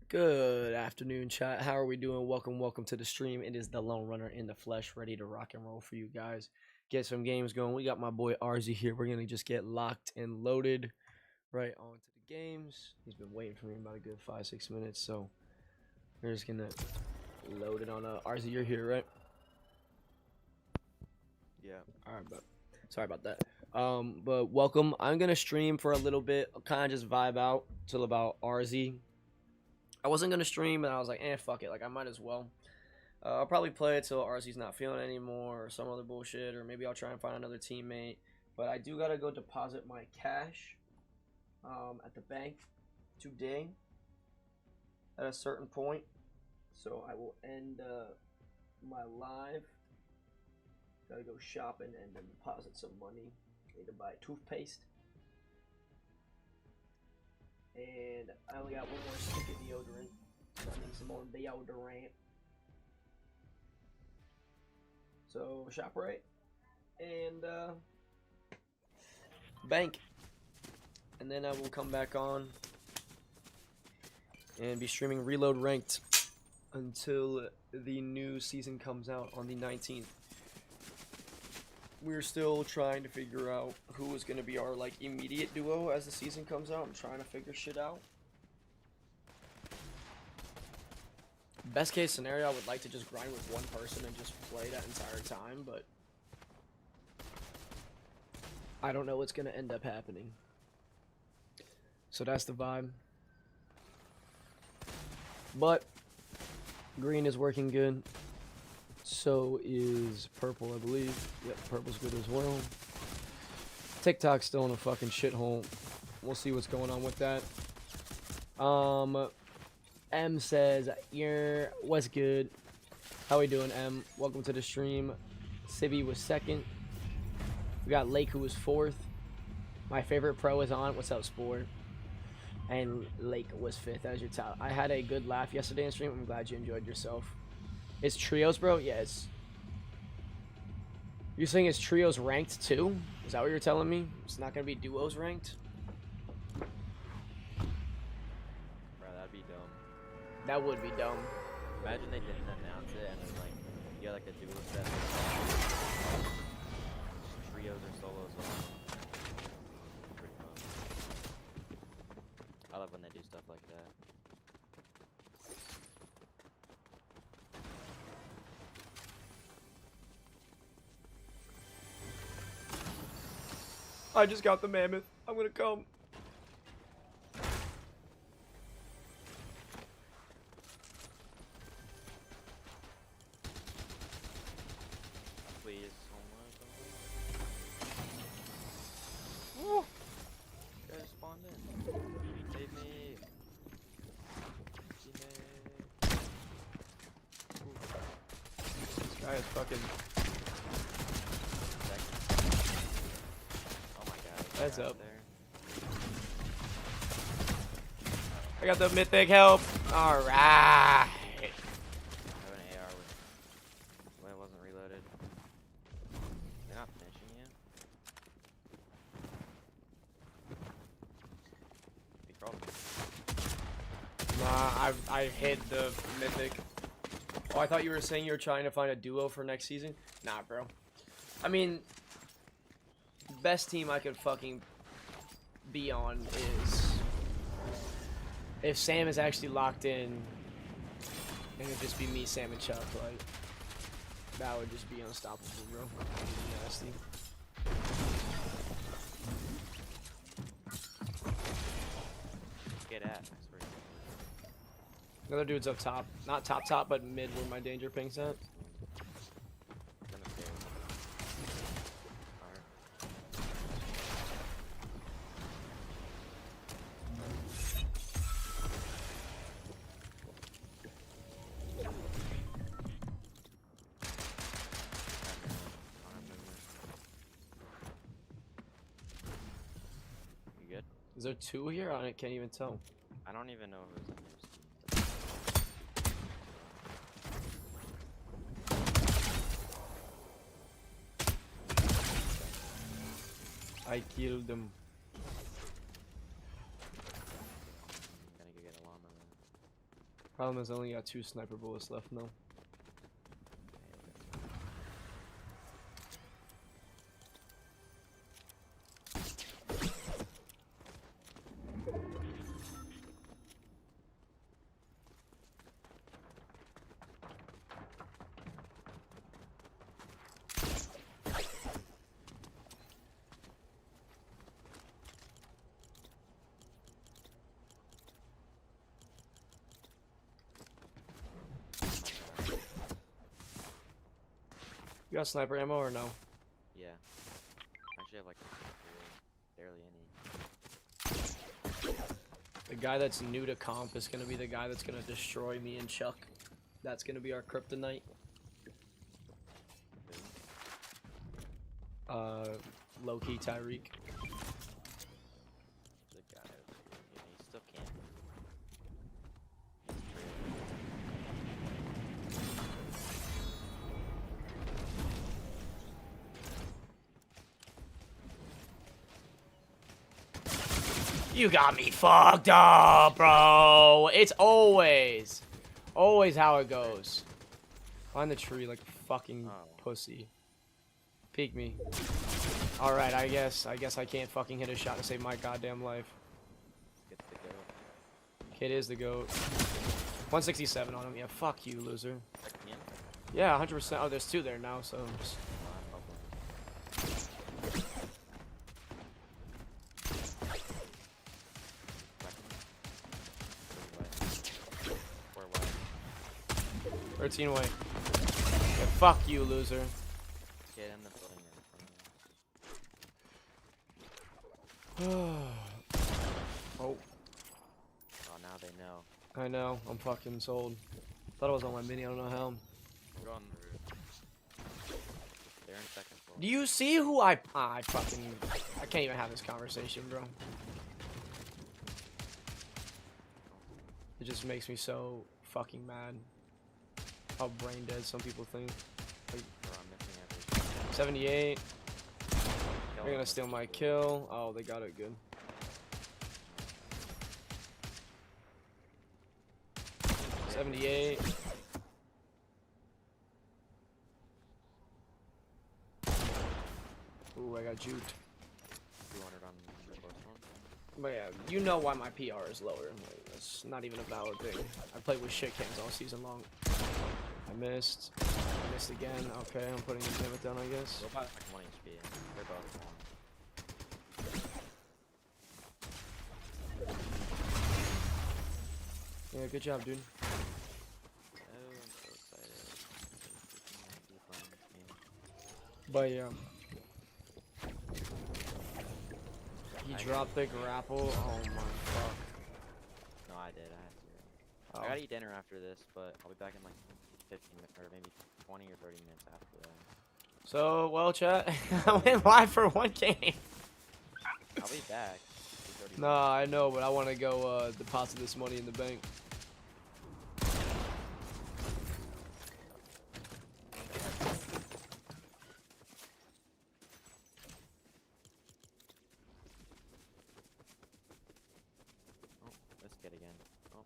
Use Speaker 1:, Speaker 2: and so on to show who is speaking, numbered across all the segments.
Speaker 1: Good afternoon, chat. How are we doing? Welcome to the stream. It is the Lone Runner in the flesh, ready to rock and roll for you guys. Get some games going. We got my boy RZ here. We're gonna just get locked and loaded right onto the games. He's been waiting for me about a good 5-6 minutes, so we're just gonna load it on. RZ, you're here, right?
Speaker 2: Yeah.
Speaker 1: All right, but sorry about that. But welcome. I'm gonna stream for a little bit. Kind of just vibe out till about RZ. I wasn't gonna stream, but I was like, fuck it. Like, I might as well. I'll probably play it till RC's not feeling it anymore, or some other bullshit, or maybe I'll try and find another teammate. But I do gotta go deposit my cash at the bank today at a certain point. So I will end my live. Gotta go shopping and then deposit some money. Need to buy toothpaste. And I only got one more stick of deodorant. So I need some more deodorant. So shop right. And bank. And then I will come back on and be streaming Reload Ranked until the new season comes out on the 19th. We're still trying to figure out who is going to be our immediate duo as the season comes out. I'm trying to figure shit out. Best case scenario, I would like to just grind with one person and just play that entire time, but I don't know what's going to end up happening. So that's the vibe. But green is working good. So is purple, I believe. Yep, purple's good as well. TikTok's still in a fucking shithole. We'll see what's going on with that. M says, what's good? How we doing, M? Welcome to the stream. Civi was second. We got Lake, who was fourth. My favorite pro is on. What's up, Spore? And Lake was fifth as your top. I had a good laugh yesterday in stream. I'm glad you enjoyed yourself. It's trios, bro? Yeah, You're saying it's trios ranked too? Is that what you're telling me? It's not gonna be duos ranked?
Speaker 2: Bro, that'd be dumb.
Speaker 1: That would be dumb.
Speaker 2: Imagine they didn't announce it and then you got a duo set. Trios or solos. Pretty fun. I love when they do stuff like that.
Speaker 1: I just got the mammoth. I'm gonna come.
Speaker 2: Please,
Speaker 1: Woo.
Speaker 2: guys spawned in. Save me.
Speaker 1: This guy is fucking. Heads up. I got the mythic help. Alright.
Speaker 2: I have an AR when it wasn't reloaded. They're not finishing yet. Be probably.
Speaker 1: Nah, I hid the mythic. Oh, I thought you were saying you were trying to find a duo for next season. Nah, bro. I mean, best team I could fucking be on is if Sam is actually locked in, it would just be me, Sam, and Chuck. Like, that would just be unstoppable, bro. Nasty.
Speaker 2: Get at. I swear.
Speaker 1: Another dude's up top. Not top, but mid where my danger ping's at. Is there two here? I can't even tell.
Speaker 2: I don't even know who's in there.
Speaker 1: I killed them.
Speaker 2: I'm gonna go get a llama then.
Speaker 1: Problem is, I only got 2 sniper bullets left now. You got sniper ammo or no?
Speaker 2: Yeah. I actually have like barely any.
Speaker 1: The guy that's new to comp is gonna be the guy that's gonna destroy me and Chuck. That's gonna be our kryptonite. Low-key Tyreek.
Speaker 2: The guy over here. Yeah, he still can't.
Speaker 1: You got me fucked up, bro. It's always how it goes. Find the tree like a fucking pussy. Peek me. All right, I guess I can't fucking hit a shot to save my goddamn life.
Speaker 2: Get the goat.
Speaker 1: Kid is the goat. 167 on him. Yeah, fuck you, loser.
Speaker 2: Second him?
Speaker 1: Yeah, 100%. Oh, there's 2 there now, so. Just...
Speaker 2: Where was?
Speaker 1: 13 away. Yeah, fuck you, loser.
Speaker 2: Get in the building
Speaker 1: Oh.
Speaker 2: Oh, now they know.
Speaker 1: I know. I'm fucking sold. Thought it was on my mini. I don't know how.
Speaker 2: We're on the roof. They're in second floor.
Speaker 1: Do you see who I fucking... I can't even have this conversation, bro. It just makes me so fucking mad. How brain dead some people think. Like, 78. They're gonna steal my kill. Oh, they got it good. $78. Ooh, I got juked.
Speaker 2: 200 on the first one.
Speaker 1: But yeah, you know why my PR is lower. Like, that's not even a valid thing. I played with shit cans all season long. I missed. I missed again. Okay, I'm putting the limit down, I guess.
Speaker 2: Go back like 1 HP. They're both one.
Speaker 1: Yeah, good job, dude.
Speaker 2: Oh, I'm so excited.
Speaker 1: But yeah. He dropped the grapple. Oh my fuck.
Speaker 2: No, I did. I had to.
Speaker 1: Oh.
Speaker 2: I gotta eat dinner after this, but I'll be back in like 15 minutes, or maybe 20 or 30 minutes after that.
Speaker 1: So, well, chat, I went live for 1 game.
Speaker 2: I'll be back.
Speaker 1: Nah, I know, but I want to go deposit this money in the bank.
Speaker 2: Oh, let's get again. Oh.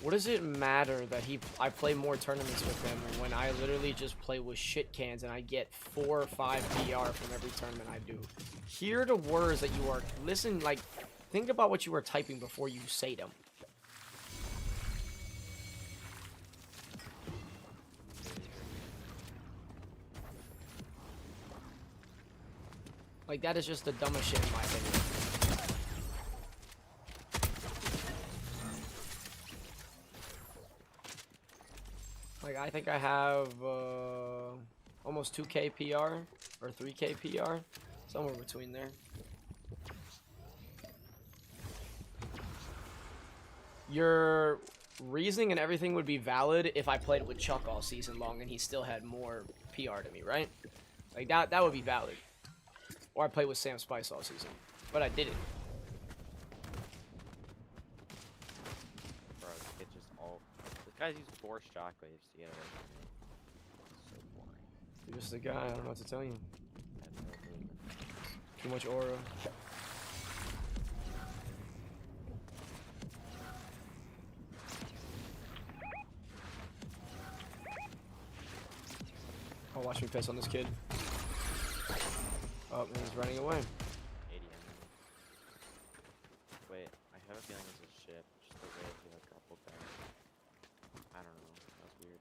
Speaker 1: What does it matter that I play more tournaments with him when I literally just play with shit cans and I get 4 or 5 PR from every tournament I do? Hear the words that you are, listen, like, think about what you were typing before you say them. Like, that is just the dumbest shit in my opinion. Like, I think I have almost 2K PR or 3K PR, somewhere between there. Your reasoning and everything would be valid if I played with Chuck all season long and he still had more PR to me, right? Like, that would be valid. Or I played with Sam Spice all season, but I didn't.
Speaker 2: Bro, it's just all. This guy's used 4 shockwaves to get away from me. It's so boring.
Speaker 1: You're just a guy, I don't know what to tell you.
Speaker 2: I have no movement.
Speaker 1: Too much aura. Oh, watch me piss on this kid. Oh, and he's running away.
Speaker 2: 80 enemy. Wait, I have a feeling it's a ship. Just the way he like grappled there. I don't know. That was weird.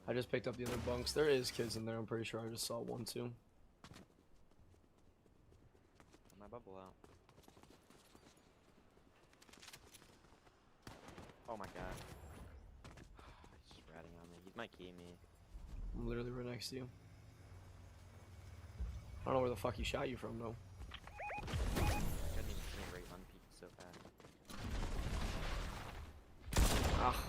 Speaker 1: I just picked up the other bunks. There is kids in there. I'm pretty sure I just saw one too.
Speaker 2: My bubble out. Oh my god. He's just ratting on me. He might key me.
Speaker 1: I'm literally right next to you. I don't know where the fuck he shot you from though.
Speaker 2: I couldn't even see him right unpeaked so fast.
Speaker 1: Ah.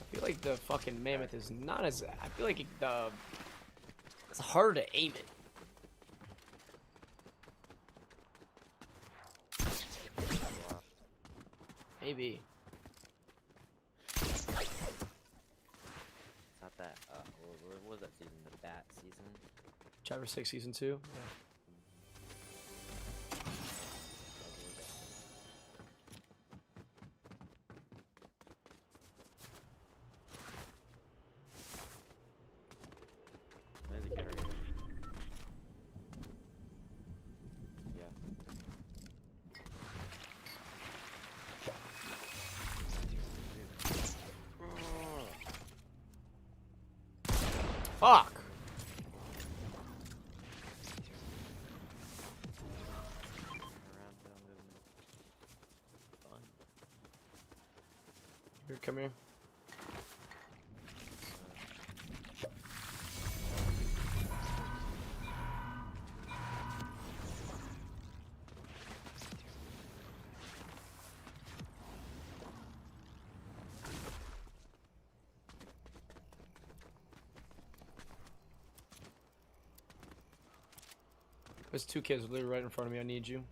Speaker 1: I feel like the fucking mammoth is not as. I feel like it's harder to aim it. Maybe.
Speaker 2: It's not that, what was that season? The bat season?
Speaker 1: Chapter 6, Season 2? Yeah.
Speaker 2: There's a kid right here. Yeah.
Speaker 1: Fuck! Here, come here. There's two kids literally right in front of me. I need you.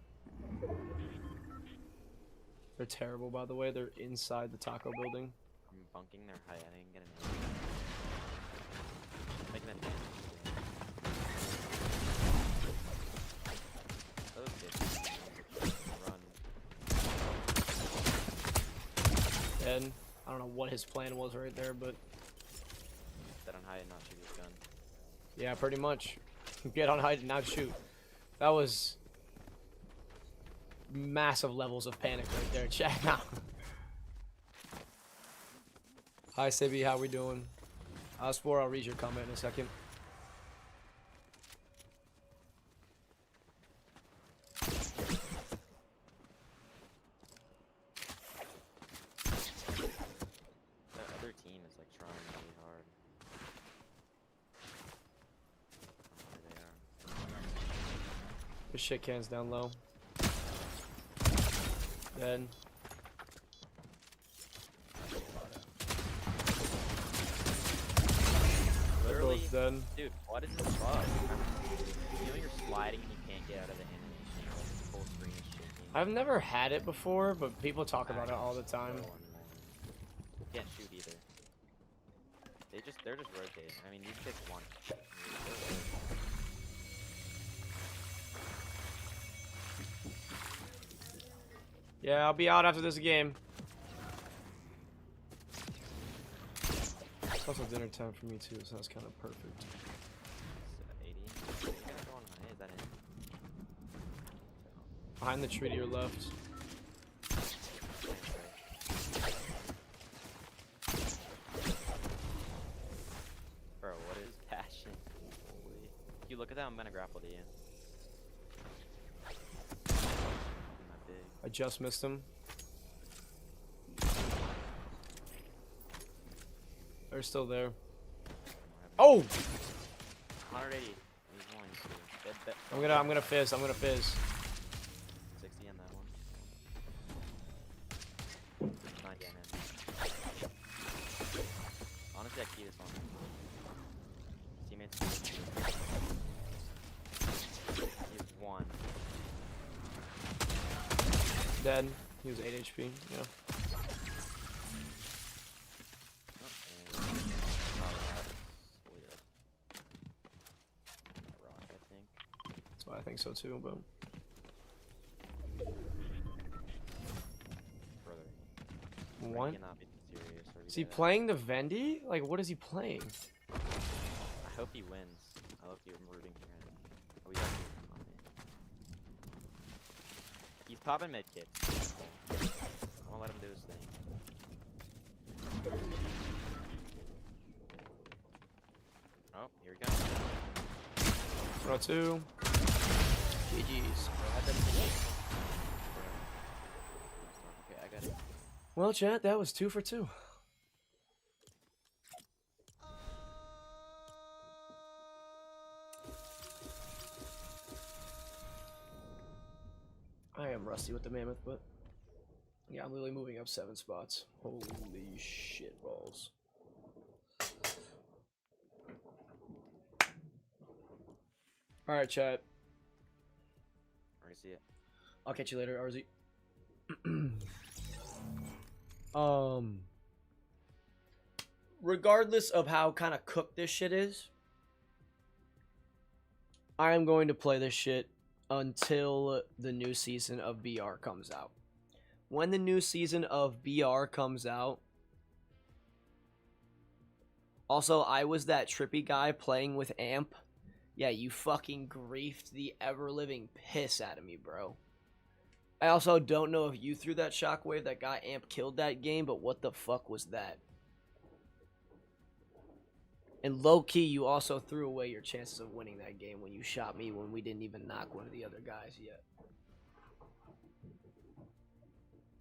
Speaker 1: They're terrible, by the way. They're inside the taco building.
Speaker 2: I'm bunking their height. I didn't get an aim. Making that damage. Those kids run.
Speaker 1: And I don't know what his plan was right there, but
Speaker 2: Set on height and not shoot his gun.
Speaker 1: yeah, pretty much. Get on height and not shoot. That was massive levels of panic right there. Check out. Hi, Sibby. How we doing? Spore, I'll read your comment in a second.
Speaker 2: That other team is like trying really hard. There they are.
Speaker 1: There's shit cans down low. Then.
Speaker 2: Literally,
Speaker 1: Both done.
Speaker 2: dude, what is this bug? You know you're sliding and you can't get out of the animation. Like, the full screen is shaking.
Speaker 1: I've never had it before, but people talk about it all the time.
Speaker 2: So annoying. Can't shoot either. They're just rotating. I mean, these kids won.
Speaker 1: Yeah, I'll be out after this game. It's also dinner time for me too, so that's kind of perfect.
Speaker 2: 80. You're gonna go on high. Is that in?
Speaker 1: Behind the tree to your left.
Speaker 2: Bro, what is passion? Holy. If you look at that, I'm gonna grapple to you. I'm not big.
Speaker 1: I just missed him. They're still there. Oh!
Speaker 2: 180. He's one, too. Dead.
Speaker 1: I'm gonna fizz.
Speaker 2: 60 on that one. 90 on it. Honestly, I key this one. Teammates. He's one.
Speaker 1: Dead. He was 8 HP. Yeah. That's why I think too, but
Speaker 2: Brother,
Speaker 1: one.
Speaker 2: I cannot be serious.
Speaker 1: Is he playing the Vendy? Like, what is he playing?
Speaker 2: I hope he wins. I hope you're rooting for him. Oh, he's actually on it. He's popping mid kit. I won't let him do his thing. Oh, here we go.
Speaker 1: 102. GG's.
Speaker 2: Okay, I got it.
Speaker 1: Well, chat, that was 2 for 2. I am rusty with the mammoth, but yeah, I'm literally moving up 7 spots. Holy shit balls. All right, chat.
Speaker 2: I see it.
Speaker 1: I'll catch you later, RZ. Regardless of how kind of cooked this shit is, I am going to play this shit until the new season of BR comes out. When the new season of BR comes out, also, I was that trippy guy playing with Amp. Yeah, you fucking griefed the ever-living piss out of me, bro. I also don't know if you threw that shockwave that got Amp killed that game, but what the fuck was that? And low-key, you also threw away your chances of winning that game when you shot me when we didn't even knock one of the other guys yet.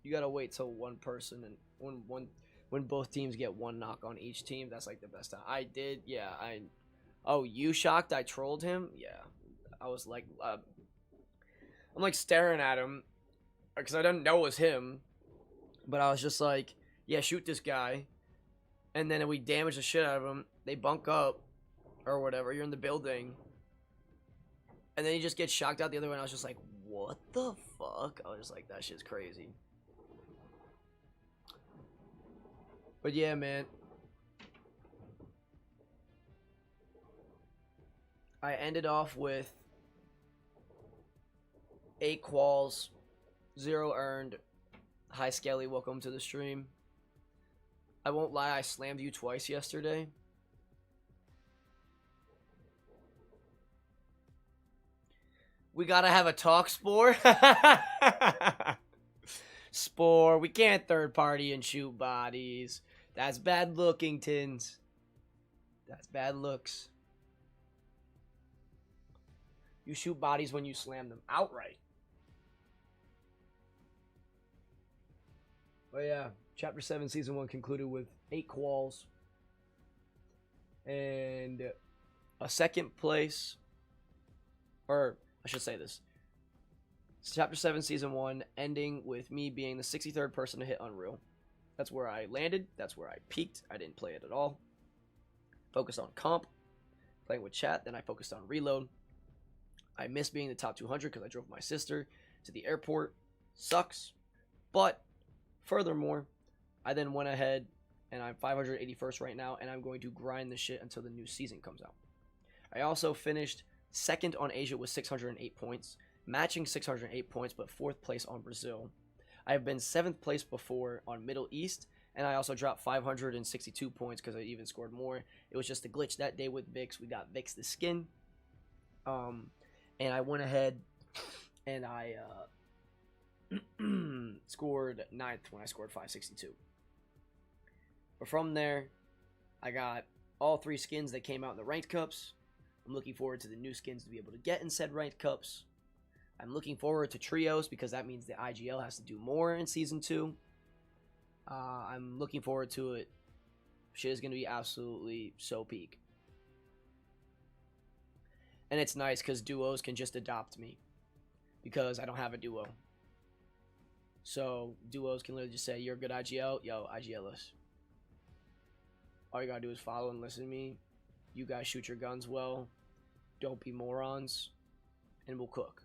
Speaker 1: You gotta wait till one person and when both teams get one knock on each team, that's like the best time. I did, yeah. Oh, you shocked? I trolled him? Yeah. I was like, I'm like staring at him because I didn't know it was him, but I was just like, yeah, shoot this guy. And then we damage the shit out of him. They bunk up or whatever. You're in the building. And then he just gets shocked out the other way. And I was just like, what the fuck? I was just like, that shit's crazy. But yeah, man. I ended off with 8 quals, 0 earned. Hi, Skelly. Welcome to the stream. I won't lie, I slammed you twice yesterday. We gotta have a talk, Spore. Spore, we can't third party and shoot bodies. That's bad looking, Tins. That's bad looks. You shoot bodies when you slam them outright. But yeah, Chapter 7, Season 1 concluded with 8 quals. And a second place. Or, I should say this. Chapter 7, Season 1, ending with me being the 63rd person to hit Unreal. That's where I landed. That's where I peaked. I didn't play it at all. Focused on comp. Playing with chat. Then I focused on reload. I missed being the top 200 because I drove my sister to the airport. Sucks. But, furthermore, I then went ahead and I'm 581st right now, and I'm going to grind the shit until the new season comes out. I also finished second on Asia with 608 points, matching 608 points, but 4th place on Brazil. I have been 7th place before on Middle East, and I also dropped 562 points because I even scored more. It was just a glitch that day with Vix. We got Vix the skin. And I went ahead and I scored 9th when I scored 562. But from there, I got all 3 skins that came out in the ranked cups. I'm looking forward to the new skins to be able to get in said ranked cups. I'm looking forward to trios because that means the IGL has to do more in Season 2. I'm looking forward to it. Shit is going to be absolutely so peak. And it's nice because duos can just adopt me because I don't have a duo. So duos can literally just say, you're a good IGL, yo, IGL us. All you gotta do is follow and listen to me. You guys shoot your guns well. Don't be morons. And we'll cook.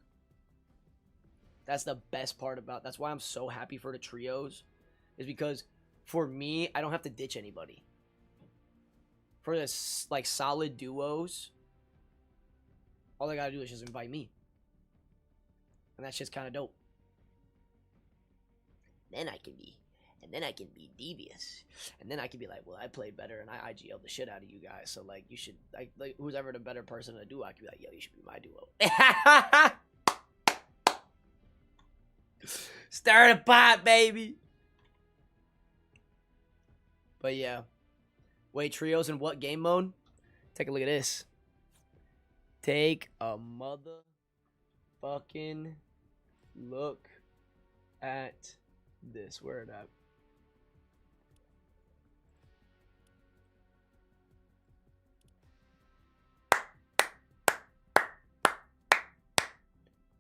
Speaker 1: That's the best part about, that's why I'm so happy for the trios. Is because for me, I don't have to ditch anybody. For this like solid duos, all I gotta do is just invite me. And that's just kind of dope. Then I can be devious, and then I can be like, well, I played better and I IGL'd the shit out of you guys, so like you should like who's ever the better person to do, I can be like, yo, you should be my duo. Stir the pot, baby. But yeah, wait, trios in what game mode? Take a look at this. Take a motherfucking look at this. Where it at?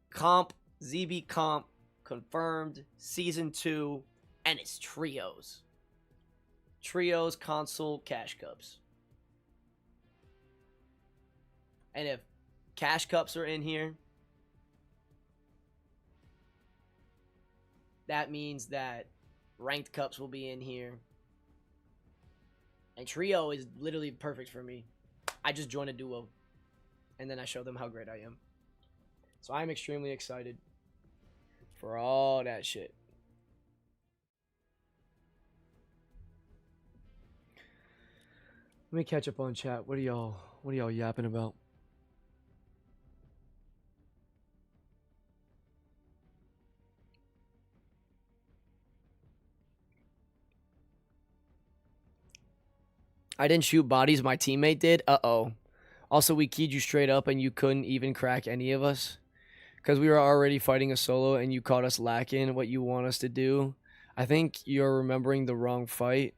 Speaker 1: Comp, ZB Comp, confirmed, Season 2, and it's trios. Trios, console, cash cups. And if cash cups are in here, that means that ranked cups will be in here. And trio is literally perfect for me. I just join a duo, and then I show them how great I am. So I'm extremely excited for all that shit. Let me catch up on chat. What are y'all yapping about? I didn't shoot bodies, my teammate did. Uh-oh. Also, we keyed you straight up and you couldn't even crack any of us. Because we were already fighting a solo and you caught us lacking what you want us to do. I think you're remembering the wrong fight.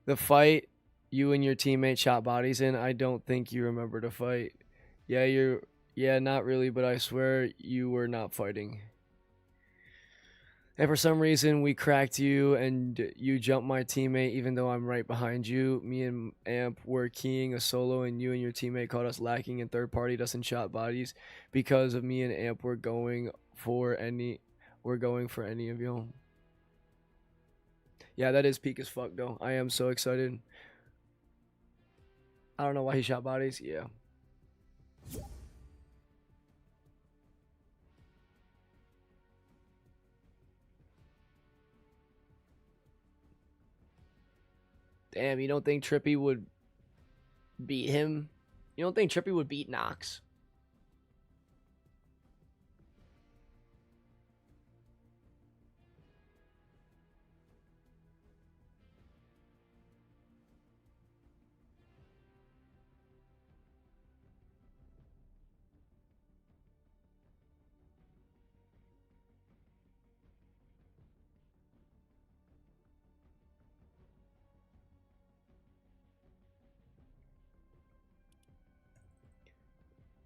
Speaker 1: The fight you and your teammate shot bodies in, I don't think you remember the fight. Yeah, not really, but I swear you were not fighting. And for some reason, we cracked you and you jumped my teammate even though I'm right behind you. Me and Amp were keying a solo and you and your teammate caught us lacking and third party us and shot bodies because of me and Amp were going for any of y'all. Yeah, that is peak as fuck though. I am so excited. I don't know why he shot bodies. Yeah. Damn, you don't think Trippy would beat him? You don't think Trippy would beat Nox?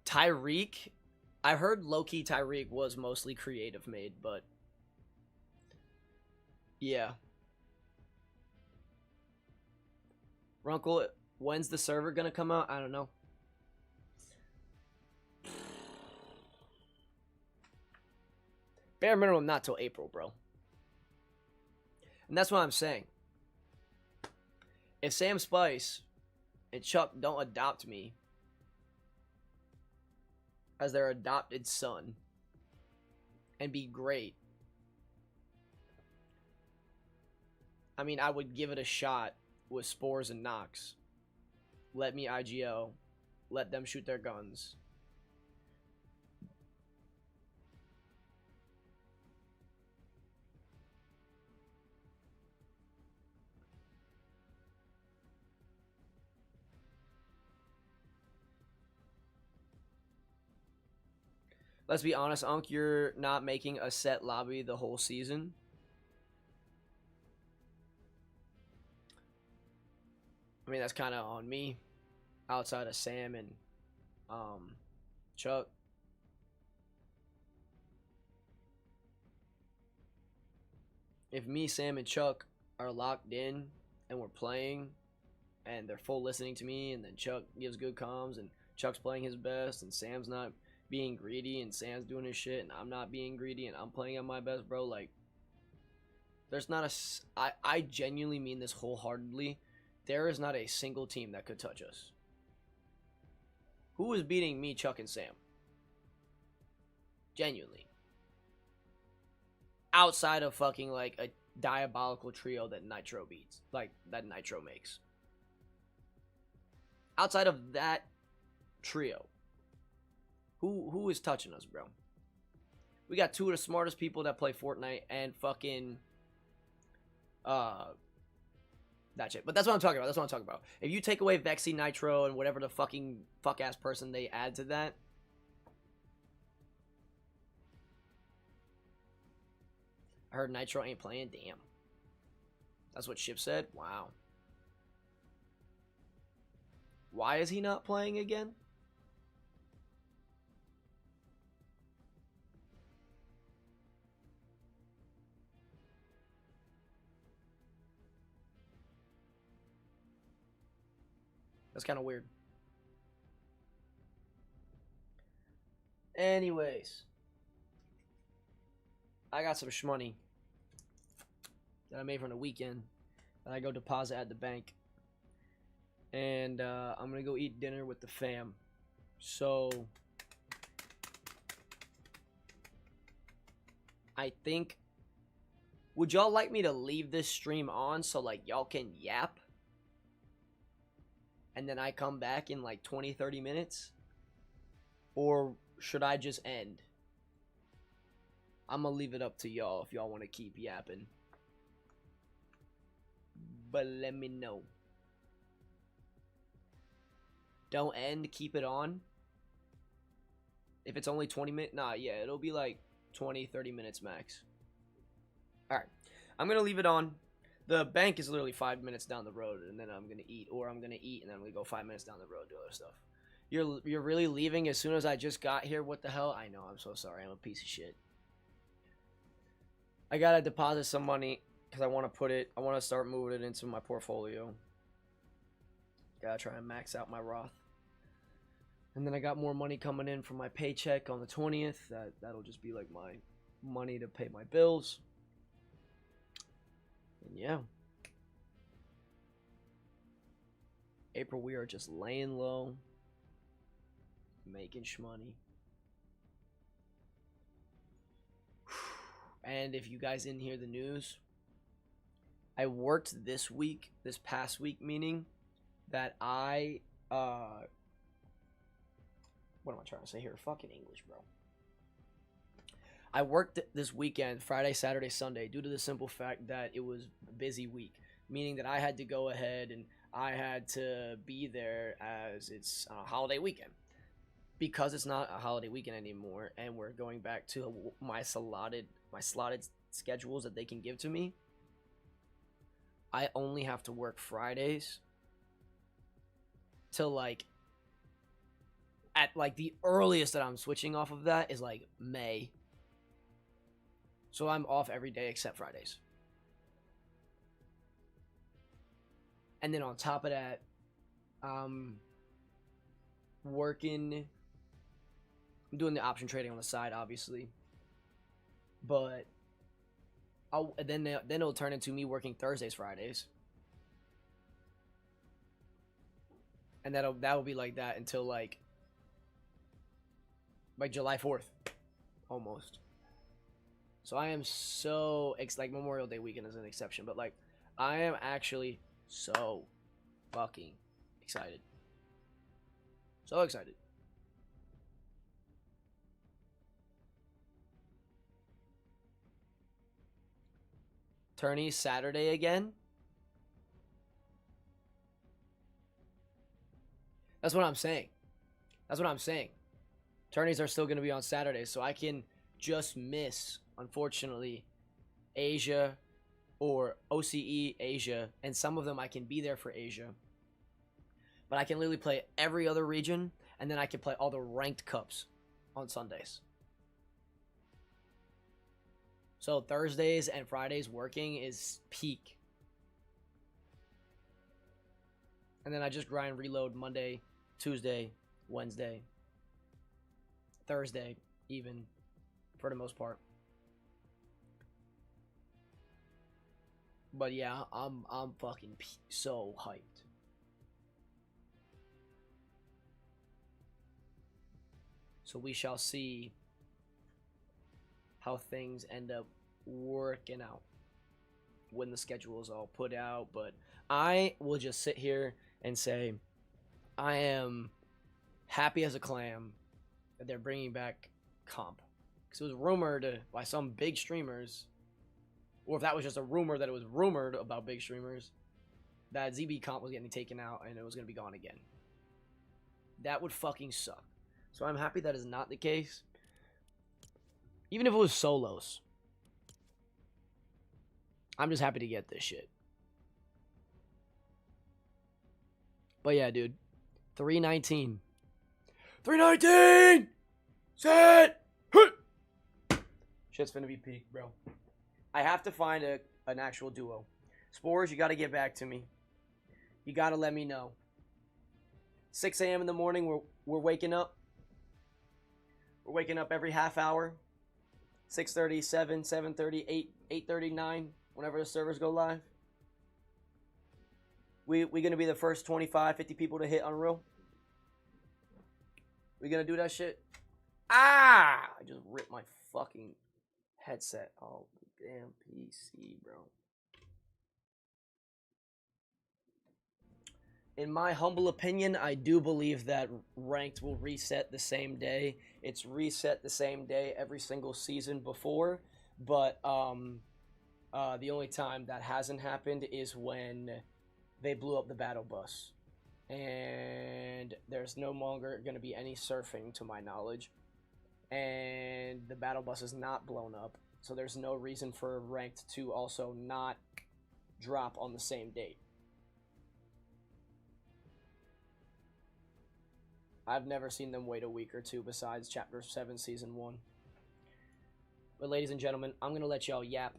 Speaker 1: Tyreek? I heard low-key Tyreek was mostly creative made, but yeah. Runkle, when's the server gonna come out? I don't know. Bare minimum not till April, bro. And that's what I'm saying. If Sam Spice and Chuck don't adopt me as their adopted son and be great, I mean, I would give it a shot with Spores and Nox. Let me IGL. Let them shoot their guns. Let's be honest, Unc, you're not making a set lobby the whole season. I mean, that's kind of on me. Outside of Sam and Chuck. If me, Sam, and Chuck are locked in and we're playing and they're full listening to me and then Chuck gives good comms and Chuck's playing his best and Sam's not being greedy and Sam's doing his shit and I'm not being greedy and I'm playing at my best, bro, like, there's not I genuinely mean this wholeheartedly. There is not a single team that could touch us. Who is beating me, Chuck, and Sam? Genuinely. Outside of fucking like a diabolical trio that Nitro beats, like that Nitro makes. Outside of that trio, who is touching us, bro? We got two of the smartest people that play Fortnite and fucking that shit. But that's what I'm talking about. If you take away Vexy, Nitro, and whatever the fucking fuck ass person they add to that, I heard Nitro ain't playing. Damn. That's what Ship said? Wow. Why is he not playing again? That's kind of weird. Anyways. I got some shmoney that I made from the weekend that I go deposit at the bank. And I'm going to go eat dinner with the fam. So I think, would y'all like me to leave this stream on so like y'all can yap? And then I come back in like 20-30 minutes? Or should I just end? I'm gonna leave it up to y'all if y'all want to keep yapping. But let me know. Don't end, keep it on. If it's only 20 minutes, nah, yeah, it'll be like 20-30 minutes max. Alright, I'm gonna leave it on. The bank is literally 5 minutes down the road, and then I'm gonna eat, or I'm gonna eat and then I'm gonna go 5 minutes down the road, do other stuff. You're really leaving as soon as I just got here? What the hell? I know, I'm so sorry, I'm a piece of shit. I gotta deposit some money because I want to start moving it into my portfolio. Gotta try and max out my Roth. And then I got more money coming in from my paycheck on the 20th. That'll just be like my money to pay my bills. And yeah. April, we are just laying low, making shmoney. And if you guys didn't hear the news, I worked this past week, meaning that I, what am I trying to say here? Fucking English, bro. I worked this weekend, Friday, Saturday, Sunday, due to the simple fact that it was a busy week, meaning that I had to go ahead and I had to be there as it's a holiday weekend. Because it's not a holiday weekend anymore, and we're going back to my slotted schedules that they can give to me, I only have to work Fridays till like at like the earliest that I'm switching off of that is like May. So I'm off every day except Fridays. And then on top of that, I'm doing the option trading on the side, obviously. But then it'll turn into me working Thursdays, Fridays. And that will be like that until like July 4th. Almost. So I am so like Memorial Day weekend is an exception, but like I am actually so fucking excited. So excited. Tourney Saturday again? That's what I'm saying. Tourneys are still going to be on Saturdays, so I can just miss, unfortunately, Asia or OCE Asia, and some of them I can be there for Asia. But I can literally play every other region, and then I can play all the ranked cups on Sundays. So Thursdays and Fridays working is peak. And then I just grind reload Monday, Tuesday, Wednesday, Thursday, even, for the most part. But yeah, I'm fucking so hyped. So we shall see how things end up working out when the schedule is all put out. But I will just sit here and say I am happy as a clam that they're bringing back comp, because it was rumored by some big streamers, or if that was just a rumor that it was rumored about big streamers, that ZB comp was getting taken out and it was going to be gone again. That would fucking suck. So I'm happy that is not the case. Even if it was solos, I'm just happy to get this shit. But yeah, dude. 319. 319! Set! Shit's finna be peak, bro. I have to find an actual duo. Spores, you gotta get back to me. You gotta let me know. 6 a.m. in the morning, we're waking up. We're waking up every half hour. 6:30, 7, 7:30, 8, 8:30, 9, whenever the servers go live. We gonna be the first 25, 50 people to hit Unreal? We gonna do that shit? Ah! I just ripped my fucking headset. Oh, damn PC, bro. In my humble opinion, I do believe that ranked will reset the same day. It's reset the same day every single season before, but the only time that hasn't happened is when they blew up the battle bus. And there's no longer going to be any surfing, to my knowledge. And the battle bus is not blown up, so there's no reason for ranked to also not drop on the same date. I've never seen them wait a week or two besides Chapter 7, Season 1. But ladies and gentlemen, I'm going to let y'all yap.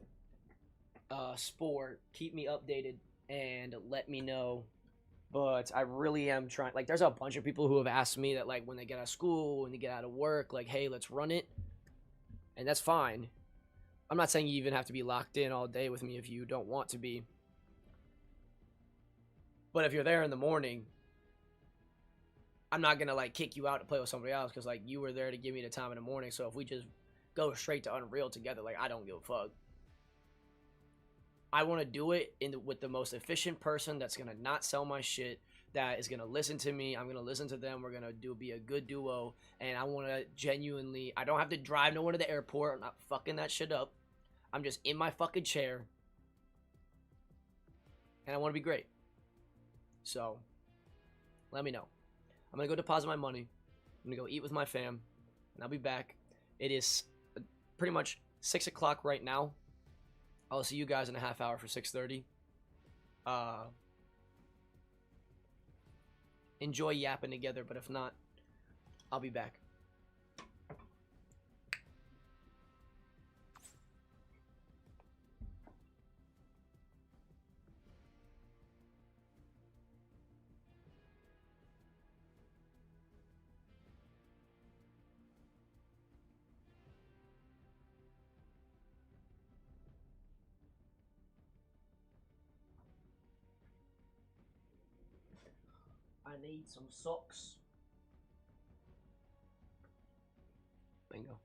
Speaker 1: Spore, keep me updated and let me know. But I really am trying. Like, there's a bunch of people who have asked me that, like, when they get out of school, when they get out of work, like, hey, let's run it. And that's fine. I'm not saying you even have to be locked in all day with me if you don't want to be. But if you're there in the morning, I'm not going to, like, kick you out to play with somebody else because, like, you were there to give me the time in the morning. So if we just go straight to Unreal together, like, I don't give a fuck. I want to do it with the most efficient person that's going to not sell my shit, that is going to listen to me. I'm going to listen to them. We're going to be a good duo. And I want to genuinely, I don't have to drive no one to the airport. I'm not fucking that shit up. I'm just in my fucking chair. And I want to be great. So, let me know. I'm going to go deposit my money. I'm going to go eat with my fam. And I'll be back. It is pretty much 6 o'clock right now. I'll see you guys in a half hour for 6:30. Enjoy yapping together, but if not, I'll be back. I need some socks. Bingo.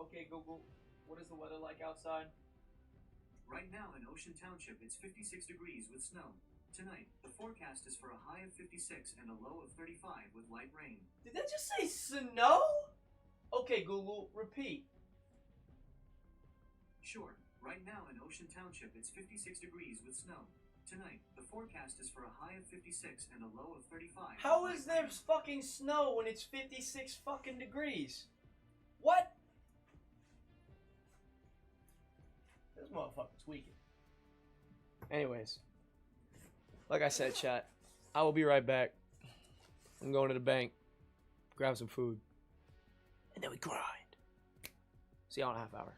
Speaker 1: Okay, Google, What is the weather like outside?
Speaker 3: Right now in Ocean Township, it's 56 degrees with snow. Tonight, the forecast is for a high of 56 and a low of 35 with light rain.
Speaker 1: Did that just say snow? Okay, Google, repeat.
Speaker 3: Sure. Right now in Ocean Township, it's 56 degrees with snow. Tonight, the forecast is for a high of 56 and a low of 35.
Speaker 1: How is there fucking snow when it's 56 fucking degrees? What? This motherfucker's tweaking. Anyways, like I said, chat, I will be right back. I'm going to the bank, grab some food, and then we grind. See y'all in a half hour.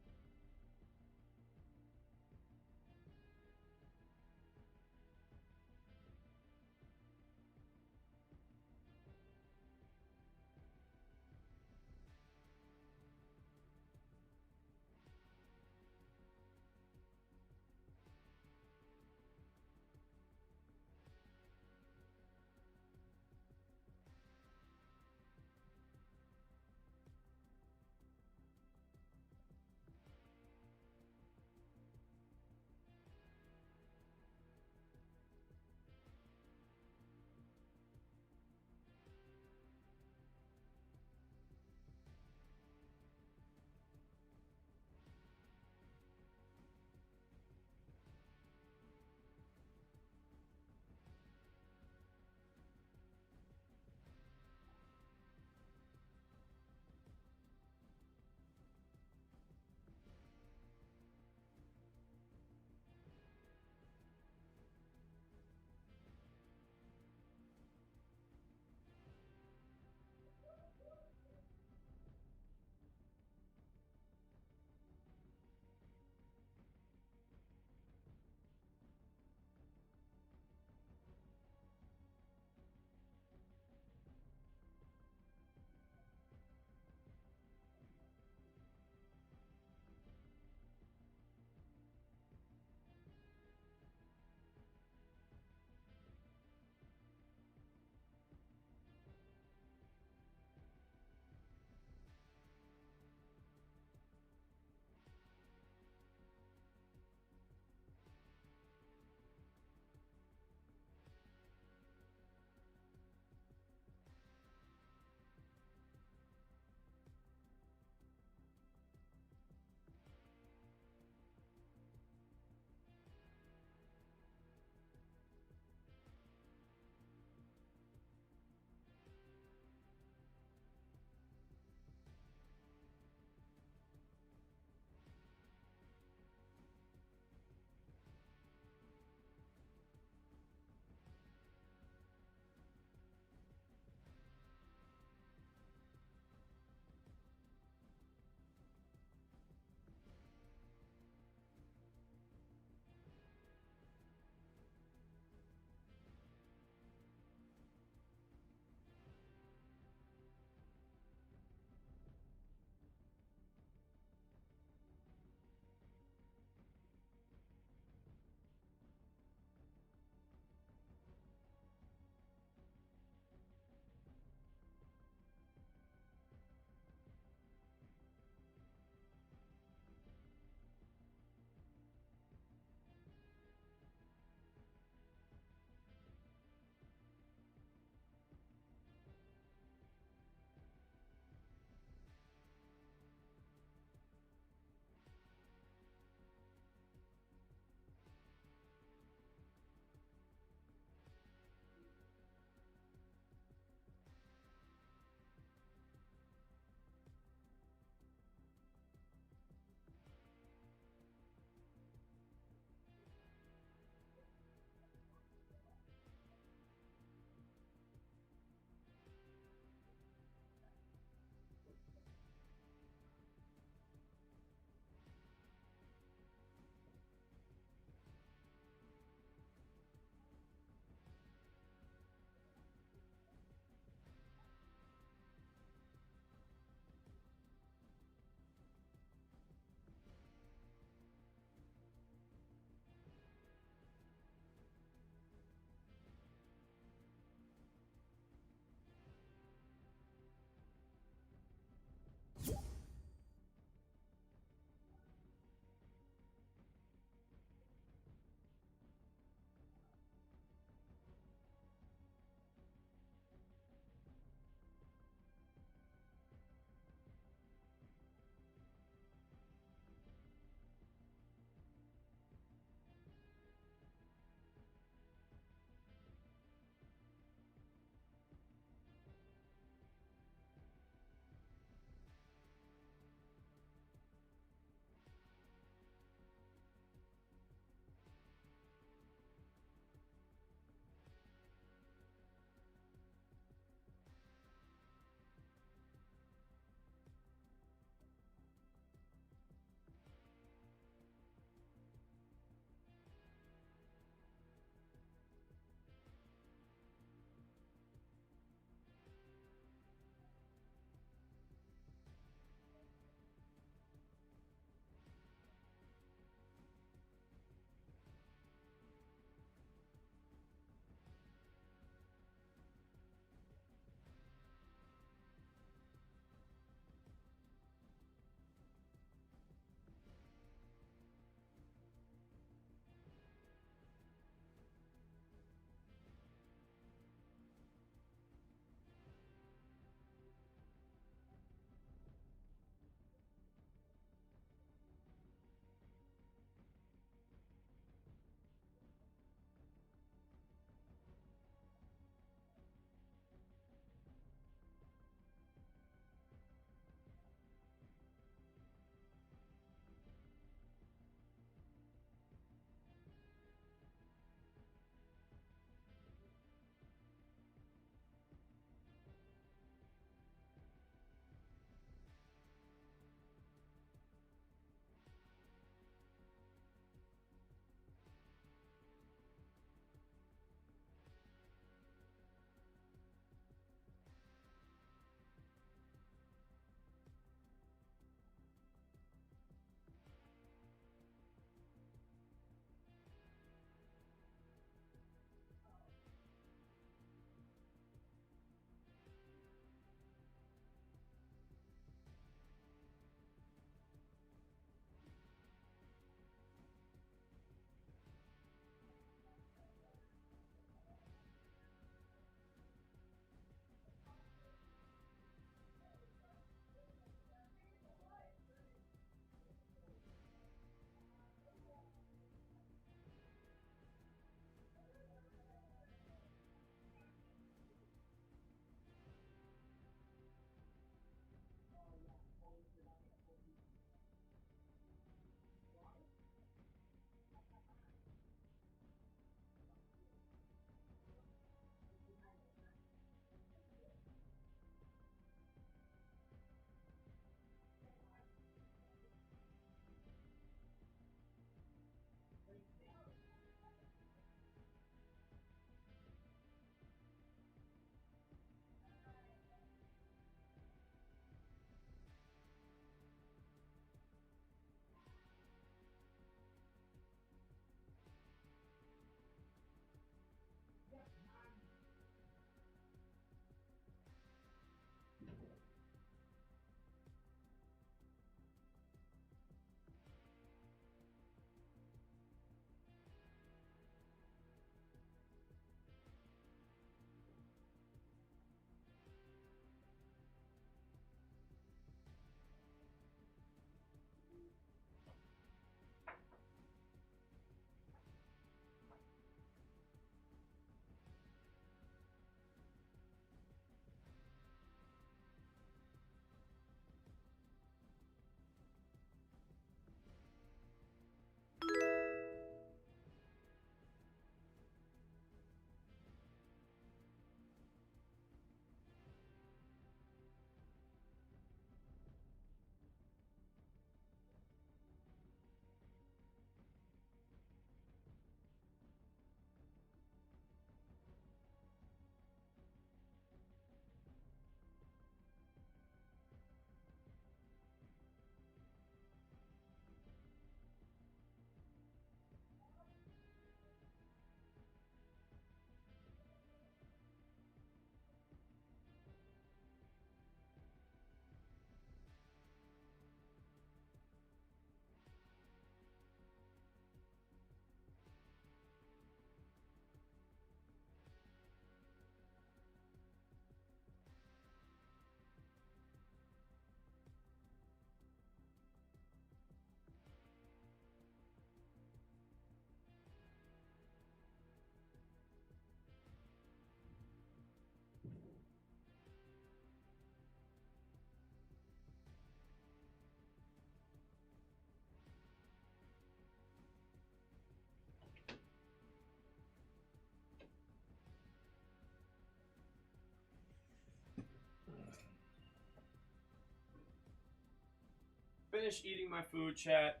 Speaker 1: finished eating my food, chat.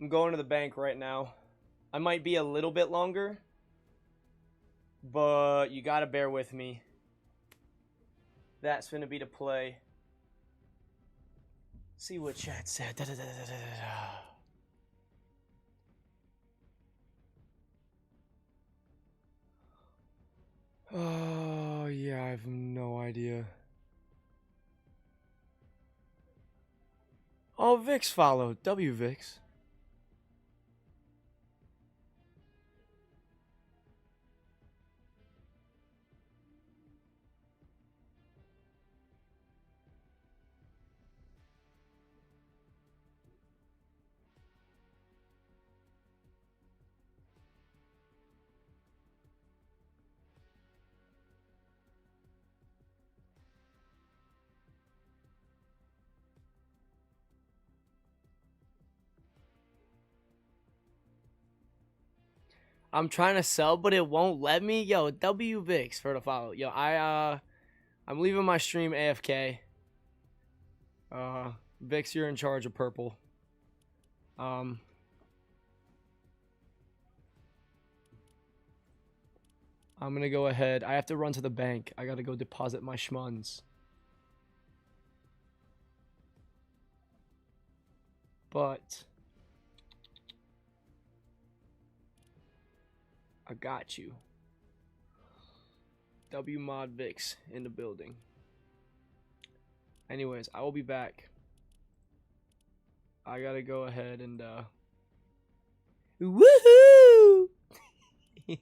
Speaker 1: I'm going to the bank right now. I might be a little bit longer, but you gotta bear with me. That's gonna be the play. See what chat said. Oh, yeah, I have no idea. Oh, Vix followed. W Vix. I'm trying to sell, but it won't let me. Yo, W Vix for the follow. Yo, I'm leaving my stream AFK. Vix, you're in charge of purple. I'm gonna go ahead. I have to run to the bank. I gotta go deposit my schmuns. But I got you. W Mod Vix in the building. Anyways, I will be back. I gotta go ahead and woohoo! Yeah.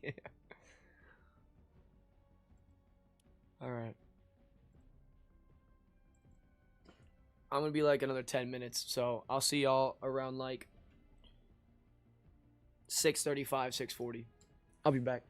Speaker 1: All right. I'm gonna be like another 10 minutes, so I'll see y'all around like 6:35, 6:40. I'll be back.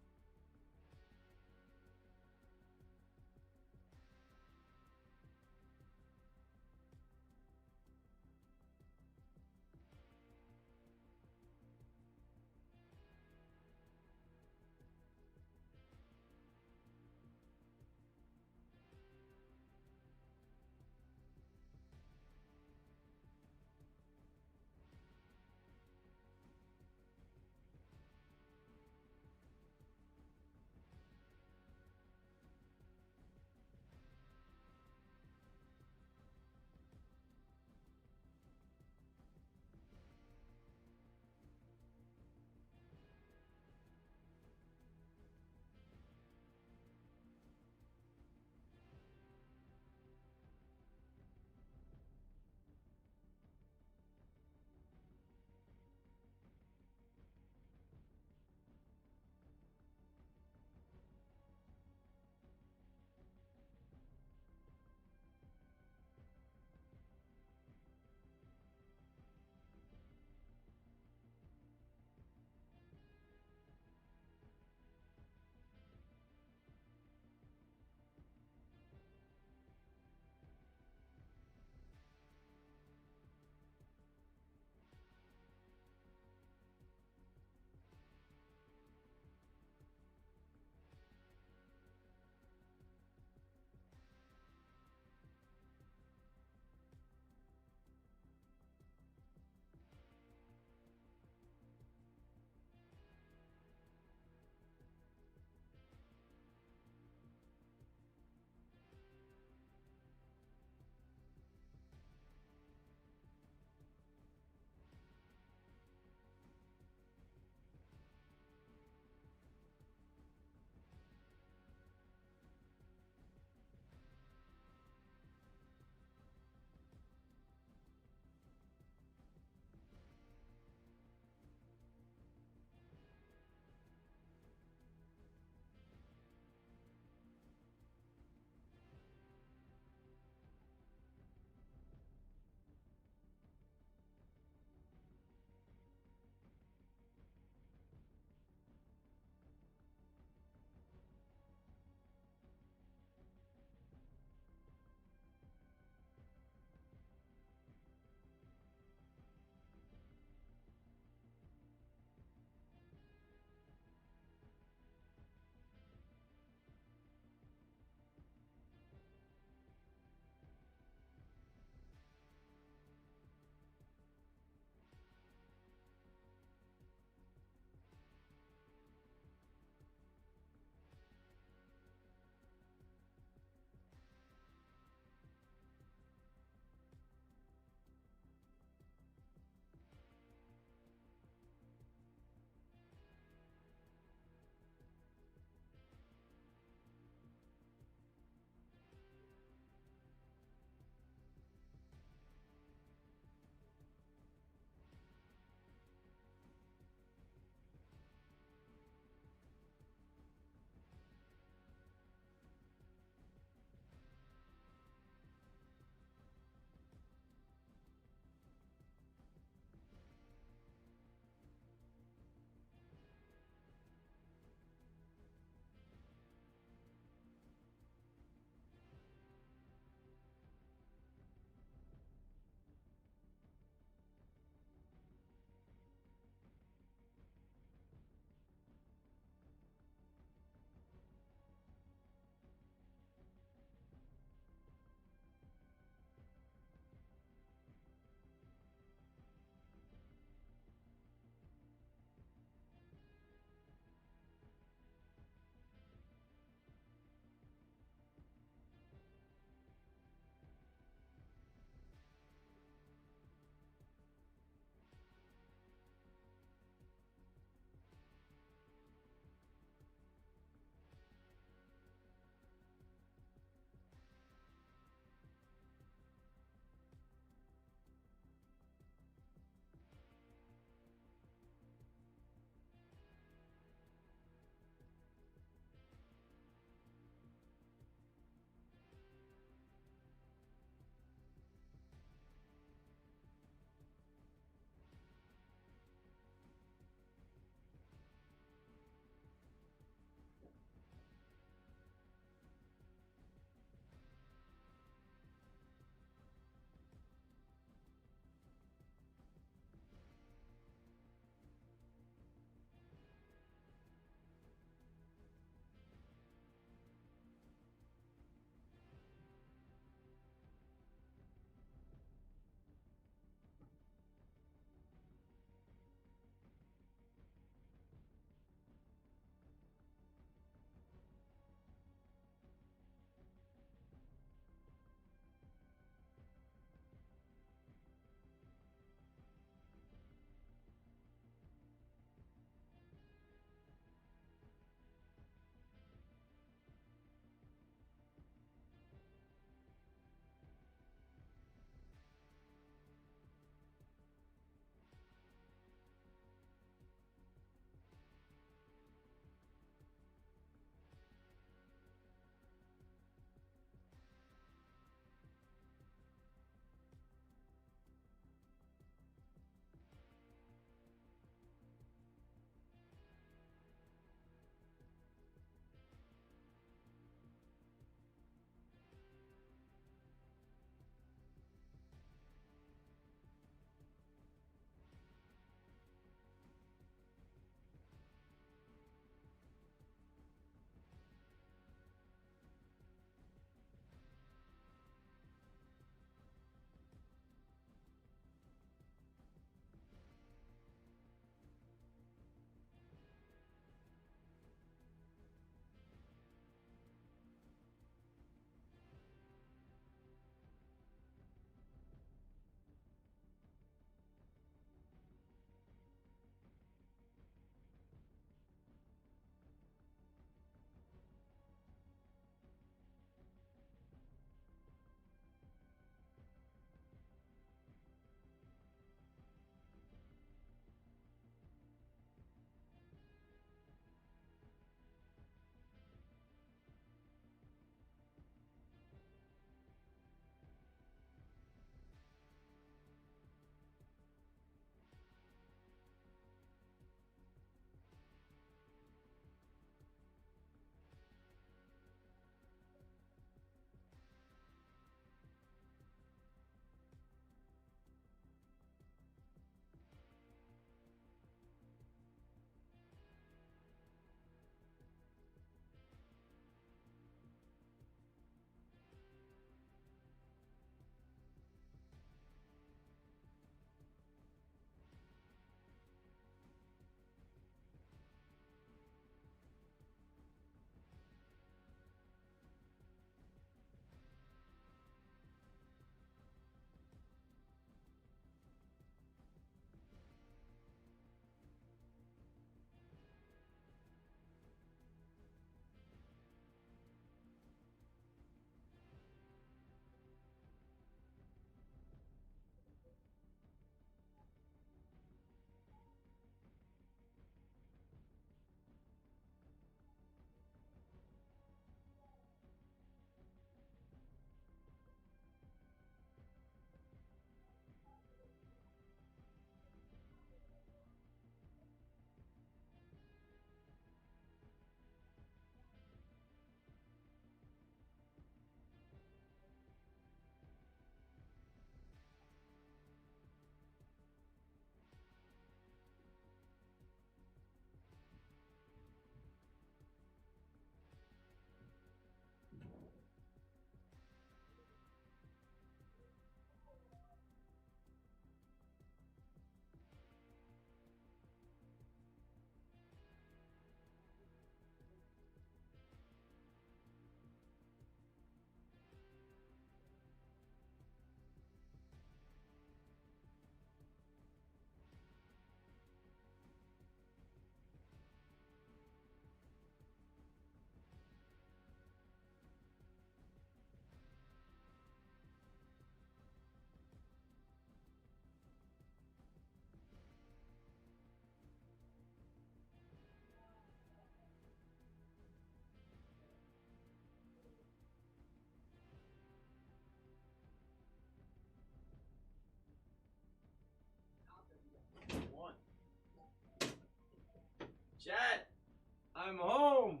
Speaker 1: I'm home.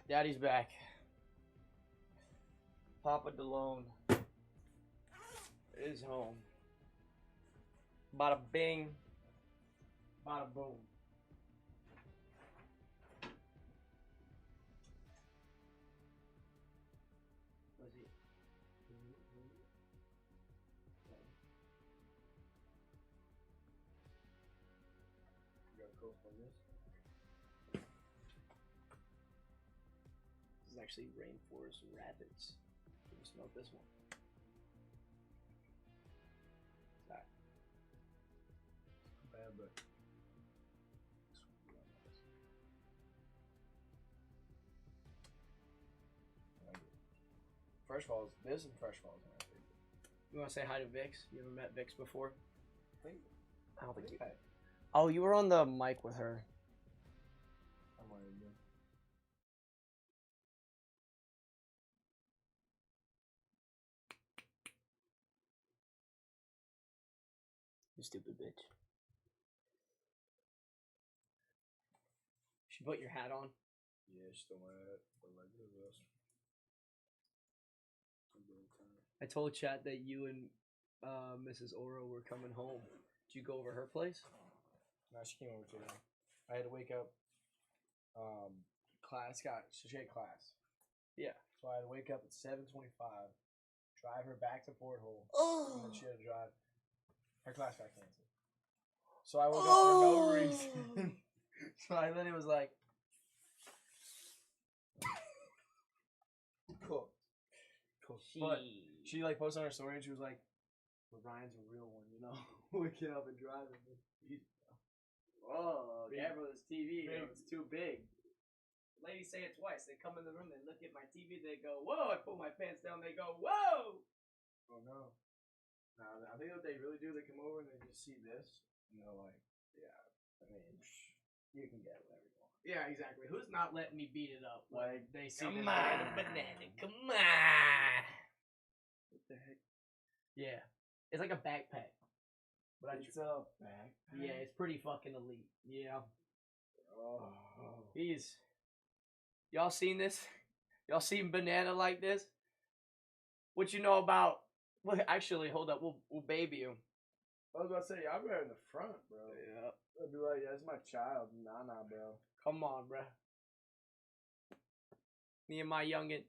Speaker 1: Daddy's back. Papa DeLone is home. Bada bing. Bada boom. What's he? You got a coast on this? This is actually rainforest rabbits. Can you smell this one? What's that?
Speaker 4: Bad, but Fresh Falls. This and Fresh Falls.
Speaker 1: You want to say hi to Vix? You ever met Vix before?
Speaker 4: I think
Speaker 1: I don't think you.
Speaker 4: I
Speaker 1: Oh, you were on the mic with her.
Speaker 4: might have been.
Speaker 1: You stupid bitch. She put your hat on.
Speaker 4: Yeah, still my hat, but like this.
Speaker 1: I told chat that you and Mrs. Oro were coming home. Did you go over her place?
Speaker 4: No, she came over today. I had to wake up. So she had class.
Speaker 1: Yeah.
Speaker 4: So I had to wake up at 7:25, drive her back to Port Hole, and then she had to drive. Her class got canceled. So I woke up for no reason. So I then it was like, cool. But she like posted on her story and she was like, "Well, Ryan's a real one, you know. Waking up and driving."
Speaker 1: Oh,
Speaker 4: Big.
Speaker 1: Gabriel's TV.
Speaker 4: Big.
Speaker 1: It's too big. Ladies say it twice. They come in the room, they look at my TV, they go, "Whoa!" I pull my pants down, they go, "Whoa!"
Speaker 4: Oh no. Nah, I think what they really do, they come over and they just see this and they're like, yeah, I mean, you can get whatever you want.
Speaker 1: Yeah, exactly. Who's not letting me beat it up? Like they see
Speaker 4: Come
Speaker 1: the
Speaker 4: on.
Speaker 1: banana. Come on.
Speaker 4: What the heck?
Speaker 1: Yeah, it's like a backpack. But
Speaker 4: It's a backpack.
Speaker 1: yeah, it's pretty fucking elite. Yeah,
Speaker 4: Oh.
Speaker 1: he's. Y'all seen this? Y'all seen banana like this? What you know about? Well, actually, hold up. We'll baby him.
Speaker 4: I was about to say, I'm right in the front, bro.
Speaker 1: Yeah.
Speaker 4: I'd be like, that's my child. Nah, bro.
Speaker 1: Come on, bruh. Me and my youngin.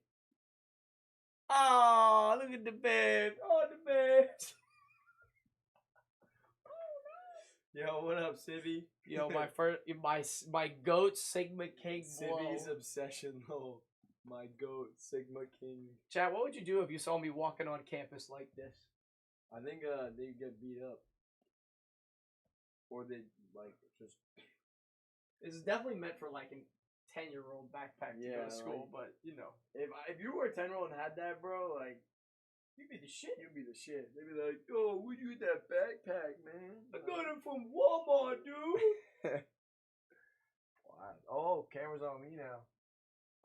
Speaker 1: Oh, look at the bed. Oh, the bed.
Speaker 4: Yo, what up, Civvy?
Speaker 1: Yo, my goat Sigma King Blow.
Speaker 4: Civvy's obsession, though. My goat, Sigma King.
Speaker 1: Chat, what would you do if you saw me walking on campus like this?
Speaker 4: I think they get beat up. Or they, like, just...
Speaker 1: This is definitely meant for like a 10-year-old backpack to go to school, but you know.
Speaker 4: If you were a 10-year-old and had that, bro, like, you'd be the shit. You'd be the shit. They'd be like, "Oh, where'd you get that backpack, man?"
Speaker 1: I got it from Walmart, dude.
Speaker 4: Wow. Oh, camera's on me now.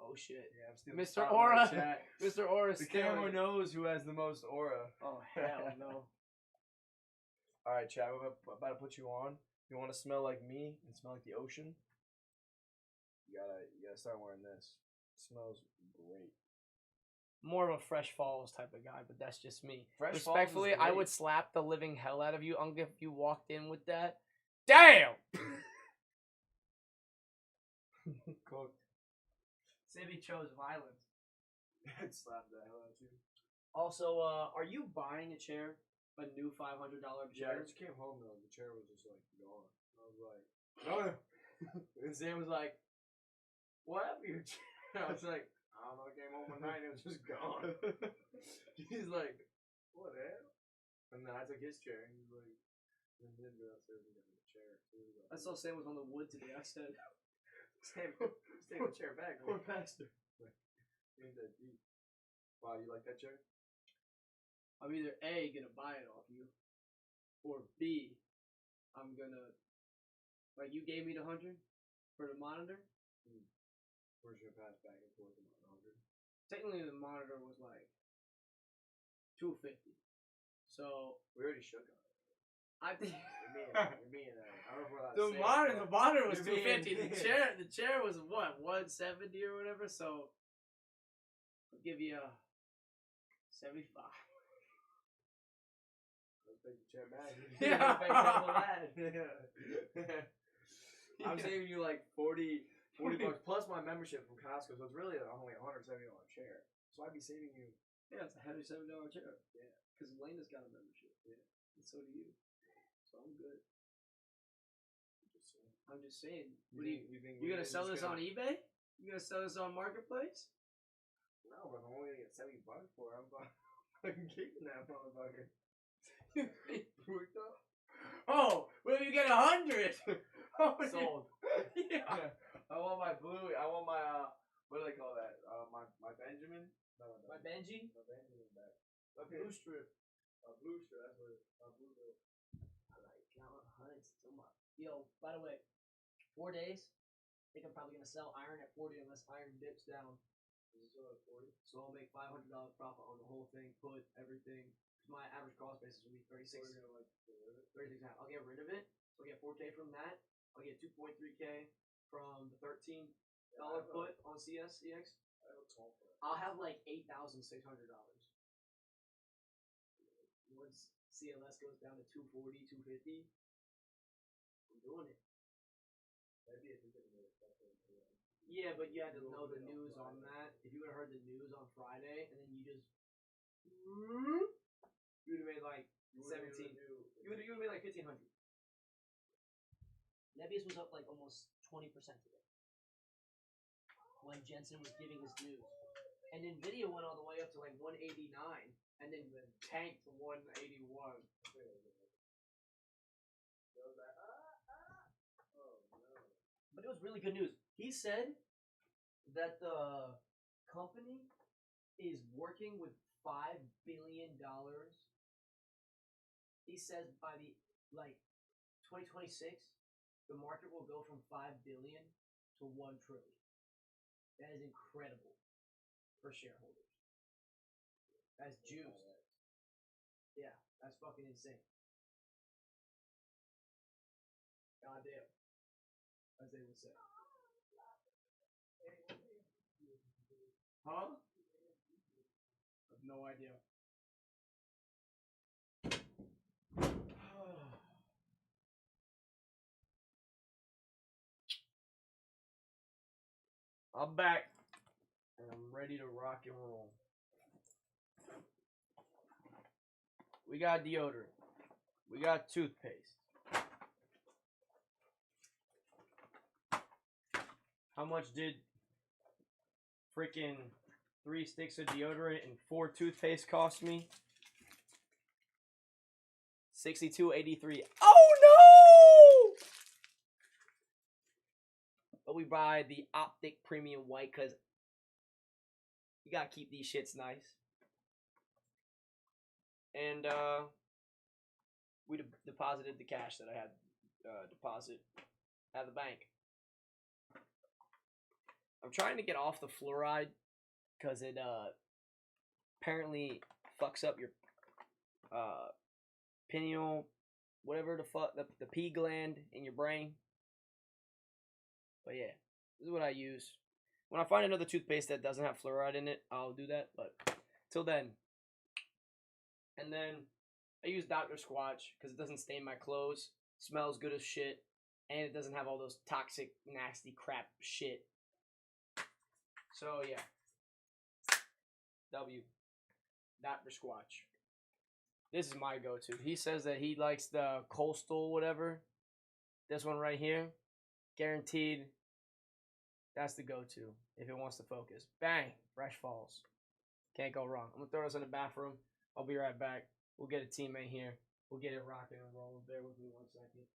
Speaker 1: Oh shit.
Speaker 4: Yeah, I'm still
Speaker 1: Mr.
Speaker 4: spotlight
Speaker 1: Aura.
Speaker 4: chat.
Speaker 1: Mr. Aura
Speaker 4: The camera knows who has the most aura.
Speaker 1: Oh hell no.
Speaker 4: All right, chat. We're about to put you on. You want to smell like me and smell like the ocean? You gotta start wearing this. It smells great.
Speaker 1: More of a Fresh Falls type of guy, but that's just me.
Speaker 4: Fresh Falls is
Speaker 1: Respectfully, I
Speaker 4: great.
Speaker 1: would slap the living hell out of you, Uncle, if you walked in with that. Damn!
Speaker 4: Cooked.
Speaker 1: Sibby chose violence.
Speaker 4: I'd slap the hell out of you.
Speaker 1: Also, are you buying a chair? A new $500
Speaker 4: Yeah, I
Speaker 1: chair?
Speaker 4: just came home though. The chair was just like gone. I was like, no. And Sam was like, "What happened to your chair?" I was like, "I don't know. I came home one night and it was just gone." He's like, "What the hell?" And then I took his chair and he's like, and then go upstairs and got the chair. So he was like,
Speaker 1: I saw Sam was on the wood today. I said,
Speaker 4: Sam, just take the chair back.
Speaker 1: poor pastor.
Speaker 4: Ain't that deep. Wow, you like that chair?
Speaker 1: I'm either A, gonna buy it off you, or B, I'm gonna, like, you gave me the 100 for the monitor.
Speaker 4: Where's your pass back and forth about 100?
Speaker 1: Technically, the monitor was like $250. So
Speaker 4: We already shook on it.
Speaker 1: I think
Speaker 4: You're being I don't know if we're allowed
Speaker 1: the
Speaker 4: to say
Speaker 1: monitor,
Speaker 4: it,
Speaker 1: the
Speaker 4: but
Speaker 1: monitor was
Speaker 4: you're being-
Speaker 1: 250. The chair was what, 170 or whatever. So I'll give you a 75.
Speaker 4: Let's take the chair back.
Speaker 1: Yeah.
Speaker 4: Pay double that. I'm saving you like 40 bucks plus my membership from Costco, so it's really only a $170 chair. So I'd be saving you.
Speaker 1: Yeah, it's a heavy $7 chair.
Speaker 4: Yeah.
Speaker 1: Because Elena's got a membership.
Speaker 4: Yeah.
Speaker 1: And so do you. So I'm good.
Speaker 4: Just saying.
Speaker 1: I'm just saying.
Speaker 4: You think
Speaker 1: You gonna sell this on eBay? You gonna sell this on Marketplace?
Speaker 4: No, but I'm only gonna get $70 for it. I'm fucking keeping that motherfucker.
Speaker 1: Oh, what if you get 100? Oh,
Speaker 4: Sold.
Speaker 1: Yeah.
Speaker 4: I want my blue. I want my what do they call that? My Benjamin. No,
Speaker 1: My Benji?
Speaker 4: My Benjamin back.
Speaker 1: My blue strip.
Speaker 4: Blue strip. That's what it is. Blue strip.
Speaker 1: I like count hunts so much. Yo, by the way, 4 days. I think I'm probably gonna sell iron at 40 unless iron dips down.
Speaker 4: Is it still at 40?
Speaker 1: So I'll make $500 profit on the whole thing, put everything. Cause my average cost basis will be 36.
Speaker 4: Or you're gonna like get rid of it?
Speaker 1: 36 and a half. I'll get rid of it. So I'll get 4K from that. I'll get 2.3K from the $13 put on CSEX.
Speaker 4: I have a call for it.
Speaker 1: I'll have like $8,600. Once CLS goes down to 240, 250, I'm doing it.
Speaker 4: Maybe if you're getting rid of stuff.
Speaker 1: Yeah, but you had to know the news on that. If you would have heard the news on Friday and then you just, you would have made like 17. You would have made like 1,500. Nebius was up like almost 20% today when Jensen was giving his news, and Nvidia went all the way up to like 189, and then tanked to 181. But it was really good news. He said that the company is working with $5 billion. He says by the 2026, the market will go from 5 billion to 1 trillion. That is incredible for shareholders. That's juice. Yeah, that's fucking insane. Goddamn. As they would say. Huh? I have no idea. I'm back, and I'm ready to rock and roll. We got deodorant. We got toothpaste. How much did freaking 3 sticks of deodorant and 4 toothpaste cost me? $62.83. Oh no! But we buy the Optic Premium White because you gotta keep these shits nice. And we deposited the cash that I had deposit at the bank. I'm trying to get off the fluoride because it apparently fucks up your pineal, whatever the fuck, the pea gland in your brain. But yeah, this is what I use. When I find another toothpaste that doesn't have fluoride in it, I'll do that. But till then. And then I use Dr. Squatch because it doesn't stain my clothes, smells good as shit, and it doesn't have all those toxic, nasty crap shit. So yeah. W. Dr. Squatch. This is my go-to. He says that he likes the coastal whatever. This one right here. Guaranteed. That's the go-to if it wants to focus. Bang! Fresh falls. Can't go wrong. I'm going to throw this in the bathroom. I'll be right back. We'll get a teammate here. We'll get it rocking and rolling. Bear with me 1 second.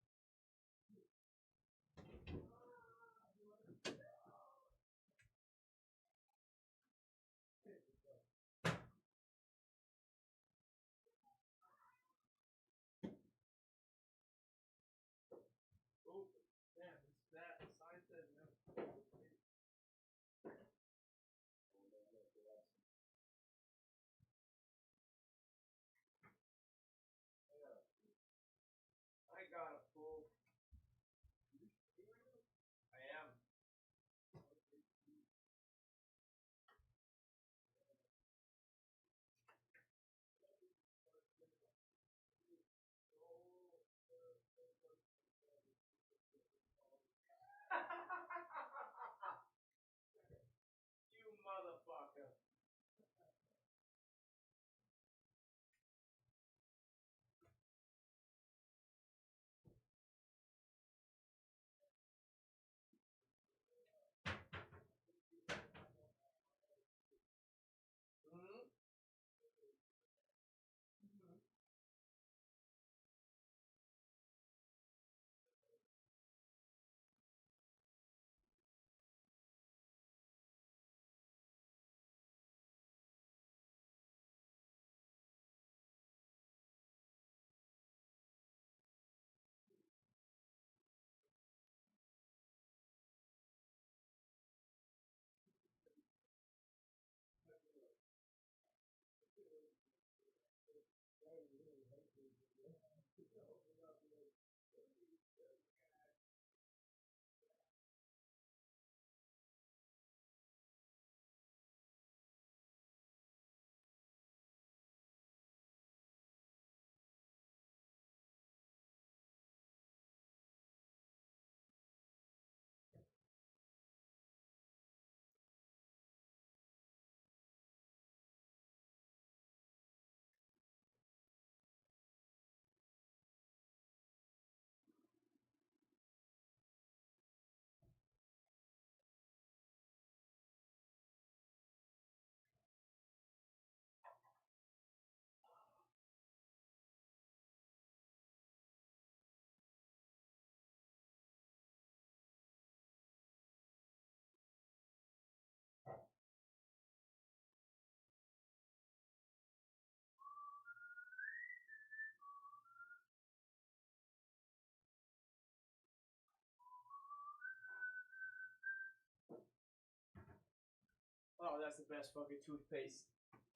Speaker 1: that's the best fucking toothpaste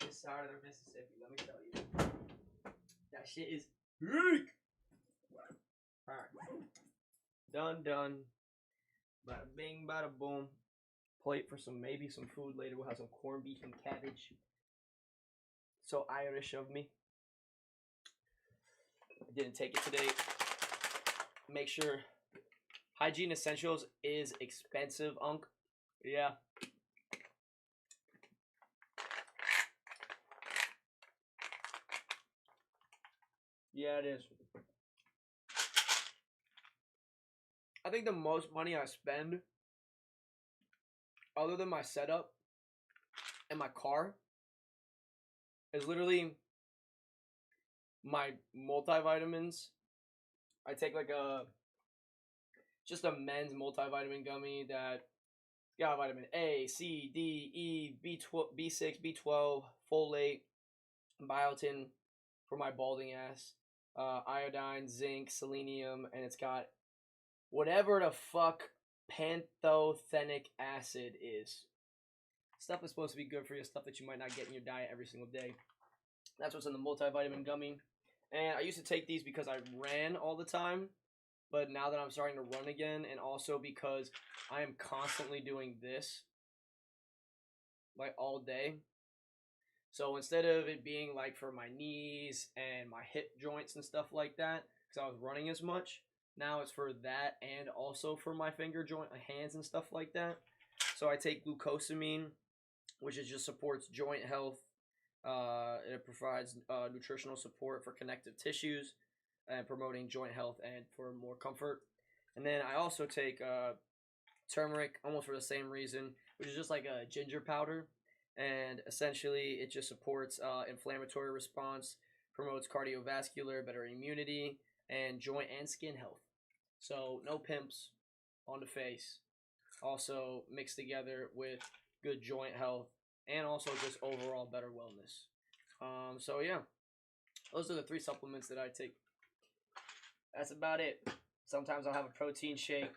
Speaker 1: this side of the Mississippi. Let me tell you, that shit is weak. All right, done. Bada bing, bada boom. Plate for maybe some food later. We'll have some corned beef and cabbage. So Irish of me. I didn't take it today. Make sure hygiene essentials is expensive, Unc. Yeah. Yeah, it is. I think the most money I spend, other than my setup and my car, is literally my multivitamins. I take like just a men's multivitamin gummy that got vitamin A, C, D, E, B12, B6, B12, folate, biotin for my balding ass, iodine, zinc, selenium, and it's got whatever the fuck pantothenic acid is. Stuff that's supposed to be good for you, stuff that you might not get in your diet every single day. That's what's in the multivitamin gummy. And I used to take these because I ran all the time, but now that I'm starting to run again, and also because I am constantly doing this, like all day. So instead of it being like for my knees and my hip joints and stuff like that, because I was running as much, now it's for that and also for my finger joint, hands and stuff like that. So I take glucosamine, which is just supports joint health. It provides nutritional support for connective tissues and promoting joint health and for more comfort. And then I also take turmeric, almost for the same reason, which is just like a ginger powder. And essentially, it just supports inflammatory response, promotes cardiovascular, better immunity, and joint and skin health. So no pimps on the face. Also mixed together with good joint health and also just overall better wellness. So yeah, those are the 3 supplements that I take. That's about it. Sometimes I'll have a protein shake.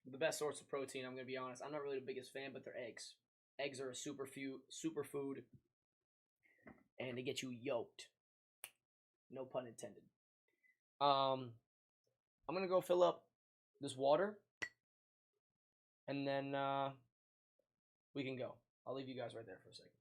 Speaker 1: The best source of protein, I'm gonna be honest, I'm not really the biggest fan, but they're eggs. Eggs are a superfood, and they get you yoked. No pun intended. I'm gonna go fill up this water, and then we can go. I'll leave you guys right there for a second.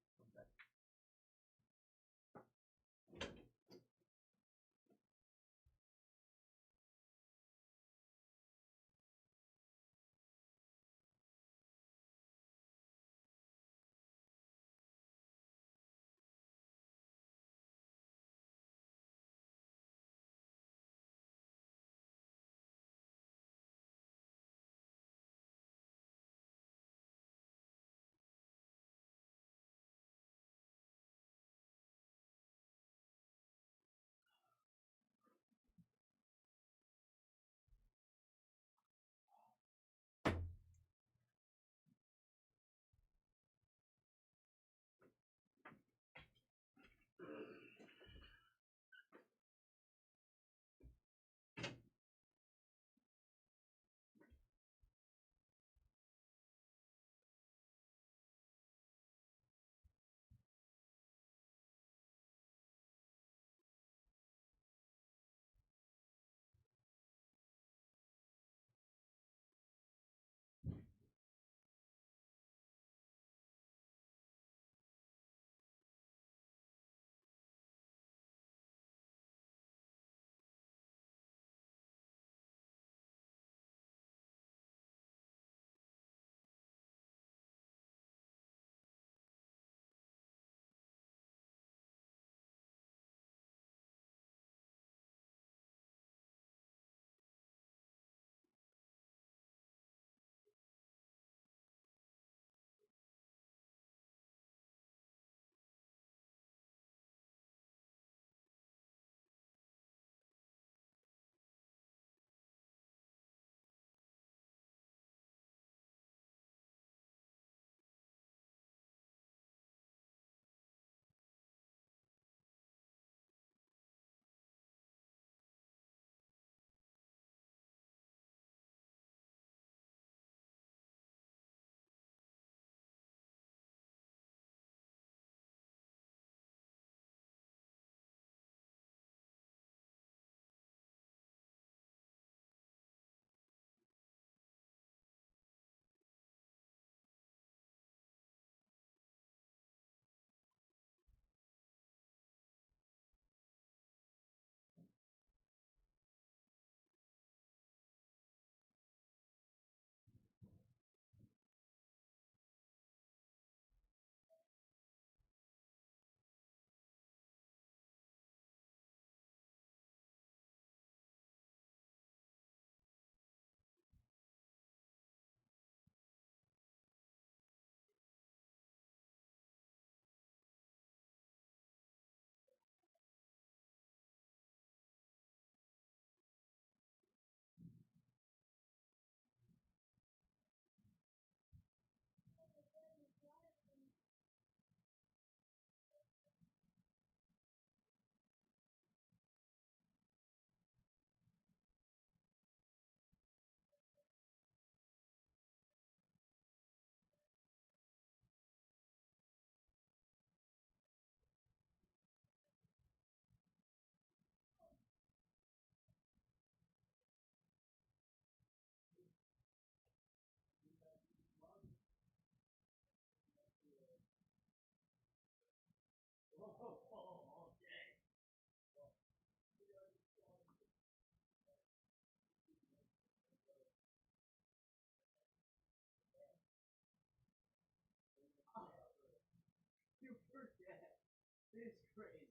Speaker 4: It's crazy.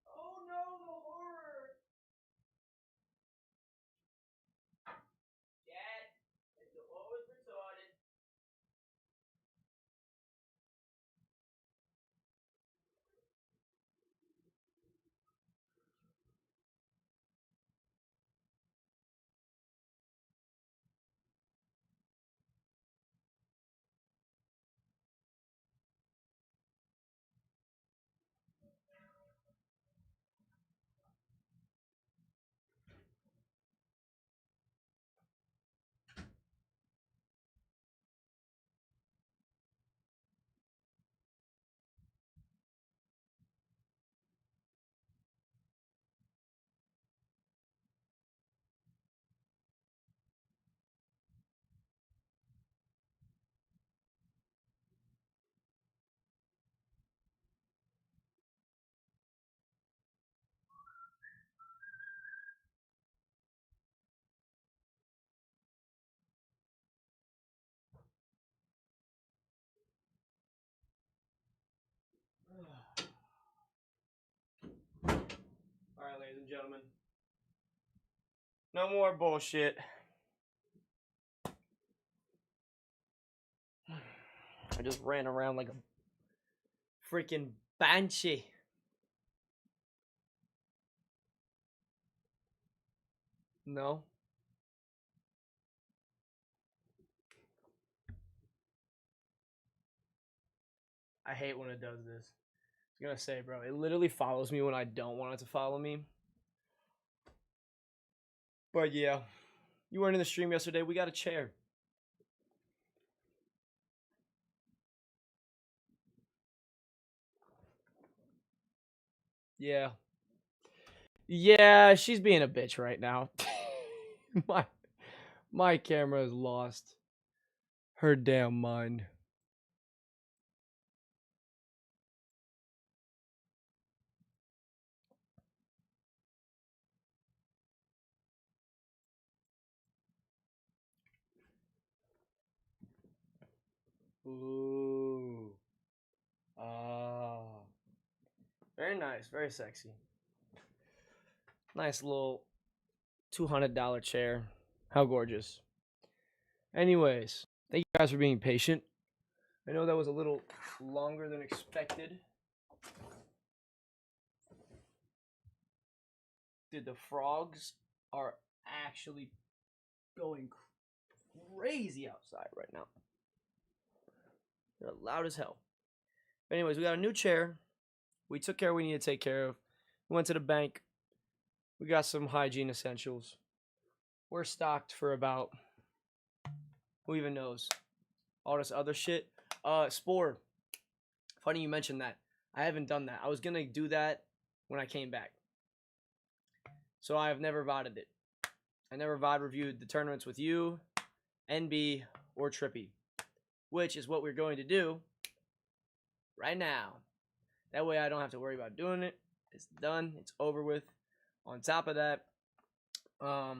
Speaker 4: Oh no, the horror! Dad, it's always retarded. Alright, ladies and gentlemen. No more bullshit. I just ran around like a freaking banshee. No. I hate when it does this. I was gonna say, bro, it literally follows me when I don't want it to follow me. But yeah, you weren't in the stream yesterday. We got a chair. Yeah. Yeah, she's being a bitch right now. my camera has lost her damn mind. Ooh. Ah. Very nice. Very sexy. Nice little $200 chair. How gorgeous. Anyways, thank you guys for being patient. I know that was a little longer than expected. Dude, the frogs are actually going crazy outside right now. They're loud as hell. Anyways, we got a new chair. We took care of what we need to take care of. We went to the bank. We got some hygiene essentials. We're stocked for about, who even knows, all this other shit. Spore. Funny you mentioned that. I haven't done that. I was gonna do that when I came back. So I have never VODed it. I never VOD reviewed the tournaments with you, NB, or Trippy, which is what we're going to do right now. That way I don't have to worry about doing it. It's done. It's over with. On top of that, I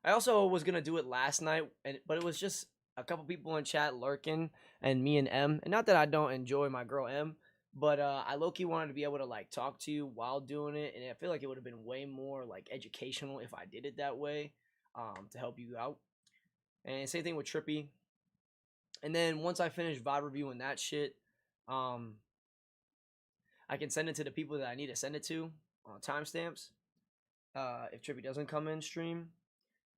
Speaker 4: also was gonna do it last night, but it was just a couple people in chat lurking and me and M. And not that I don't enjoy my girl M, but I low-key wanted to be able to like talk to you while doing it, and I feel like it would have been way more like educational if I did it that way, to help you out. And same thing with Trippy. And then once I finish VOD reviewing that shit, I can send it to the people that I need to send it to on timestamps. If Trippy doesn't come in stream,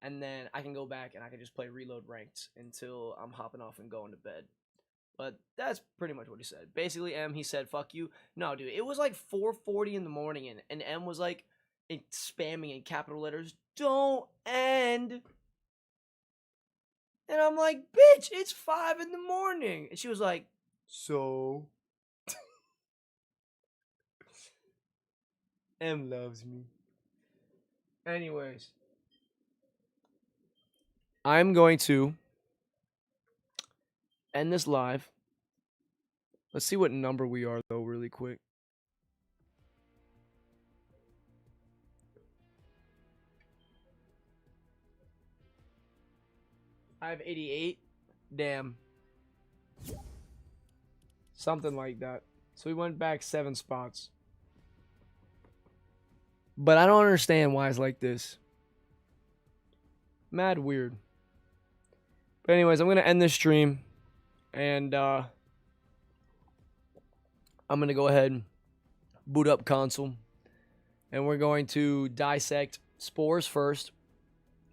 Speaker 4: and then I can go back and I can just play Reload Ranked until I'm hopping off and going to bed. But that's pretty much what he said. Basically, M, he said, fuck you. No, dude, it was like 4:40 in the morning, and M was like spamming in capital letters, don't end. And I'm like, bitch, it's 5 in the morning. And she was like, so? M loves me. Anyways, I'm going to end this live. Let's see what number we are, though, really quick. I have 88. Damn.
Speaker 1: Something like that. So we went back 7 spots. But I don't understand why it's like this. Mad weird. But anyways, I'm going to end this stream. And I'm going to go ahead and boot up console. And we're going to dissect Spores first.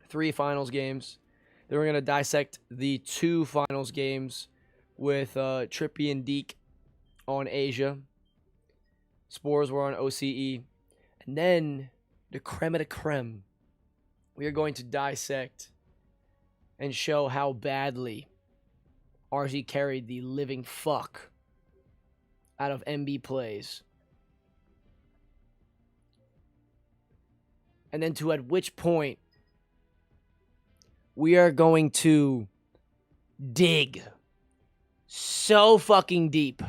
Speaker 1: 3 finals games. Then we're going to dissect the 2 finals games with Trippy and Deke on Asia. Spores were on OCE. And then the creme de creme. We are going to dissect and show how badly RZ carried the living fuck out of MB plays. And then to at which point we are going to dig so fucking deep.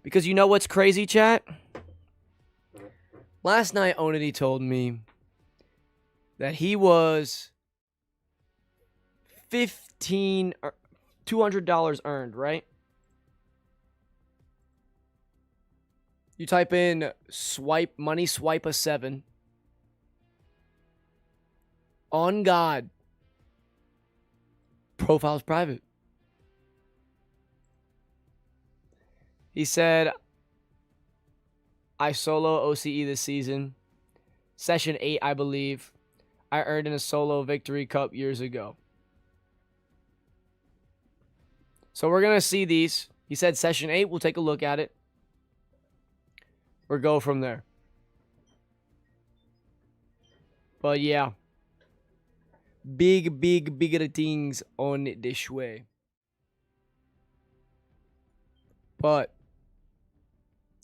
Speaker 1: Because you know what's crazy, chat? Last night, Onity told me that he was $200 earned, right? You type in money swipe a 7. On God. Profile's private. He said, I solo OCE this season. Session 8, I believe. I earned in a solo victory cup years ago. So we're going to see these. He said session 8. We'll take a look at it. We'll go from there. But yeah. Bigger things on this way. But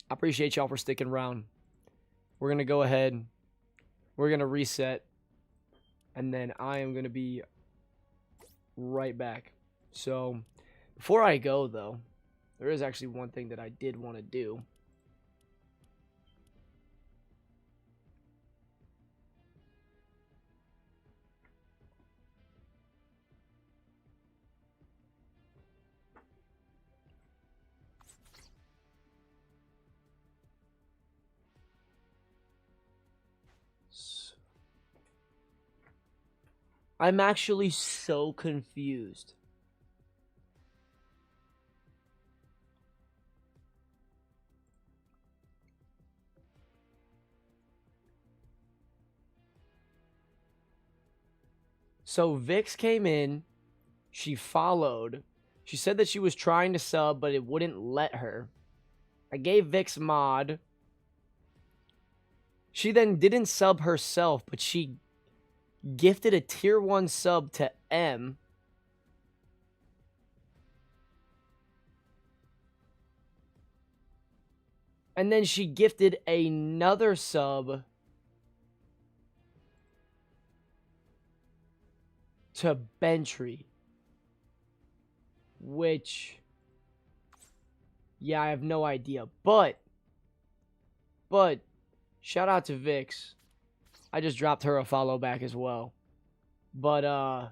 Speaker 1: I appreciate y'all for sticking around. We're going to go ahead. We're going to reset. And then I am going to be right back. So before I go, though, there is actually one thing that I did want to do. I'm actually so confused. So Vix came in, she followed. She said that she was trying to sub, but it wouldn't let her. I gave Vix mod. She then didn't sub herself, but she gifted a tier 1 sub to M. And then she gifted another sub to Bentry. Which, yeah, I have no idea. But, shout out to Vix. I just dropped her a follow back as well. But,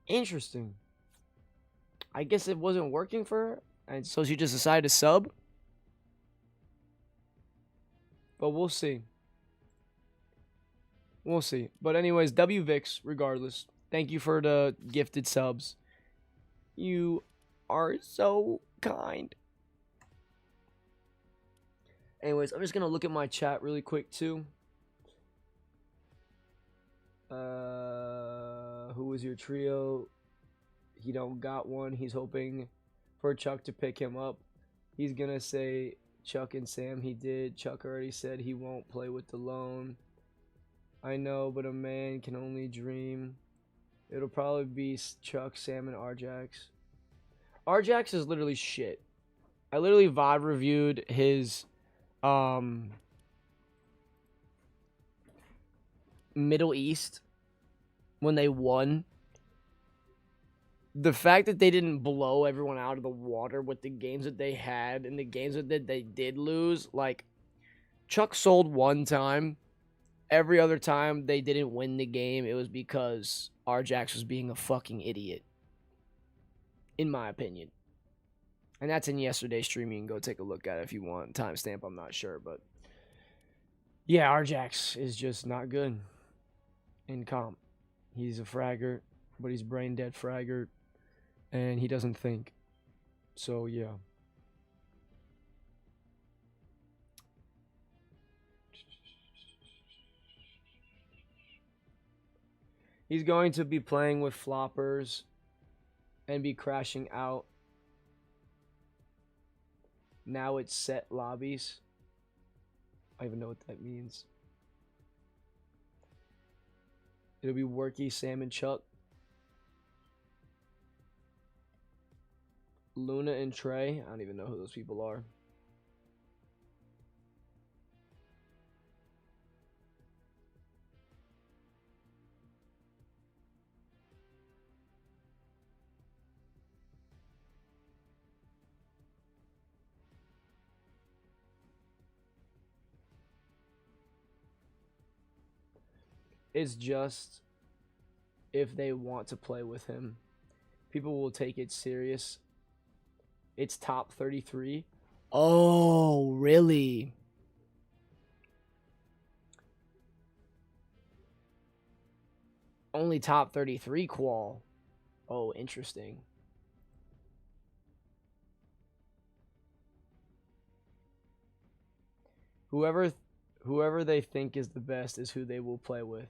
Speaker 1: interesting. I guess it wasn't working for her, and so she just decided to sub. But we'll see. We'll see. But anyways, WVix, regardless. Thank you for the gifted subs. You are so kind. Anyways, I'm just going to look at my chat really quick, too. Who is your trio? He don't got one. He's hoping for Chuck to pick him up. He's going to say Chuck and Sam. He did. Chuck already said he won't play with the loan. I know, but a man can only dream. It'll probably be Chuck, Sam, and Arjax. Arjax is literally shit. I literally VOD reviewed his Middle East when they won. The fact that they didn't blow everyone out of the water with the games that they had and the games that they did lose, like, Chuck sold one time. Every other time they didn't win the game, it was because Arjax was being a fucking idiot. in my opinion. And that's in yesterday's stream. You can go take a look at it if you want. Timestamp, I'm not sure, but yeah, Arjax is just not good in comp. He's a fragger, but he's brain dead fragger, and he doesn't think. So yeah. He's going to be playing with floppers and be crashing out. Now it's set lobbies. I don't even know what that means. It'll be Worky, Sam, and Chuck. Luna and Trey. I don't even know who those people are. It's just if they want to play with him, people will take it serious. It's top 33. Oh, really? Only top 33 qual. Oh, interesting. Whoever they think is the best is who they will play with.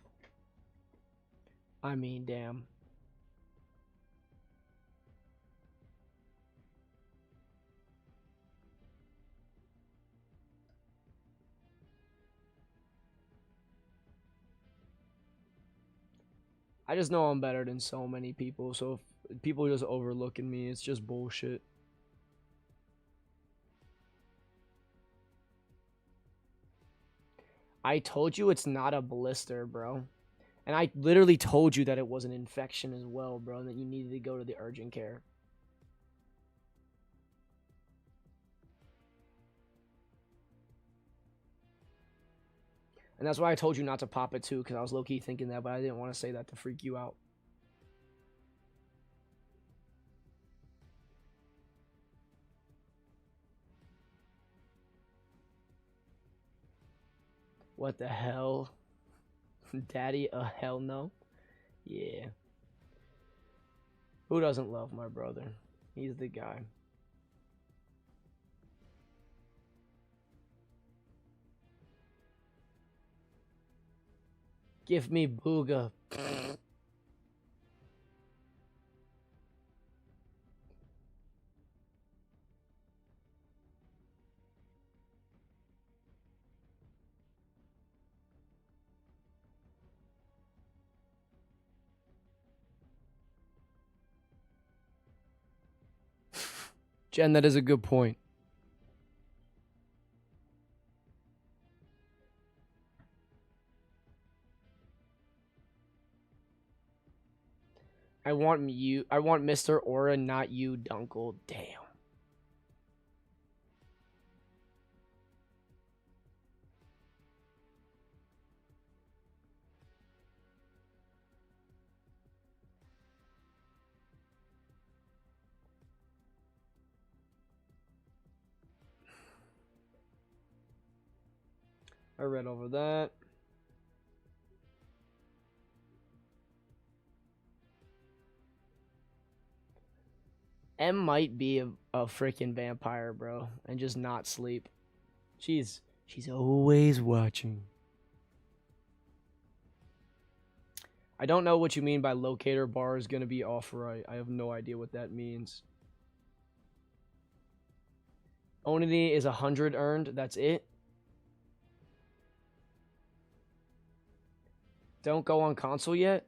Speaker 1: I mean, damn. I just know I'm better than so many people, so if people just overlooking me, it's just bullshit. I told you it's not a blister, bro. And I literally told you that it was an infection as well, bro, and that you needed to go to the urgent care. And that's why I told you not to pop it too, because I was low-key thinking that, but I didn't want to say that to freak you out. What the hell? Daddy, hell no? Yeah. Who doesn't love my brother? He's the guy. Give me Booga. Jen, that is a good point. I want Mr. Aura, not you, Dunkle. Damn. I read over that. M might be a freaking vampire, bro, and just not sleep. She's always watching. I don't know what you mean by locator bar is going to be off right. I have no idea what that means. Only is 100 earned. That's it. Don't go on console yet?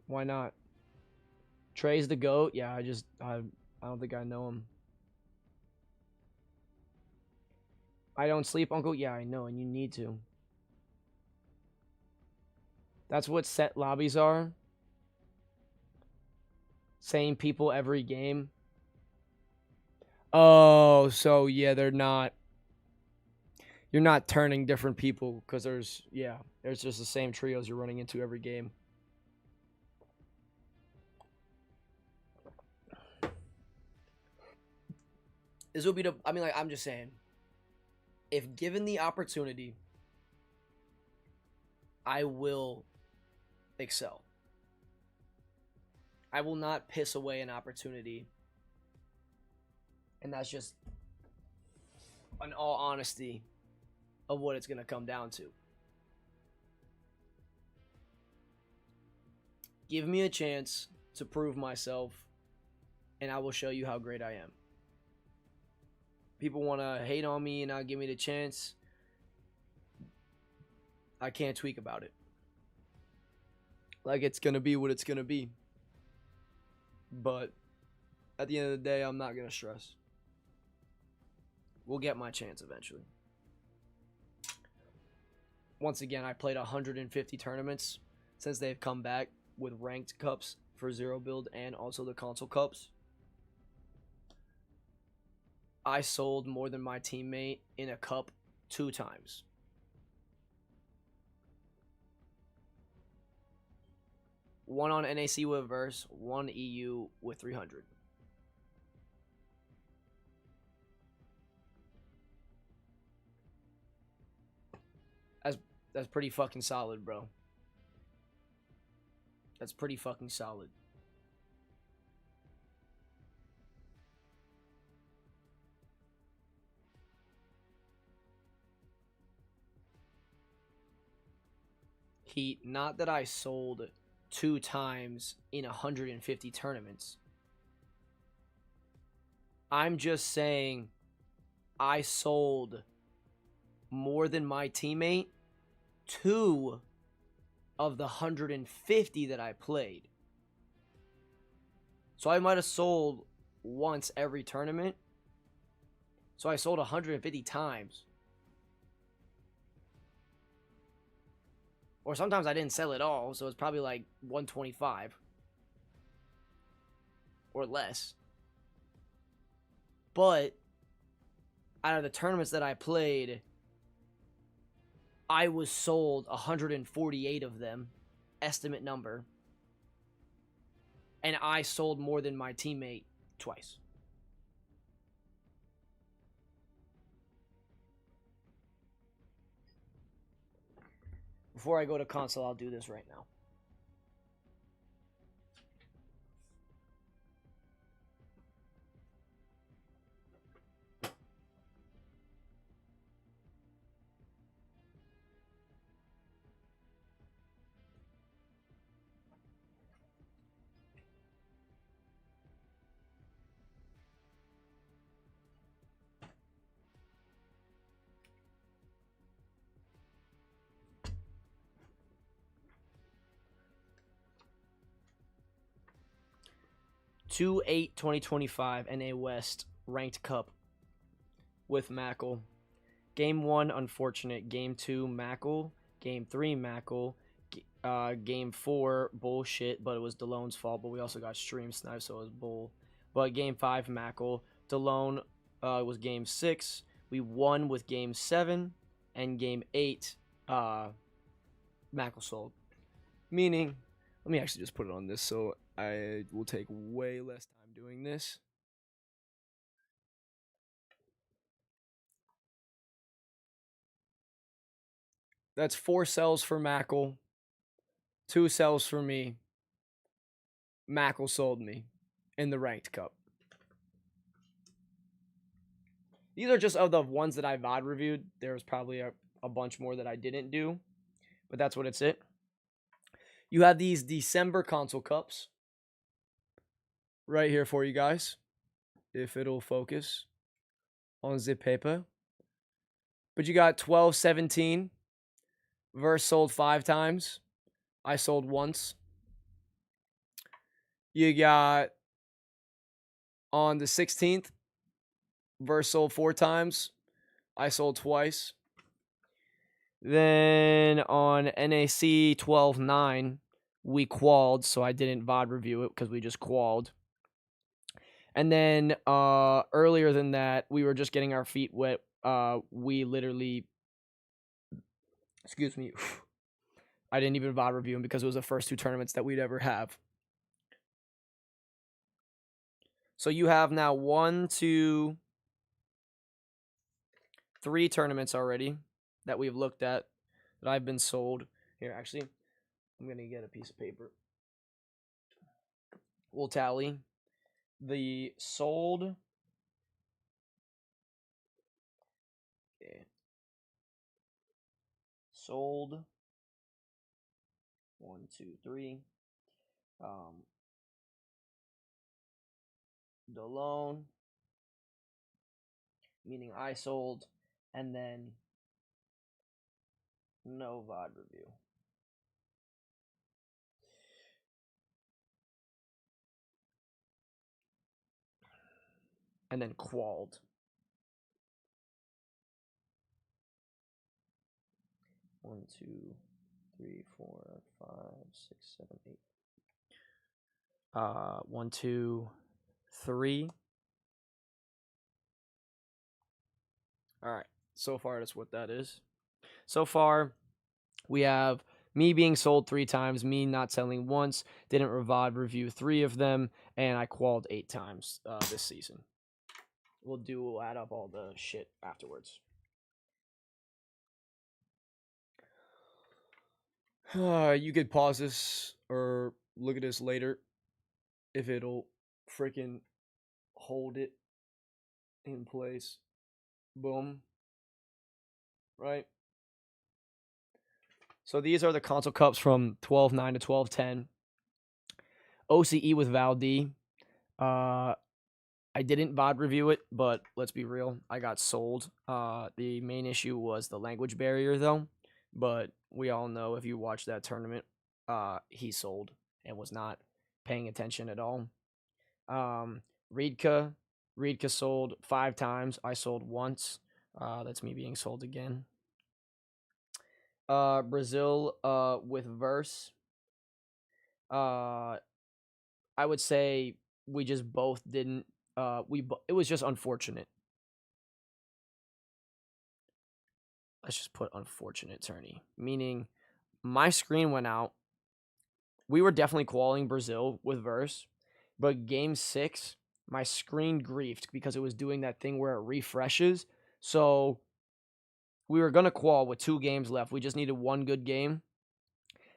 Speaker 1: Why not? Trey's the GOAT? Yeah, I don't think I know him. I don't sleep, Uncle? Yeah, I know, and you need to. That's what set lobbies are. Same people every game. Oh, so yeah, they're not. You're not turning different people because there's just the same trios you're running into every game. This would be the. I mean, like, I'm just saying. If given the opportunity, I will excel. I will not piss away an opportunity. And that's just, in all honesty, of what it's going to come down to. Give me a chance to prove myself, and I will show you how great I am. People want to hate on me and not give me the chance. I can't tweak about it. Like, it's going to be what it's going to be. But at the end of the day, I'm not going to stress. We'll get my chance eventually. Once again, I played 150 tournaments since they've come back with ranked cups for Zero Build and also the console cups. I sold more than my teammate in a cup 2 times. One on NAC with Verse, one EU with 300. That's pretty fucking solid, bro. That's pretty fucking solid. Heat, not that I sold 2 times in 150 tournaments. I'm just saying I sold more than my teammate 2 of the 150 that I played. So I might have sold once every tournament. So I sold 150 times. Or sometimes I didn't sell at all, so it's probably like 125 or less. But out of the tournaments that I played, I was sold 148 of them, estimate number, and I sold more than my teammate twice. Before I go to console, I'll do this right now. 2/8/2025 NA West Ranked Cup with Mackle. Game 1, unfortunate. Game 2, Mackle. Game 3, Mackle. Game 4, bullshit, but it was DeLone's fault, but we also got stream sniped, so it was bull. But Game 5, Mackle. DeLone was Game 6. We won with Game 7, and Game 8, Mackle sold. Meaning, let me actually just put it on this so I will take way less time doing this. That's 4 sells for Mackle, 2 sells for me. Mackle sold me in the Ranked Cup. These are just of the ones that I VOD reviewed. There was probably a bunch more that I didn't do, but that's what it's it. You have these December console cups right here for you guys, if it'll focus on zip paper. But you got 12/17. Verse sold 5 times. I sold once. You got on the 16th, Verse sold 4 times. I sold twice. Then on NAC 12/9, we qualled, so I didn't VOD review it because we just qualled. And then earlier than that, we were just getting our feet wet. We literally, excuse me, I didn't even VOD review them because it was the first 2 tournaments that we'd ever have. So you have now 1, 2, 3 tournaments already that we've looked at that I've been sold. Here, actually, I'm going to get a piece of paper. We'll tally the sold. Okay. Sold. 1, 2, 3. The loan, meaning I sold, and then no VOD review. And then qualled. 1, 2, 3, 4, 5, 6, 7, 8. 1, 2, 3. All right. So far, that's what that is. So far, we have me being sold 3 times, me not selling once, didn't VOD review 3 of them, and I qualled 8 times this season. We'll add up all the shit afterwards. You could pause this or look at this later if it'll freaking hold it in place. Boom. Right? So these are the console cups from 12-9 to 12-10. OCE with Val D. I didn't VOD review it, but let's be real, I got sold. The main issue was the language barrier, though. But we all know if you watch that tournament, he sold and was not paying attention at all. Riedka sold 5 times. I sold once. That's me being sold again. Brazil with Verse. I would say we just both didn't. It was just unfortunate. Let's just put unfortunate tourney, meaning my screen went out. We were definitely qualifying Brazil with Verse, but game 6, my screen griefed because it was doing that thing where it refreshes. So we were gonna qual with 2 games left. We just needed 1 good game.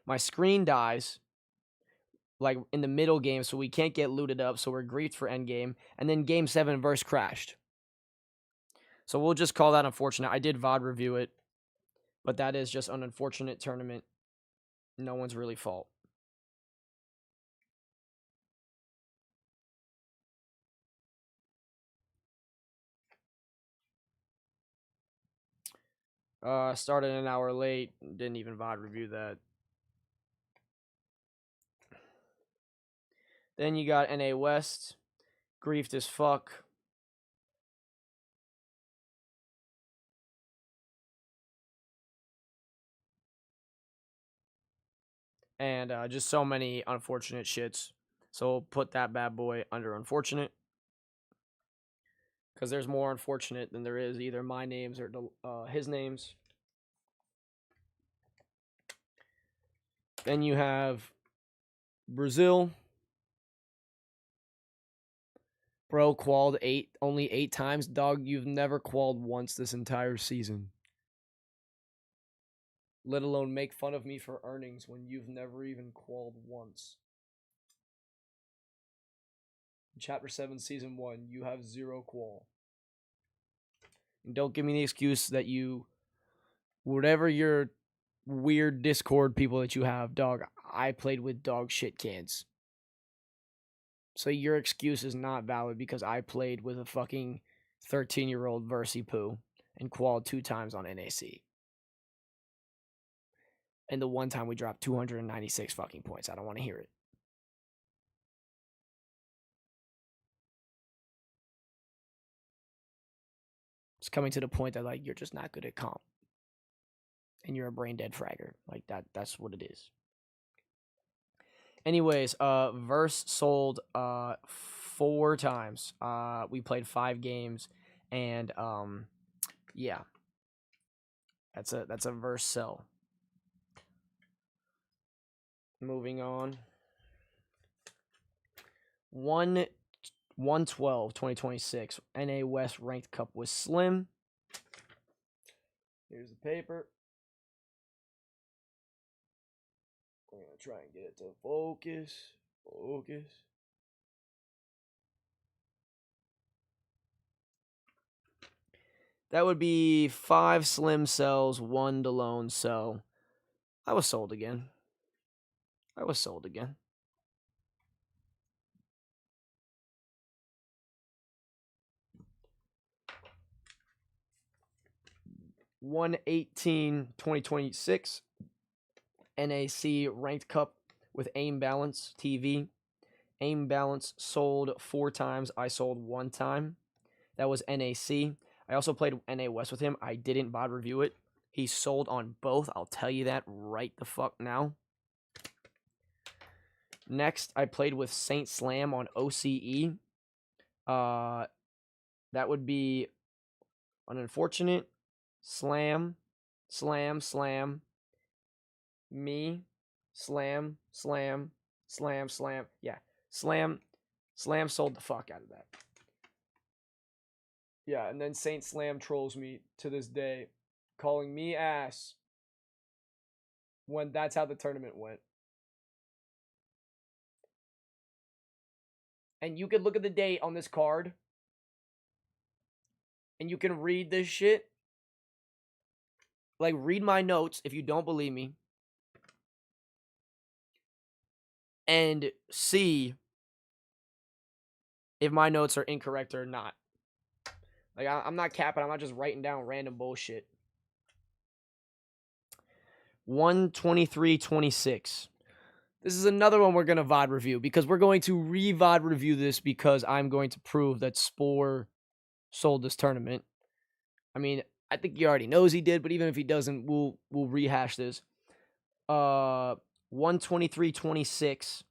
Speaker 1: My screen dies like in the middle game, so we can't get looted up. So we're griefed for end game, and then game 7 Verse crashed. So we'll just call that unfortunate. I did VOD review it, but that is just an unfortunate tournament. No one's really fault. Started an hour late. Didn't even VOD review that. Then you got NA West. Griefed as fuck. And just so many unfortunate shits. So we'll put that bad boy under unfortunate. Because there's more unfortunate than there is either my names or his names. Then you have Brazil. Bro qualled only 8 times. Dog, you've never qualled once this entire season. Let alone make fun of me for earnings when you've never even qualled once. Chapter 7, Season 1, you have 0 qual. And don't give me the excuse that whatever your weird Discord people that you have, dog, I played with dog shit cans. So your excuse is not valid because I played with a fucking 13-year-old Versi Poo and qualled 2 times on NAC. And the one time we dropped 296 fucking points. I don't want to hear it. It's coming to the point that, like, you're just not good at comp. And you're a brain dead fragger. Like, that's what it is. Anyways, Verse sold 4 times. We played 5 games, and yeah. That's a Verse sell. Moving on. 1/12/2026 NA West Ranked Cup was Slim. Here's the paper. I'm gonna try and get it to focus. Focus. That would be 5 slim cells, 1 Delone cell. I was sold again. I was sold again. $118.2026 NAC Ranked Cup with Aim Balance TV. Aim Balance sold 4 times. I sold 1 time. That was NAC. I also played NA West with him. I didn't bod review it. He sold on both. I'll tell you that right the fuck now. Next, I played with Saint Slam on OCE. That would be an unfortunate slam, slam, slam, me, slam, slam, slam, slam. Yeah, slam, slam sold the fuck out of that. Yeah, and then Saint Slam trolls me to this day, calling me ass when that's how the tournament went. And you could look at the date on this card, and you can read this shit. Like, read my notes if you don't believe me, and see if my notes are incorrect or not. Like, I'm not capping. I'm not just writing down random bullshit. 123.26. This is another one we're going to VOD review because we're going to re-VOD review this because I'm going to prove that Spore sold this tournament. I mean, I think he already knows he did, but even if he doesn't, we'll rehash this. 123.26.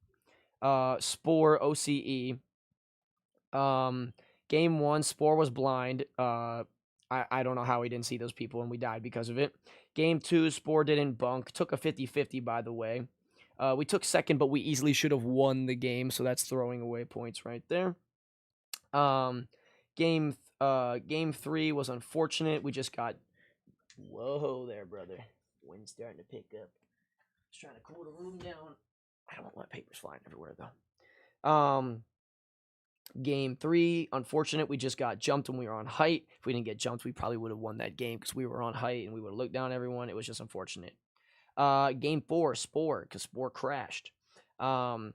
Speaker 1: Spore OCE. Game 1, Spore was blind. I don't know how he didn't see those people and we died because of it. Game 2, Spore didn't bunk. Took a 50-50, by the way. We took second, but we easily should have won the game, so that's throwing away points right there. Game 3 was unfortunate. We just got... Whoa there, brother. Wind's starting to pick up. Just trying to cool the room down. I don't want my papers flying everywhere, though. Game 3, unfortunate. We just got jumped when we were on height. If we didn't get jumped, we probably would have won that game because we were on height and we would have looked down at everyone. It was just unfortunate. Game 4, Spore, because Spore crashed. Game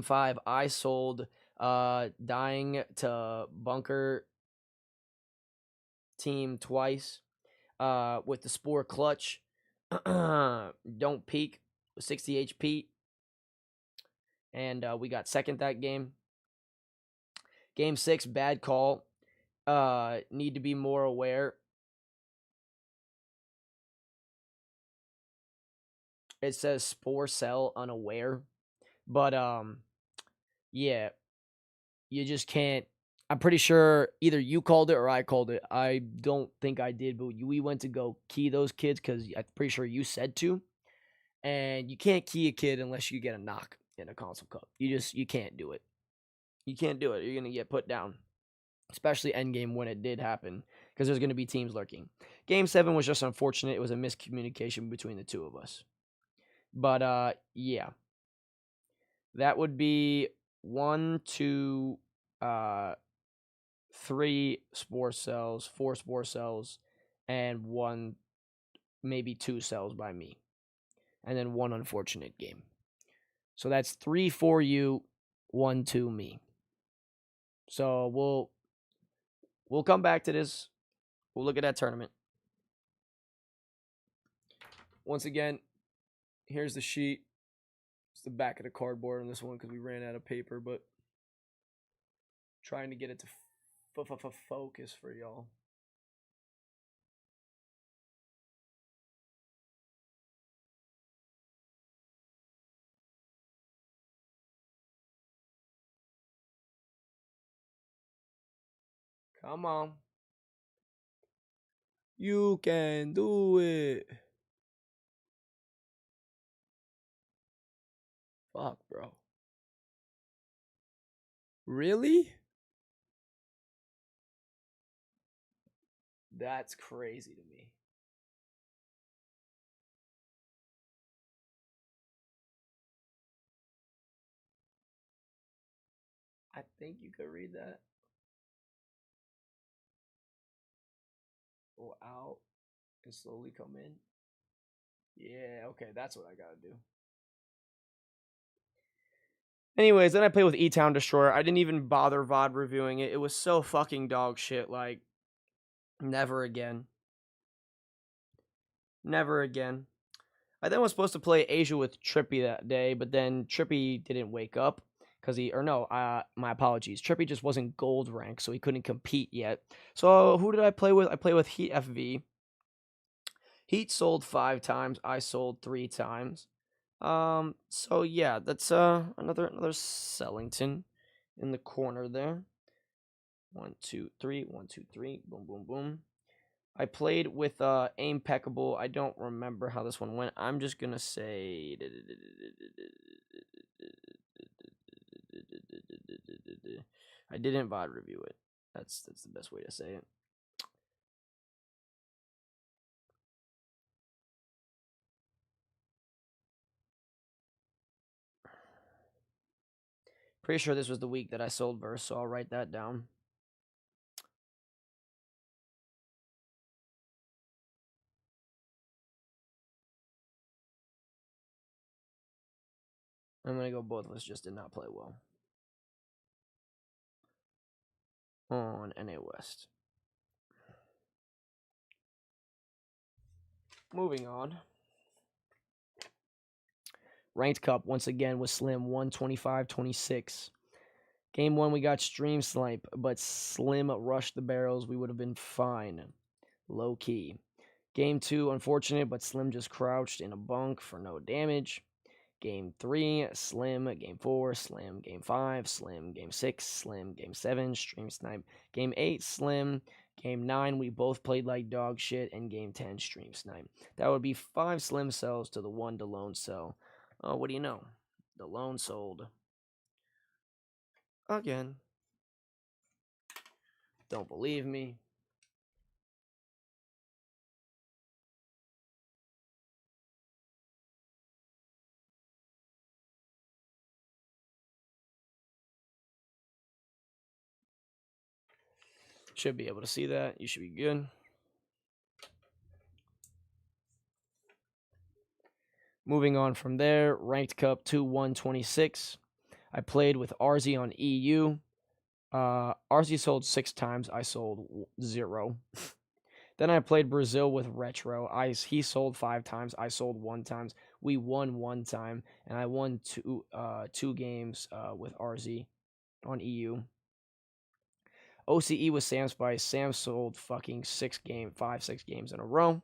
Speaker 1: 5, I sold, dying to bunker team twice, with the Spore clutch. Don't peek with 60 HP. And we got second that game. Game 6, bad call. Need to be more aware. It says Spore sell unaware. But yeah. You just can't. I'm pretty sure either you called it or I called it. I don't think I did, but we went to go key those kids because I'm pretty sure you said to. And you can't key a kid unless you get a knock in a console cup. You can't do it. You can't do it. You're gonna get put down. Especially endgame when it did happen, because there's gonna be teams lurking. Game 7 was just unfortunate. It was a miscommunication between the two of us. But yeah. That would be 1, 2, 3 Spore cells, 4 Spore cells, and 1, maybe 2 cells by me. And then 1 unfortunate game. So that's 3 for you, 1 to me. So we'll come back to this. We'll look at that tournament. Once again, here's the sheet. It's the back of the cardboard on this one because we ran out of paper, but trying to get it to focus for y'all. Come on. You can do it. Fuck, bro. Really? That's crazy to me. I think you could read that. Go out and slowly come in. Yeah, okay, that's what I gotta do. Anyways, then I played with E-Town Destroyer. I didn't even bother VOD reviewing it. It was so fucking dog shit. Like, never again. Never again. I then was supposed to play Asia with Trippy that day, but then Trippy didn't wake up because my apologies. Trippy just wasn't gold ranked, so he couldn't compete yet. So who did I play with? I played with Heat FV. Heat sold 5 times. I sold 3 times. So yeah, that's another Sellington in the corner there. 1, 2, 3. 1, 2, 3. Boom, boom, boom. I played with Impeccable. I don't remember how this one went. I'm just gonna say I didn't VOD review it. That's the best way to say it. Pretty sure this was the week that I sold Verse, so I'll write that down. I'm gonna go both of us just did not play well on NA West. Moving on. Ranked Cup once again was Slim 125-26. Game 1 we got Stream Snipe, but Slim rushed the barrels. We would have been fine. Low key. Game 2 unfortunate, but Slim just crouched in a bunk for no damage. Game 3 Slim. Game 4 Slim. Game 5 Slim. Game 6 Slim. Game 7 Stream Snipe. Game 8 Slim. Game 9 we both played like dog shit, and Game 10 Stream Snipe. That would be 5 Slim cells to the 1 DeLone cell. Oh, what do you know? DeLone sold again. Don't believe me? Should be able to see that. You should be good. Moving on from there, Ranked Cup 2-1-26. I played with RZ on EU. RZ sold 6 times. I sold 0. Then I played Brazil with Retro. He sold 5 times. I sold 1 time. We won 1 time, and I won 2 games with RZ on EU. OCE with Sam Spice. Sam sold fucking 6 games in a row.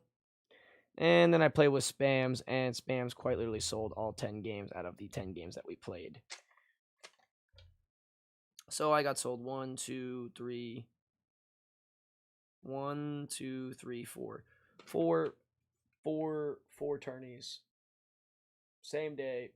Speaker 1: And then I played with Spams, and Spams quite literally sold all 10 games out of the 10 games that we played. So I got sold 1, 2, 3, 4 tourneys. Same day.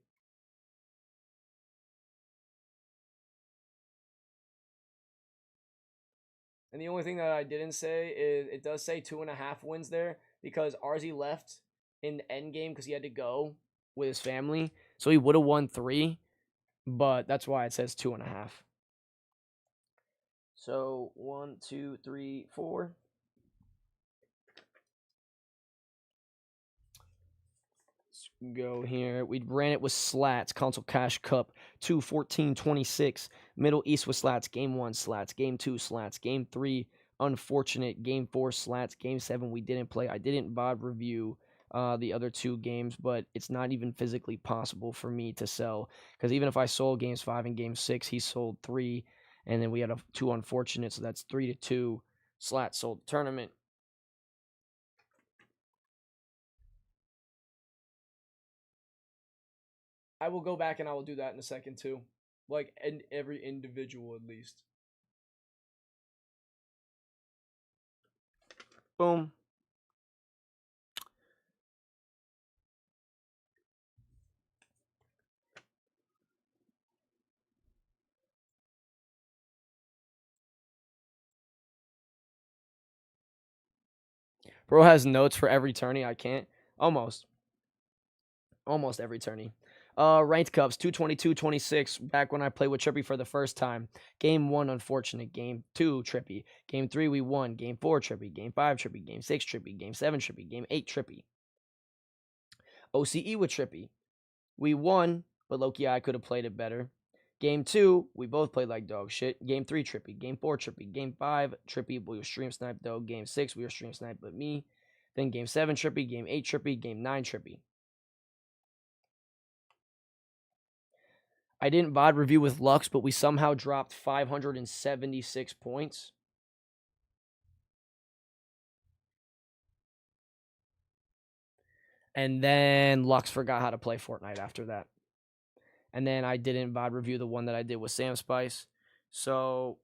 Speaker 1: And the only thing that I didn't say is it does say 2.5 wins there because RZ left in the end game because he had to go with his family. So he would have won 3, but that's why it says 2.5. So 1, 2, 3, 4. Let's go here. We ran it with Slats, Console Cash Cup, 2-14-26. Middle East with Slats, Game 1 Slats, Game 2 Slats, Game 3 unfortunate, Game 4 Slats, Game 7 we didn't play. I didn't VOD review the other 2 games, but it's not even physically possible for me to sell because even if I sold Games 5 and Game 6, he sold 3, and then we had 2 unfortunate, so that's 3-2. Slats sold the tournament. I will go back and I will do that in a second too. Like, and every individual at least. Boom. Bro has notes for every tourney. I can't. Almost every tourney. Ranked Cups, 222-26, back when I played with Trippy for the first time. Game 1, unfortunate. Game 2, Trippy. Game 3, we won. Game 4, Trippy. Game 5, Trippy. Game 6, Trippy. Game 7, Trippy. Game 8, Trippy. OCE with Trippy. We won, but low-key I could have played it better. Game 2, we both played like dog shit. Game 3, Trippy. Game 4, Trippy. Game 5, Trippy. We were stream sniped though. Game 6, we were stream sniped but me. Then Game 7, Trippy. Game 8, Trippy. Game 9, Trippy. I didn't VOD review with Lux, but we somehow dropped 576 points. And then Lux forgot how to play Fortnite after that. And then I didn't VOD review the one that I did with Sam Spice. So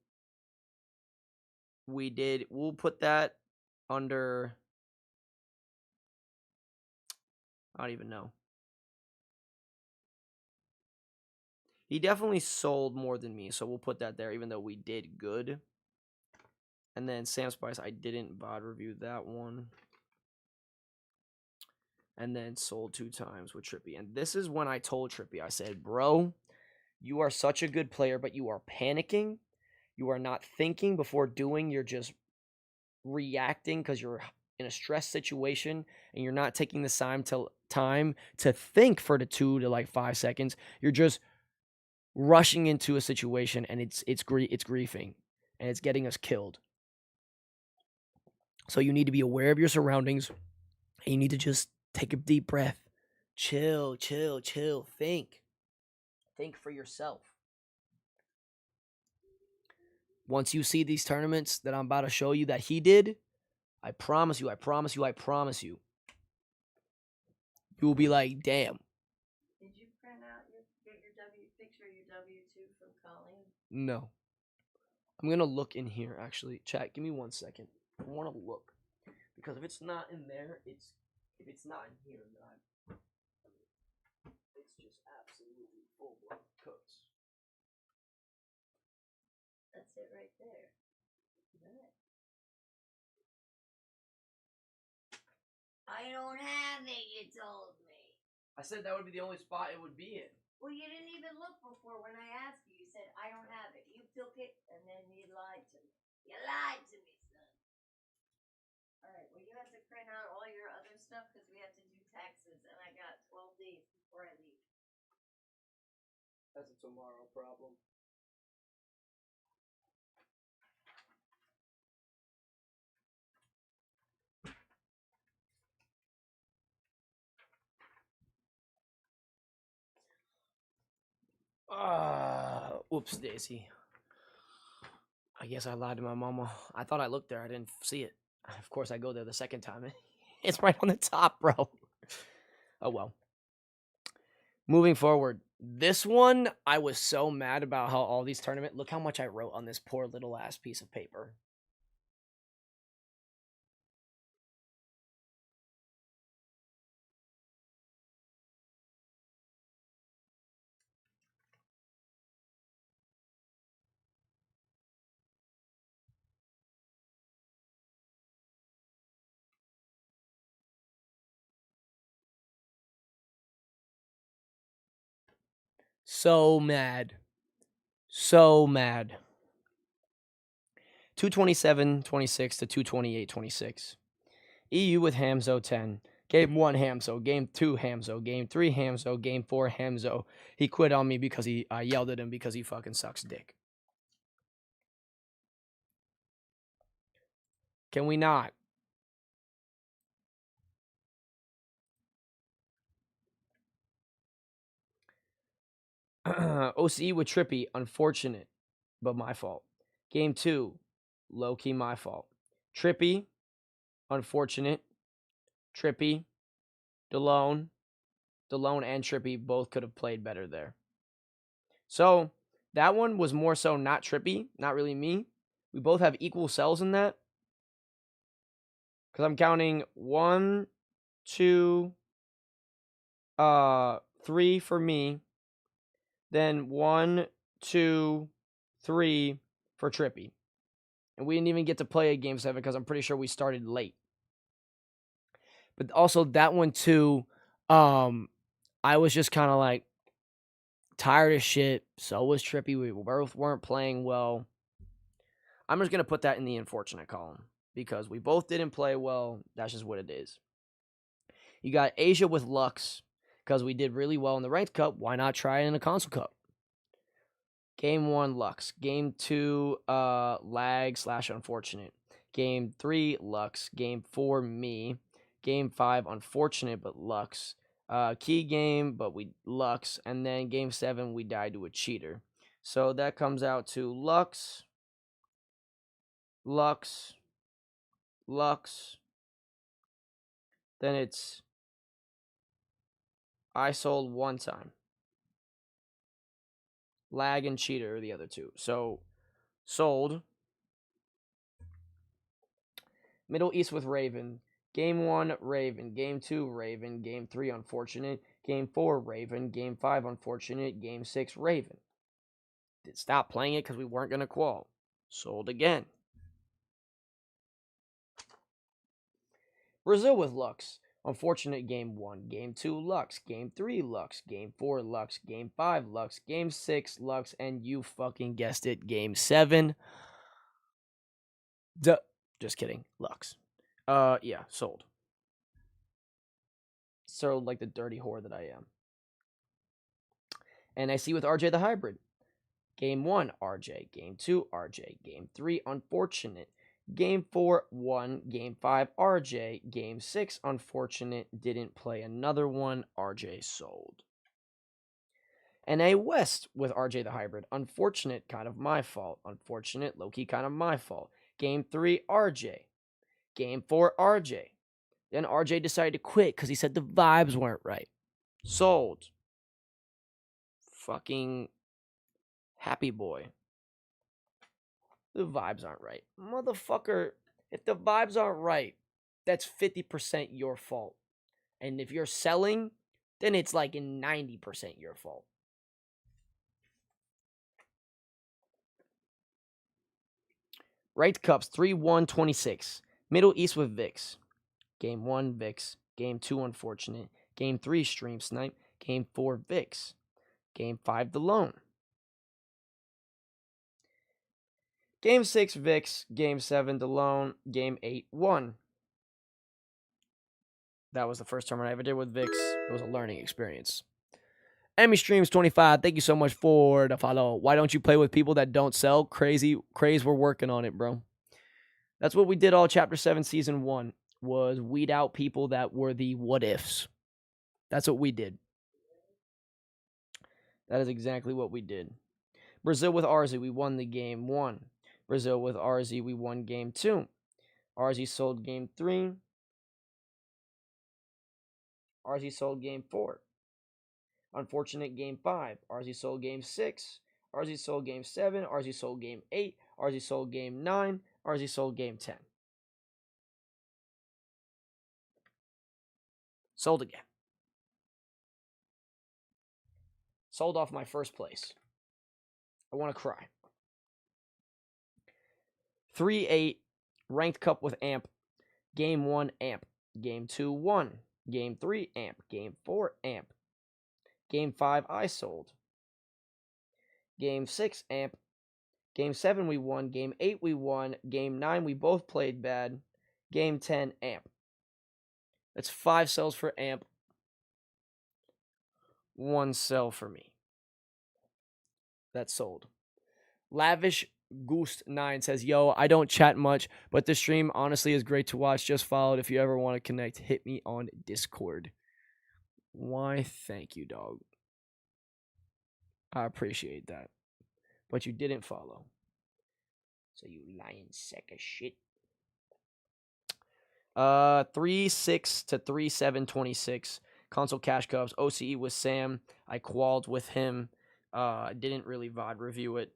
Speaker 1: we'll put that under, I don't even know. He definitely sold more than me, so we'll put that there, even though we did good. And then Sam Spice, I didn't VOD review that one. And then sold 2 times with Trippy. And this is when I told Trippy, I said, bro, you are such a good player, but you are panicking. You are not thinking before doing. You're just reacting because you're in a stress situation and you're not taking the time to think for the 2 to like 5 seconds. You're just rushing into a situation and it's griefing and it's getting us killed. So you need to be aware of your surroundings and you need to just take a deep breath. Chill. Think for yourself. Once you see these tournaments that I'm about to show you that he did, I promise you, you will be like, damn.
Speaker 5: Did you print out get your picture of your W-2 from Colleen?
Speaker 1: No. I'm going to look in here, actually. Chat, give me 1 second. I want to look. Because if it's not in there, if it's not in here, then it's just absolutely full-blown cooked.
Speaker 5: That's it right there. I don't have it, you told me.
Speaker 1: I said that would be the only spot it would be in.
Speaker 5: Well, you didn't even look before when I asked you. You said, I don't have it. You took it, and then you lied to me. You lied to me, son. All right, well, you have to print out all your other stuff because we have to do taxes, and I got 12 days before I leave.
Speaker 1: That's a tomorrow problem. Whoops, Daisy. I guess I lied to my mama. I thought I looked there. I didn't see it. Of course, I go there the second time. It's right on the top, bro. Oh, well. Moving forward. This one, I was so mad about how all these tournaments... Look how much I wrote on this poor little ass piece of paper. So mad. 227-26 to 228-26. EU with Hamzo 10. Game 1 Hamzo, Game 2 Hamzo, Game 3 Hamzo, Game 4 Hamzo. He quit on me because I yelled at him because he fucking sucks dick. Can we not? OCE with Trippy, unfortunate, but my fault. Game 2, low-key my fault. Trippy, unfortunate. Trippy, DeLone and Trippy both could have played better there. So, that one was more so not Trippy, not really me. We both have equal cells in that. Because I'm counting 1, 2, 3 for me. Then 1, 2, 3 for Trippy. And we didn't even get to play a Game 7 because I'm pretty sure we started late. But also that one too, I was just kind of like, tired as shit. So was Trippy. We both weren't playing well. I'm just going to put that in the unfortunate column because we both didn't play well. That's just what it is. You got Asia with Lux because we did really well in the Ranked Cup. Why not try it in a Console Cup? Game 1, Lux. Game 2, lag / unfortunate. Game 3, Lux. Game 4, me. Game 5, unfortunate, but Lux. Key game, but we Lux. And then game 7, we died to a cheater. So that comes out to Lux, Lux, Lux. Then it's I sold one time. Lag and cheater are the other two. So sold. Middle East with Raven. Game 1, Raven. Game 2, Raven. Game 3, unfortunate. Game 4, Raven. Game 5, unfortunate. Game 6, Raven. Did stop playing it because we weren't going to qual. Sold again. Brazil with Lux. Unfortunate game 1. Game 2, Lux. Game 3, Lux. Game 4, Lux. Game 5, Lux. Game 6, Lux. And you fucking guessed it, Game 7. Just kidding. Lux. Yeah, sold. Sold like the dirty whore that I am. And I see with RJ the Hybrid. Game 1, RJ. Game 2, RJ. Game 3, unfortunate. Game 4, 1. Game 5, RJ. Game 6, unfortunate. Didn't play another one. RJ sold. NA West with RJ the Hybrid. Unfortunate, kind of my fault. Unfortunate, low-key, kind of my fault. Game 3, RJ. Game 4, RJ. Then RJ decided to quit because he said the vibes weren't right. Sold. Fucking happy boy. The vibes aren't right. Motherfucker, if the vibes aren't right, that's 50% your fault. And if you're selling, then it's like 90% your fault. Right Cups 3-1-26. Middle East with Vix. Game 1, Vix. Game 2, unfortunate. Game 3, Stream Snipe. Game 4, Vix. Game 5, The Lone. Game 6, Vix. Game 7, The Lone. Game 8, 1. That was the first tournament I ever did with Vix. It was a learning experience. Enemy Streams 25. Thank you so much for the follow. Why don't you play with people that don't sell? Craze, we're working on it, bro. That's what we did all Chapter 7 Season 1. Was weed out people that were the what ifs. That's what we did. That is exactly what we did. Brazil with RZ, we won the game 1. Brazil with RZ, we won game 2. RZ sold game 3. RZ sold game 4. Unfortunate game 5. RZ sold game 6. RZ sold game 7. RZ sold game 8. RZ sold game 9. RZ sold game 10. Sold again. Sold off my first place. I want to cry. 3-8. Ranked Cup with Amp. Game 1, Amp. Game 2, 1. Game 3, Amp. Game 4, Amp. Game 5, I sold. Game 6, Amp. Game 7, we won. Game 8, we won. Game 9, we both played bad. Game 10, Amp. That's 5 sells for Amp. 1 sell for me. That's sold. Lavish Goose 9 says, yo, I don't chat much, but the stream honestly is great to watch. Just followed. If you ever want to connect, hit me on Discord. Why, thank you, dog. I appreciate that. But you didn't follow. So you lying sack of shit. 3-6 to 3-7-26. Console Cash Cups. OCE with Sam. I qualled with him. I didn't really VOD review it.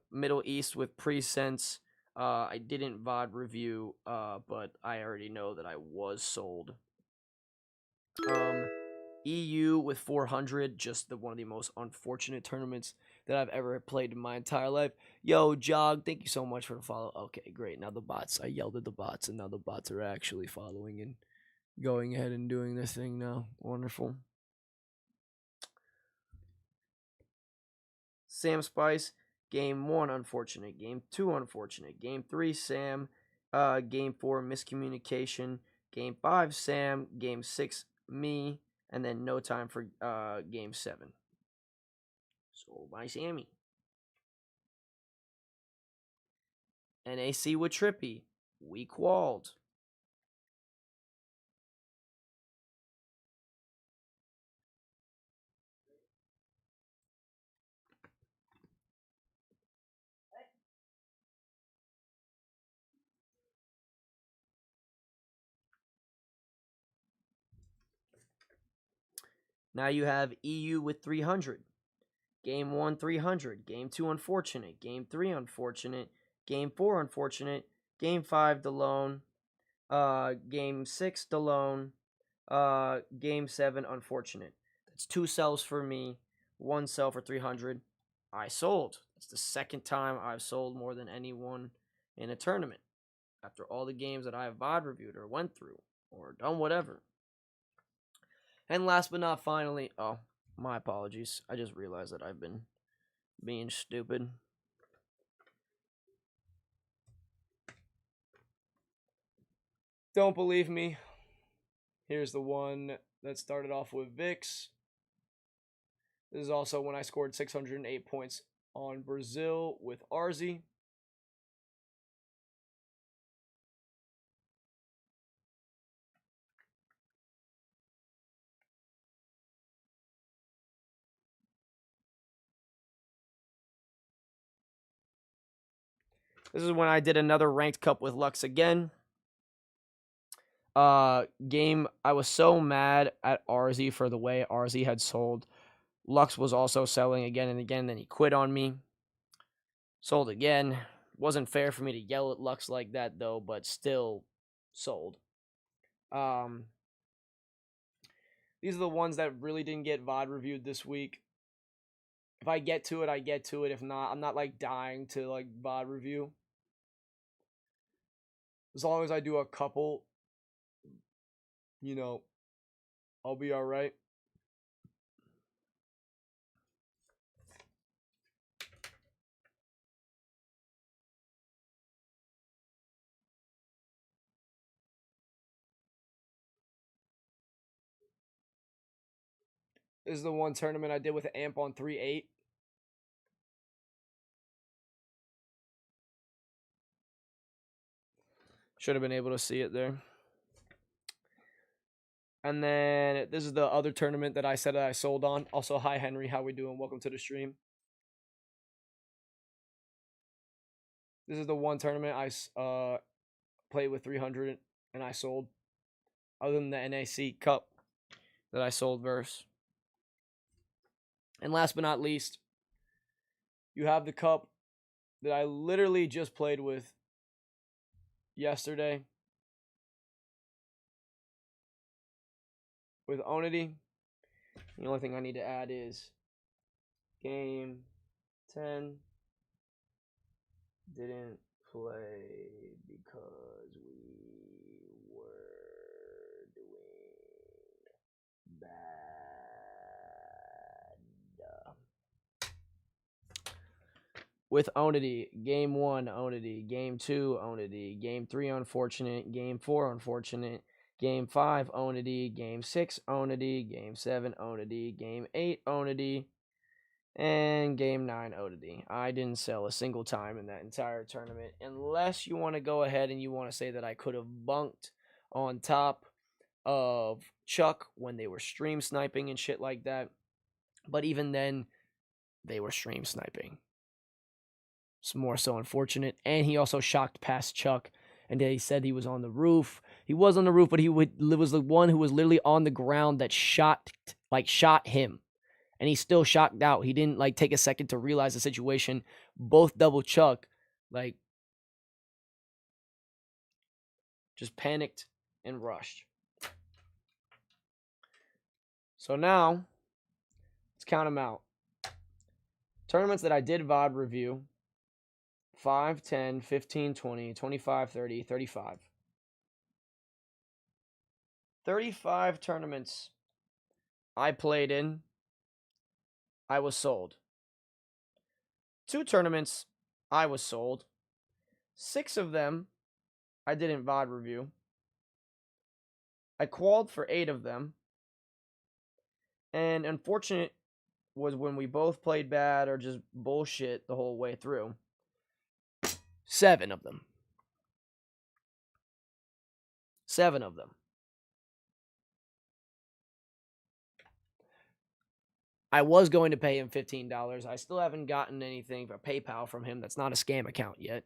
Speaker 1: Middle East with Presense. I didn't VOD review, but I already know that I was sold. EU with 400, just one of the most unfortunate tournaments that I've ever played in my entire life. Yo, Jog, thank you so much for the follow. Okay, great. Now the bots, I yelled at the bots, and now the bots are actually following and going ahead and doing this thing now. Wonderful. Sam Spice. Game 1, unfortunate. Game 2, unfortunate. Game 3, Sam. Game 4, miscommunication. Game 5, Sam. Game 6, me. And then no time for Game 7. Sold by Sammy. NAC with Trippy. We qualled. Now you have EU with 300. Game 1, 300. Game 2, unfortunate. Game 3, unfortunate. Game 4, unfortunate. Game 5, DeLone. Game 6, DeLone. Game 7, unfortunate. That's 2 sells for me. 1 sell for 300. I sold. That's the second time I've sold more than anyone in a tournament. After all the games that I have VOD reviewed or went through or done whatever. And last but not finally, oh, my apologies. I just realized that I've been being stupid. Don't believe me? Here's the one that started off with Vix. This is also when I scored 608 points on Brazil with Arzi. This is when I did another ranked cup with Lux again. Game, I was so mad at Arzi for the way Arzi had sold. Lux was also selling again and again, then he quit on me. Sold again. Wasn't fair for me to yell at Lux like that though, but still sold. These are the ones that really didn't get VOD reviewed this week. If I get to it, I get to it. If not, I'm not like dying to like VOD review. As long as I do a couple, you know, I'll be alright. This is the one tournament I did with Amp on 3-8. Should have been able to see it there. And then this is the other tournament that I said that I sold on. Also, hi Henry, how we doing? Welcome to the stream. This is the one tournament I played with 300 and I sold. Other than the NAC Cup that I sold versus. And last but not least, you have the cup that I literally just played with yesterday with Onity. The only thing I need to add is game 10 didn't play because we were doing bad. With Onity, game 1, Onity, game 2, Onity, game 3, unfortunate, game 4, unfortunate, game 5, Onity, game 6, Onity, game 7, Onity, game 8, Onity, and game 9, Onity. I didn't sell a single time in that entire tournament, unless you want to go ahead and you want to say that I could have bunked on top of Chuck when they were stream sniping and shit like that. But even then, they were stream sniping. It's more so unfortunate. And he also shocked past Chuck. And he said he was on the roof. He was on the roof, but he was the one who was literally on the ground that shot him. And he still shocked out. He didn't take a second to realize the situation. Both double Chuck, just panicked and rushed. So now, let's count them out. Tournaments that I did VOD review. 5, 10, 15, 20, 25, 30, 35. 35 tournaments I played in. I was sold. 2 tournaments I was sold. 6 of them I didn't VOD review. I qualified for 8 of them. And unfortunate was when we both played bad or just bullshit the whole way through. 7 of them. 7 of them. I was going to pay him $15. I still haven't gotten anything for PayPal from him. That's not a scam account yet.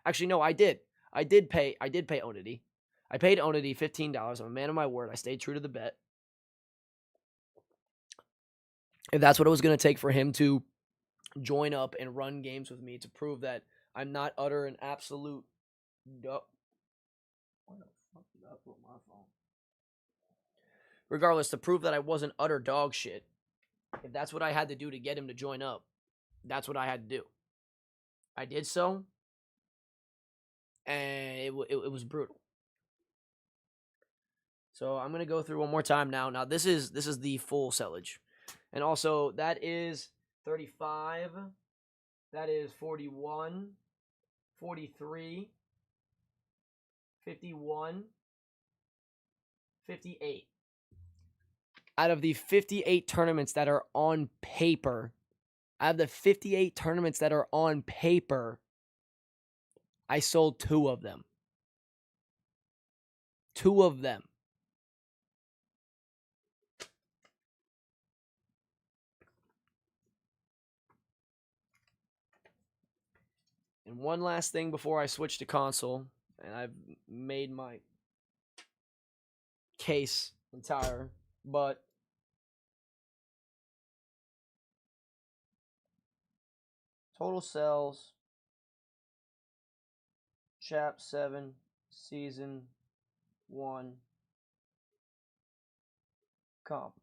Speaker 1: Actually, no, I did. I did pay Onity. I paid Onity $15. I'm a man of my word. I stayed true to the bet. If that's what it was going to take for him to join up and run games with me to prove that I'm not utter and absolute Where the fuck did I put my phone? Regardless, to prove that I wasn't utter dog shit, if that's what I had to do to get him to join up, that's what I had to do. I did so, and it was brutal. So I'm gonna go through one more time now. Now this is the full sellage, and also that is 35. That is 41, 43, 51, 58. Out of the 58 tournaments that are on paper, I sold 2 of them. 2 of them. And one last thing before I switch to console, and I've made my case entire, but total sales, Chap 7, Season 1, comp.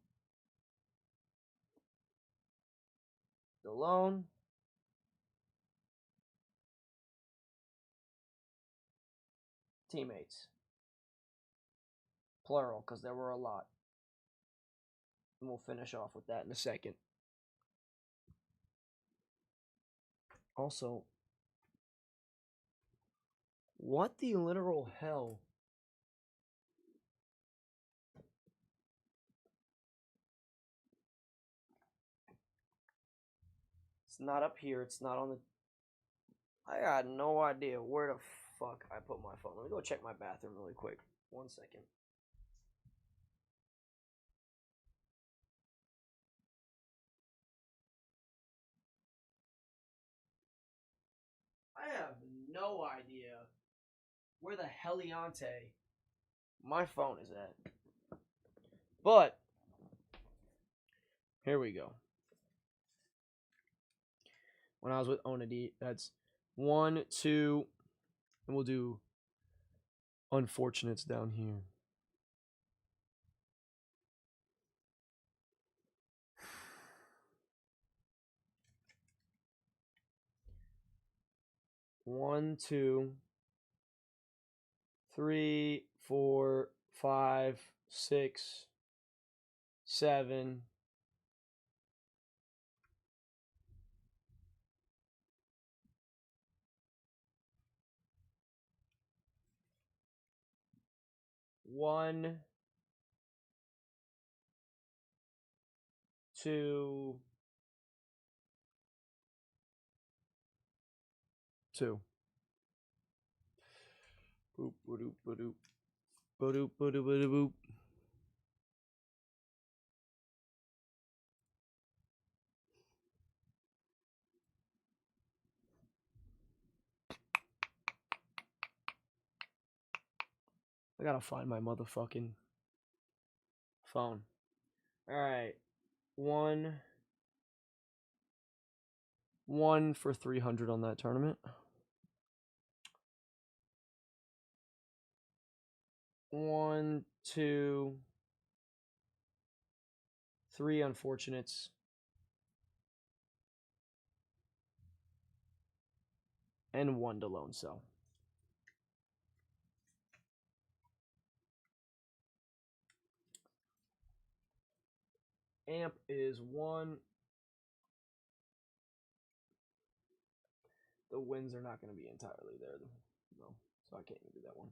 Speaker 1: Alone, teammates. Plural, because there were a lot. And we'll finish off with that in a second. Also, what the literal hell? It's not up here. It's not on the... I got no idea where the fuck I put my phone. Let me go check my bathroom really quick. 1 second. I have no idea where the heliante my phone is at. But here we go. When I was with Onity, that's 1, 2, and we'll do unfortunates down here. One, 2, 3, 4, 5, 6, 7. One, 2, 2. Boop, boop, boop, boop, boop, boop, boop. I gotta find my motherfucking phone. All right, 1 for 300 on that tournament. 1, 2, 3 unfortunates. And 1 to lone sell. Amp is 1. the wins are not going to be entirely there, though, so I can't even do that one.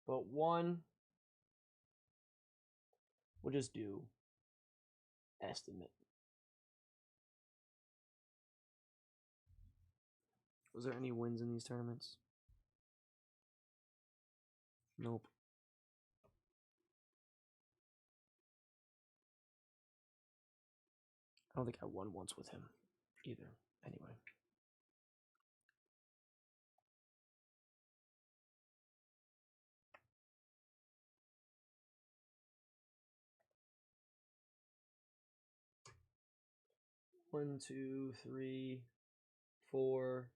Speaker 1: But one, we'll just do estimate. Was there any wins in these tournaments? Nope. I don't think I won once with him either. Anyway. One, two, three, 4,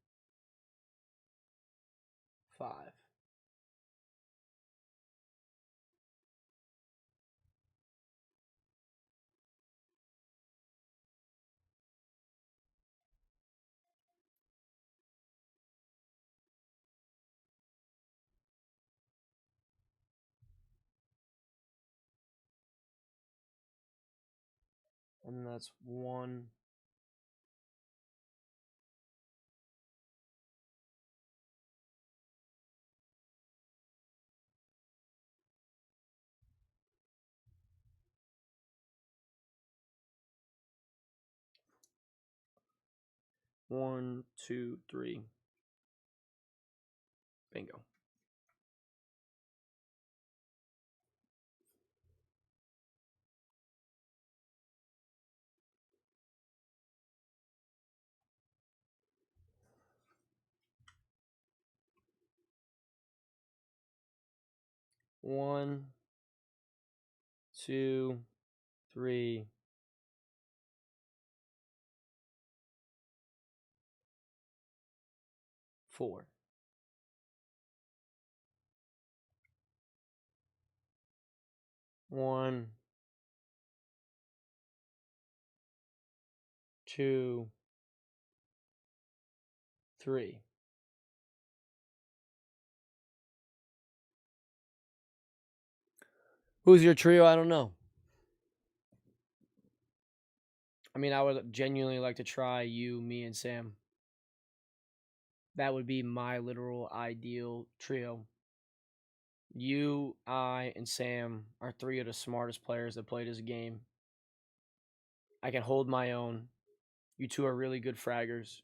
Speaker 1: 5. And that's 1. One, two, 3. Bingo. One, 2, 3, 4. One, 2, 3. Who's your trio? I don't know. I mean, I would genuinely like to try you, me, and Sam. That would be my literal ideal trio. You, I, and Sam are 3 of the smartest players that play this game. I can hold my own. You 2 are really good fraggers.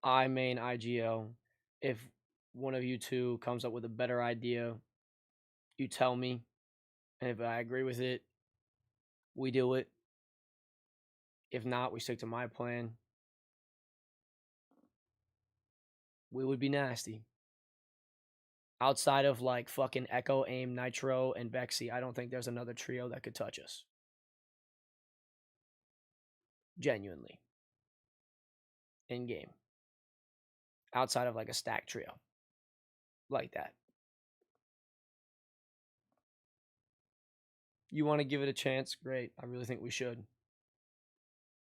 Speaker 1: I main IGL. If one of you 2 comes up with a better idea, you tell me. And if I agree with it, we do it. If not, we stick to my plan. We would be nasty. Outside of like fucking Echo, Aim, Nitro, and Bexy, I don't think there's another trio that could touch us. Genuinely. In game. Outside of like a stack trio. Like that. You want to give it a chance? Great. I really think we should.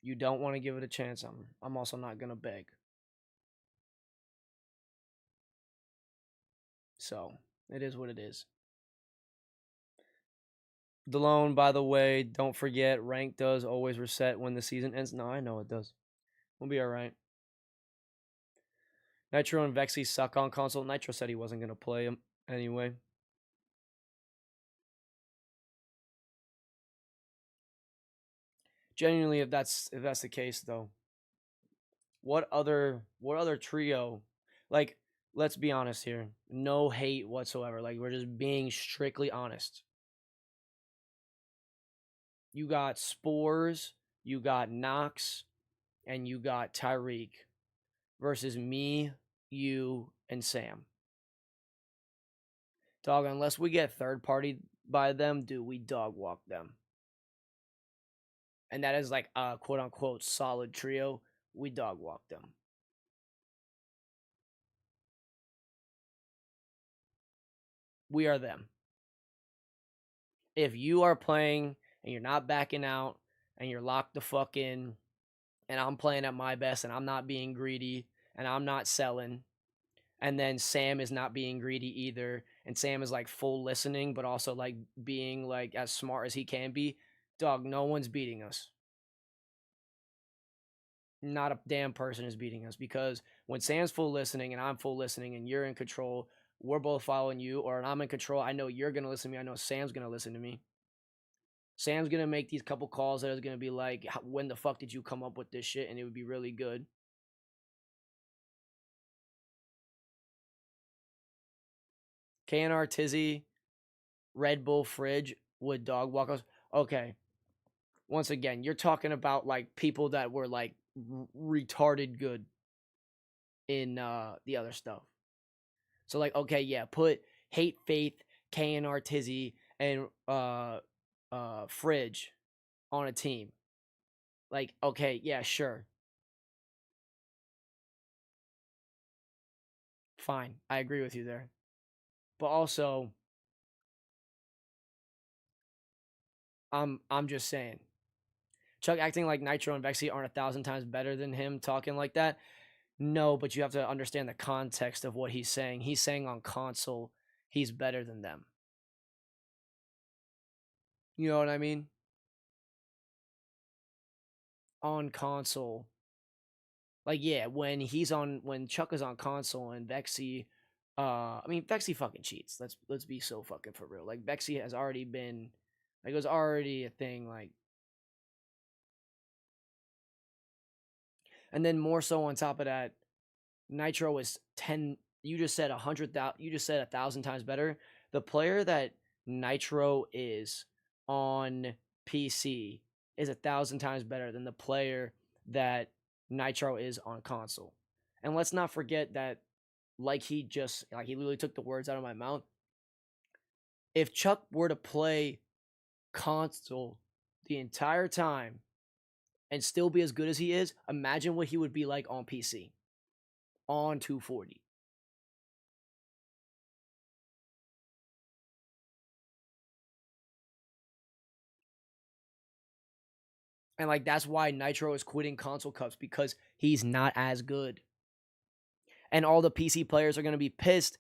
Speaker 1: You don't want to give it a chance? I'm also not going to beg. So, it is what it is. DeLone, by the way, don't forget, rank does always reset when the season ends. No, I know it does. We'll be alright. Nitro and Vexy suck on console. Nitro said he wasn't going to play him anyway. Genuinely, if that's the case, though, what other trio? Like, let's be honest here. No hate whatsoever. Like, we're just being strictly honest. You got Spores, you got Knox, and you got Tyreek versus me, you, and Sam. Dog, unless we get third party by them, dude, we dog walk them. And that is like a quote unquote solid trio. We dog walk them. We are them. If you are playing and you're not backing out and you're locked the fuck in and I'm playing at my best and I'm not being greedy and I'm not selling, and then Sam is not being greedy either, and Sam is like full listening but also like being like as smart as he can be, dog, no one's beating us. not a damn person is beating us, because when Sam's full listening and I'm full listening and you're in control, we're both following you, or I'm in control. I know you're going to listen to me. I know Sam's going to listen to me. Sam's going to make these couple calls that is going to be like, when the fuck did you come up with this shit? And it would be really good. KNR Tizzy, Red Bull Fridge, Wood Dog Walkers. Okay. Once again, you're talking about like people that were like retarded good in the other stuff. So like, okay, yeah, put Hate Faith, KNR Tizzy, and Fridge on a team. Like, okay, yeah, sure. Fine. I agree with you there. But also, I'm just saying. Chuck acting like Nitro and Vexy aren't 1,000 times better than him talking like that. No, but you have to understand the context of what he's saying. He's saying on console, he's better than them. You know what I mean? On console. Like, yeah, when Chuck is on console and Vexy, I mean, Vexy fucking cheats. Let's be so fucking for real. Like, Vexy has already been, like, it was already a thing, like. And then more so on top of that, Nitro is 10. You just said 100,000. You just said 1,000 times better. The player that Nitro is on PC is 1,000 times better than the player that Nitro is on console. And let's not forget that, like he literally took the words out of my mouth. If Chuck were to play console the entire time and still be as good as he is, imagine what he would be like on PC, on 240. And like, that's why Nitro is quitting console cups, because he's not as good. And all the PC players are going to be pissed.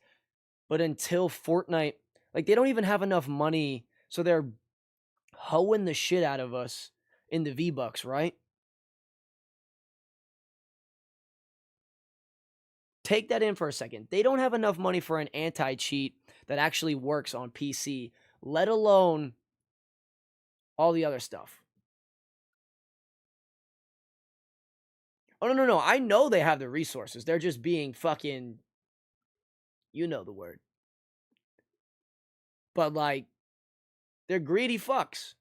Speaker 1: But until Fortnite, like, they don't even have enough money, so they're hoeing the shit out of us in the V-Bucks, right? Take that in for a second. They don't have enough money for an anti-cheat that actually works on PC, let alone all the other stuff. Oh, no. I know they have the resources. They're just being fucking, you know the word. But, like, they're greedy fucks.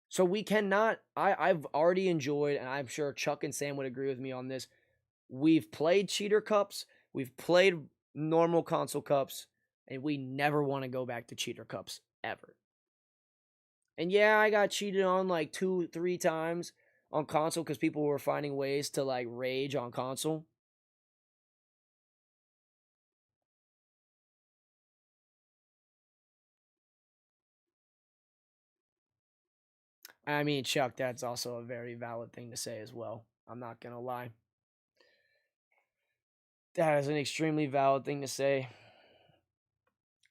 Speaker 1: So we cannot, I've already enjoyed, and I'm sure Chuck and Sam would agree with me on this. We've played cheater cups, we've played normal console cups, and we never want to go back to cheater cups ever. And yeah, I got cheated on like 2-3 times on console because people were finding ways to like rage on console. I mean, Chuck, that's also a very valid thing to say as well. I'm not going to lie. That is an extremely valid thing to say.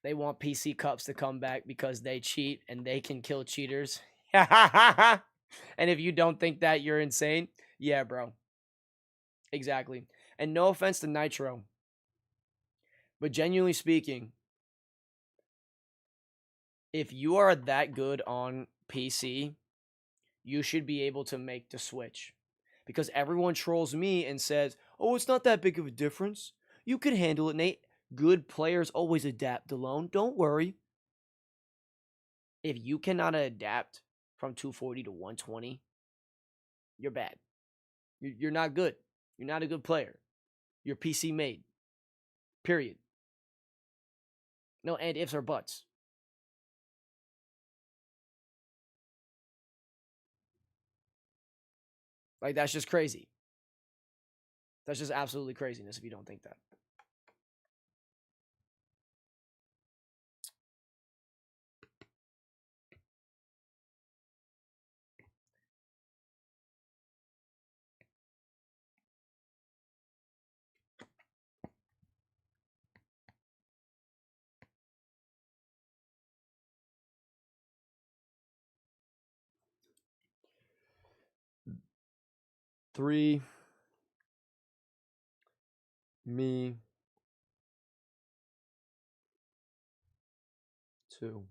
Speaker 1: They want PC cups to come back because they cheat and they can kill cheaters. And if you don't think that, you're insane. Yeah, bro. Exactly. And no offense to Nitro, but genuinely speaking, if you are that good on PC, you should be able to make the switch. Because everyone trolls me and says, oh, it's not that big of a difference. You could handle it, Nate. Good players always adapt alone. Don't worry. If you cannot adapt from 240 to 120, you're bad. You're not good. You're not a good player. You're PC made. Period. No and ifs or buts. Like, that's just crazy. That's just absolutely craziness if you don't think that. 3, me, 2.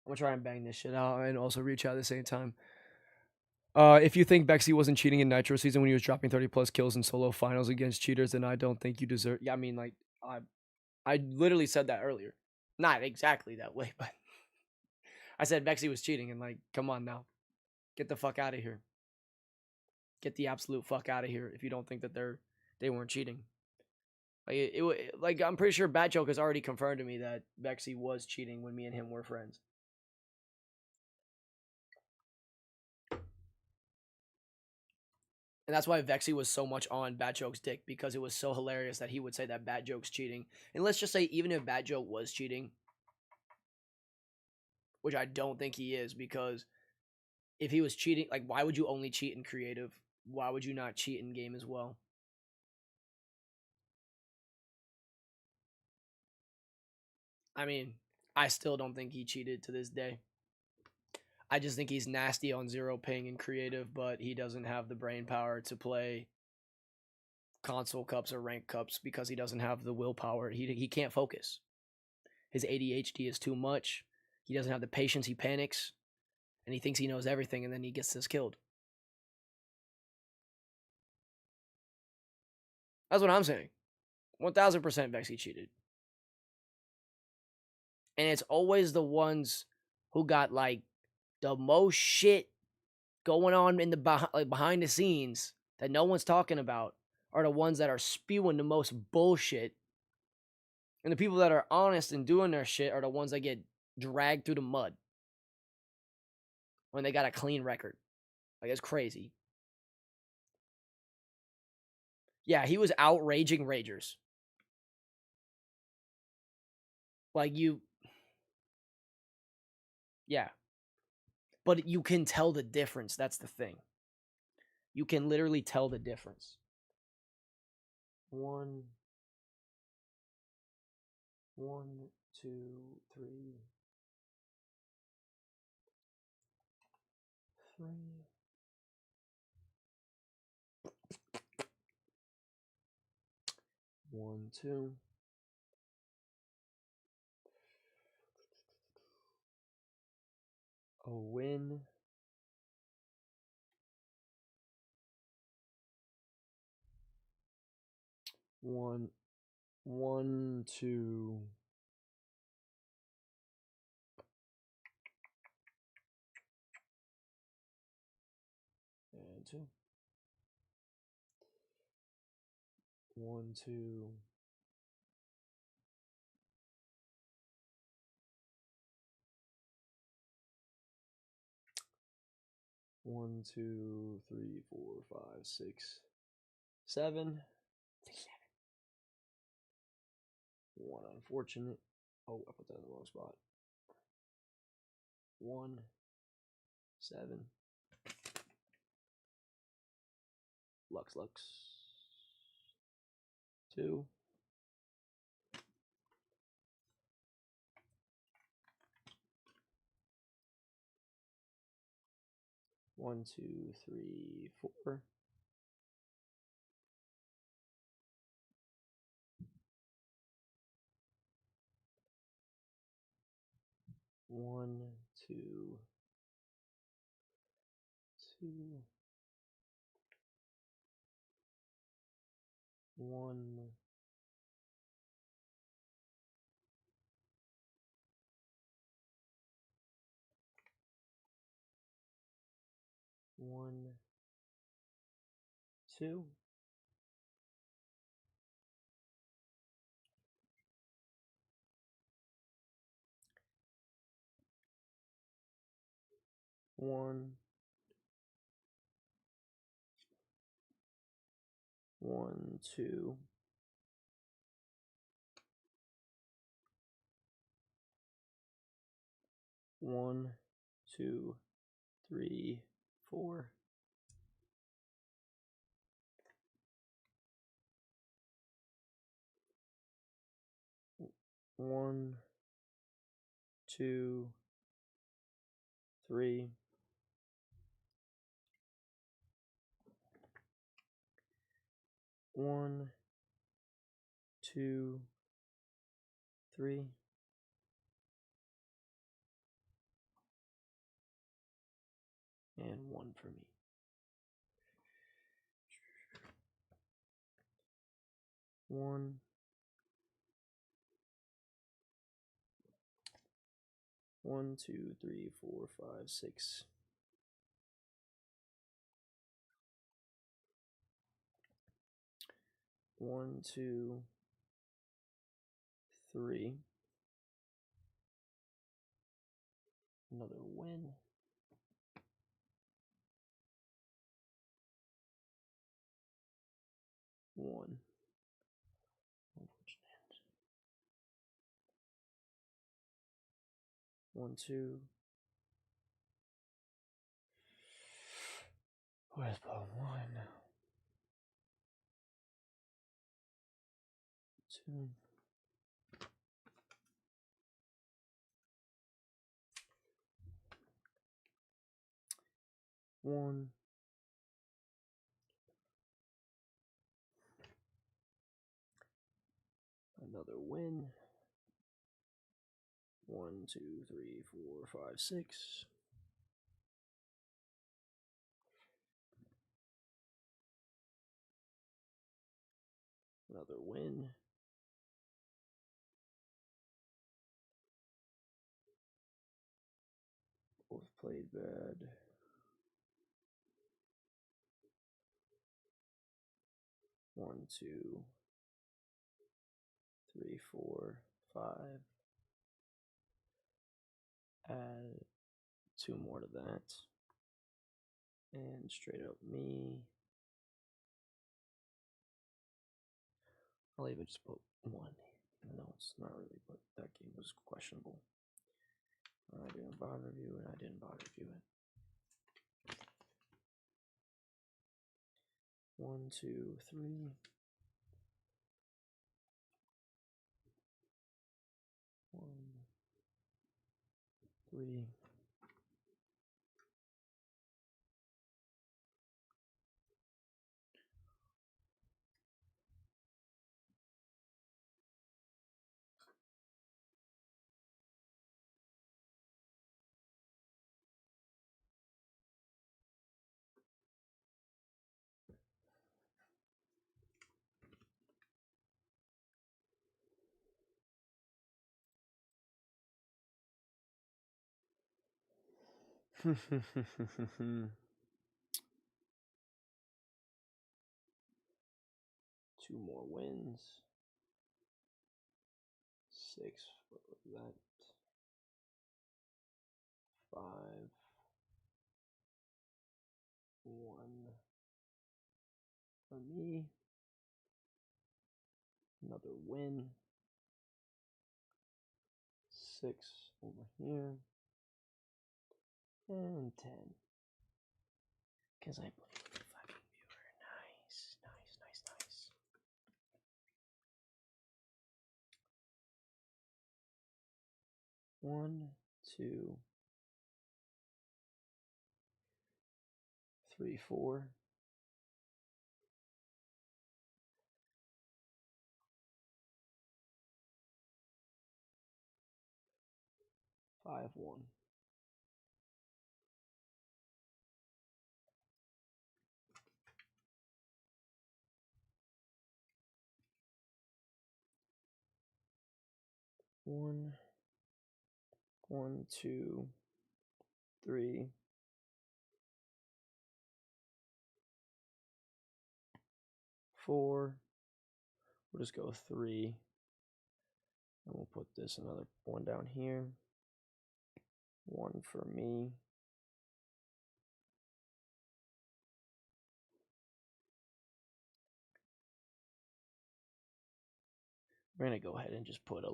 Speaker 1: I'm gonna try and bang this shit out and also reach out at the same time. If you think Bexy wasn't cheating in Nitro season when he was dropping 30 plus kills in solo finals against cheaters, then I don't think you deserve. Yeah, I mean, like, I literally said that earlier. Not exactly that way, but I said Bexy was cheating, and like, come on now, get the fuck out of here. Get the absolute fuck out of here if you don't think that they weren't cheating. Like I'm pretty sure Bad Joke has already confirmed to me that Bexy was cheating when me and him were friends. And that's why Vexy was so much on Bad Joke's dick, because it was so hilarious that he would say that Bad Joke's cheating. And let's just say, even if Bad Joke was cheating, which I don't think he is, because if he was cheating, like, why would you only cheat in creative? Why would you not cheat in game as well? I mean, I still don't think he cheated to this day. I just think he's nasty on 0 ping and creative, but he doesn't have the brain power to play console cups or rank cups because he doesn't have the willpower. He can't focus. His ADHD is too much. He doesn't have the patience. He panics, and he thinks he knows everything, and then he gets this killed. That's what I'm saying. 1000% Vexy cheated. And it's always the ones who got like the most shit going on in the behind the scenes that no one's talking about are the ones that are spewing the most bullshit. And the people that are honest and doing their shit are the ones that get dragged through the mud when they got a clean record. Like, it's crazy. Yeah, he was outraging ragers. Like, yeah. But you can tell the difference. That's the thing. You can literally tell the difference. 1, 1, 2, 3, 3. 1, 2. A win. 1, 1, 2. And 2. 1, 2. 1, 2, 3, 4, 5, 6, 7. 1 unfortunate. Oh, I put that in the wrong spot. 1, 7. Lux. 2. 1, 2, 3, 4. 1, 2, 2. 1. 1, 2. 1, 1, 2. 1, 2, 3, 4. 1, 2, 3. One, 2, 3. And 1 for me. One, 1, 2, 3, 4, 5, 6. One, 2, 3. Another win. One. Unfortunate. 1, 2. Where's ball 1? 2. 1. Another win. 1, 2, 3, 4, 5, 6. Another win. Both played bad. 1, 2, 3, 4, 5. Add 2 more to that. And straight up me. I'll even just put 1, even though it's not really, but that game was questionable. I didn't bother review it, I didn't bother review it. 1, 2, 3. 1, 3. Two more wins. 6. What was that? 5. 1 for me. Another win. 6 over here. And 10. Because I believe in the fucking viewer. Nice, nice, nice, nice. One, 2, 3, 4. 5, 1. 1, 1, 2, 3. 4. We'll just go 3. And we'll put this another one down here. 1 for me. We're gonna go ahead and just put a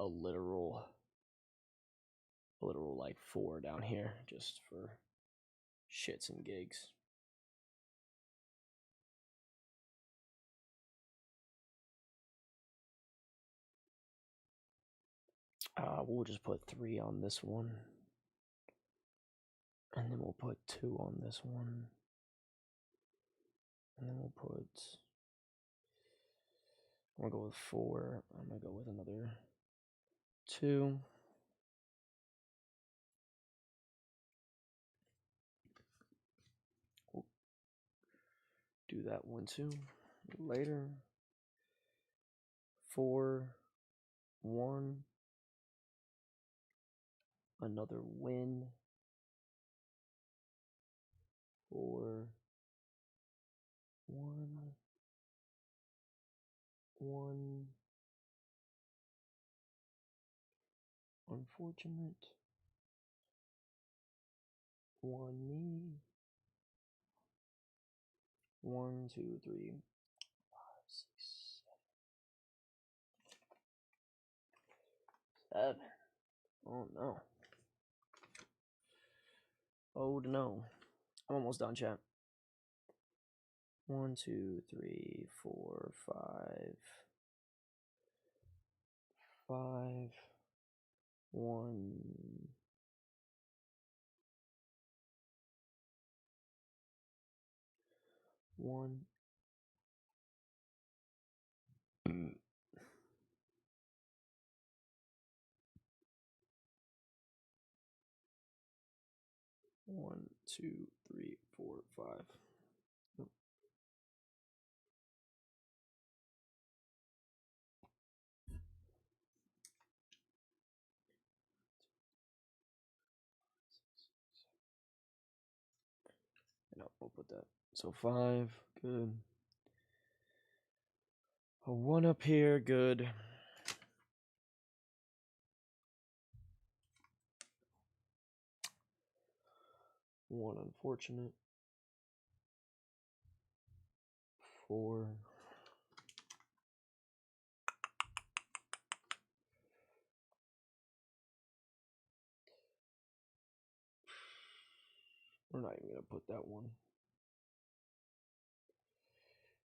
Speaker 1: literal like 4 down here just for shits and gigs. We'll just put 3 on this one. And then we'll put 2 on this one. And then we'll put. I'm gonna go with 4. I'm gonna go with another 2. We'll do that one too. Later. 4, 1. Another win. 4, 1. 1. Unfortunate. 1 me. 1, 2, 3, 5, 6, 7. Oh no. Oh no. I'm almost done, chat. 1, 2, 3, 4, 5. 5. 1. 1. 1, 2, 3, 4, 5. Nope. No, we'll put that. So 5, good. A 1 up here, good. 1 unfortunate. 4. We're not even gonna put that one.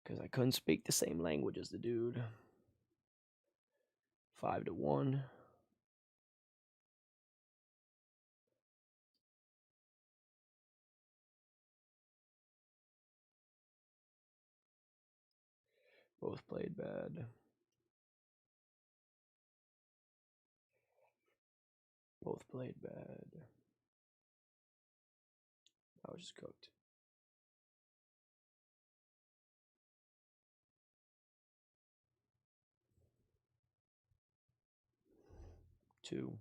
Speaker 1: Because I couldn't speak the same language as the dude. 5 to 1. Both played bad. Both played bad. I was just cooked. Two.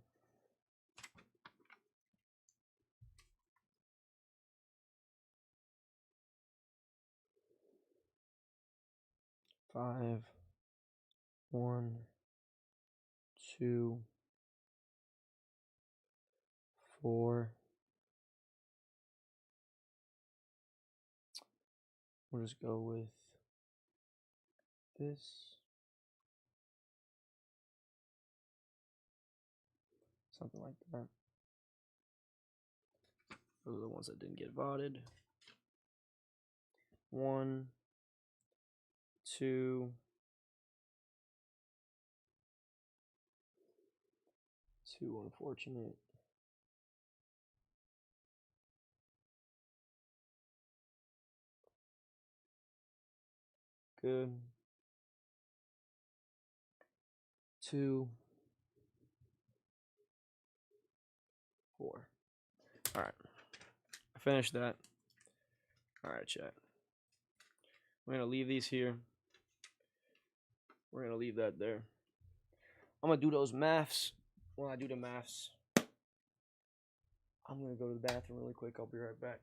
Speaker 1: 5. 1. 2. 4. We'll just go with this. Something like that. Those are the ones that didn't get voted. 1, 2, 2 unfortunate. Good. 2, 4. All right. I finished that. All right, chat. We're going to leave these here. We're going to leave that there. I'm going to do those maths. When I do the maths, I'm going to go to the bathroom really quick. I'll be right back.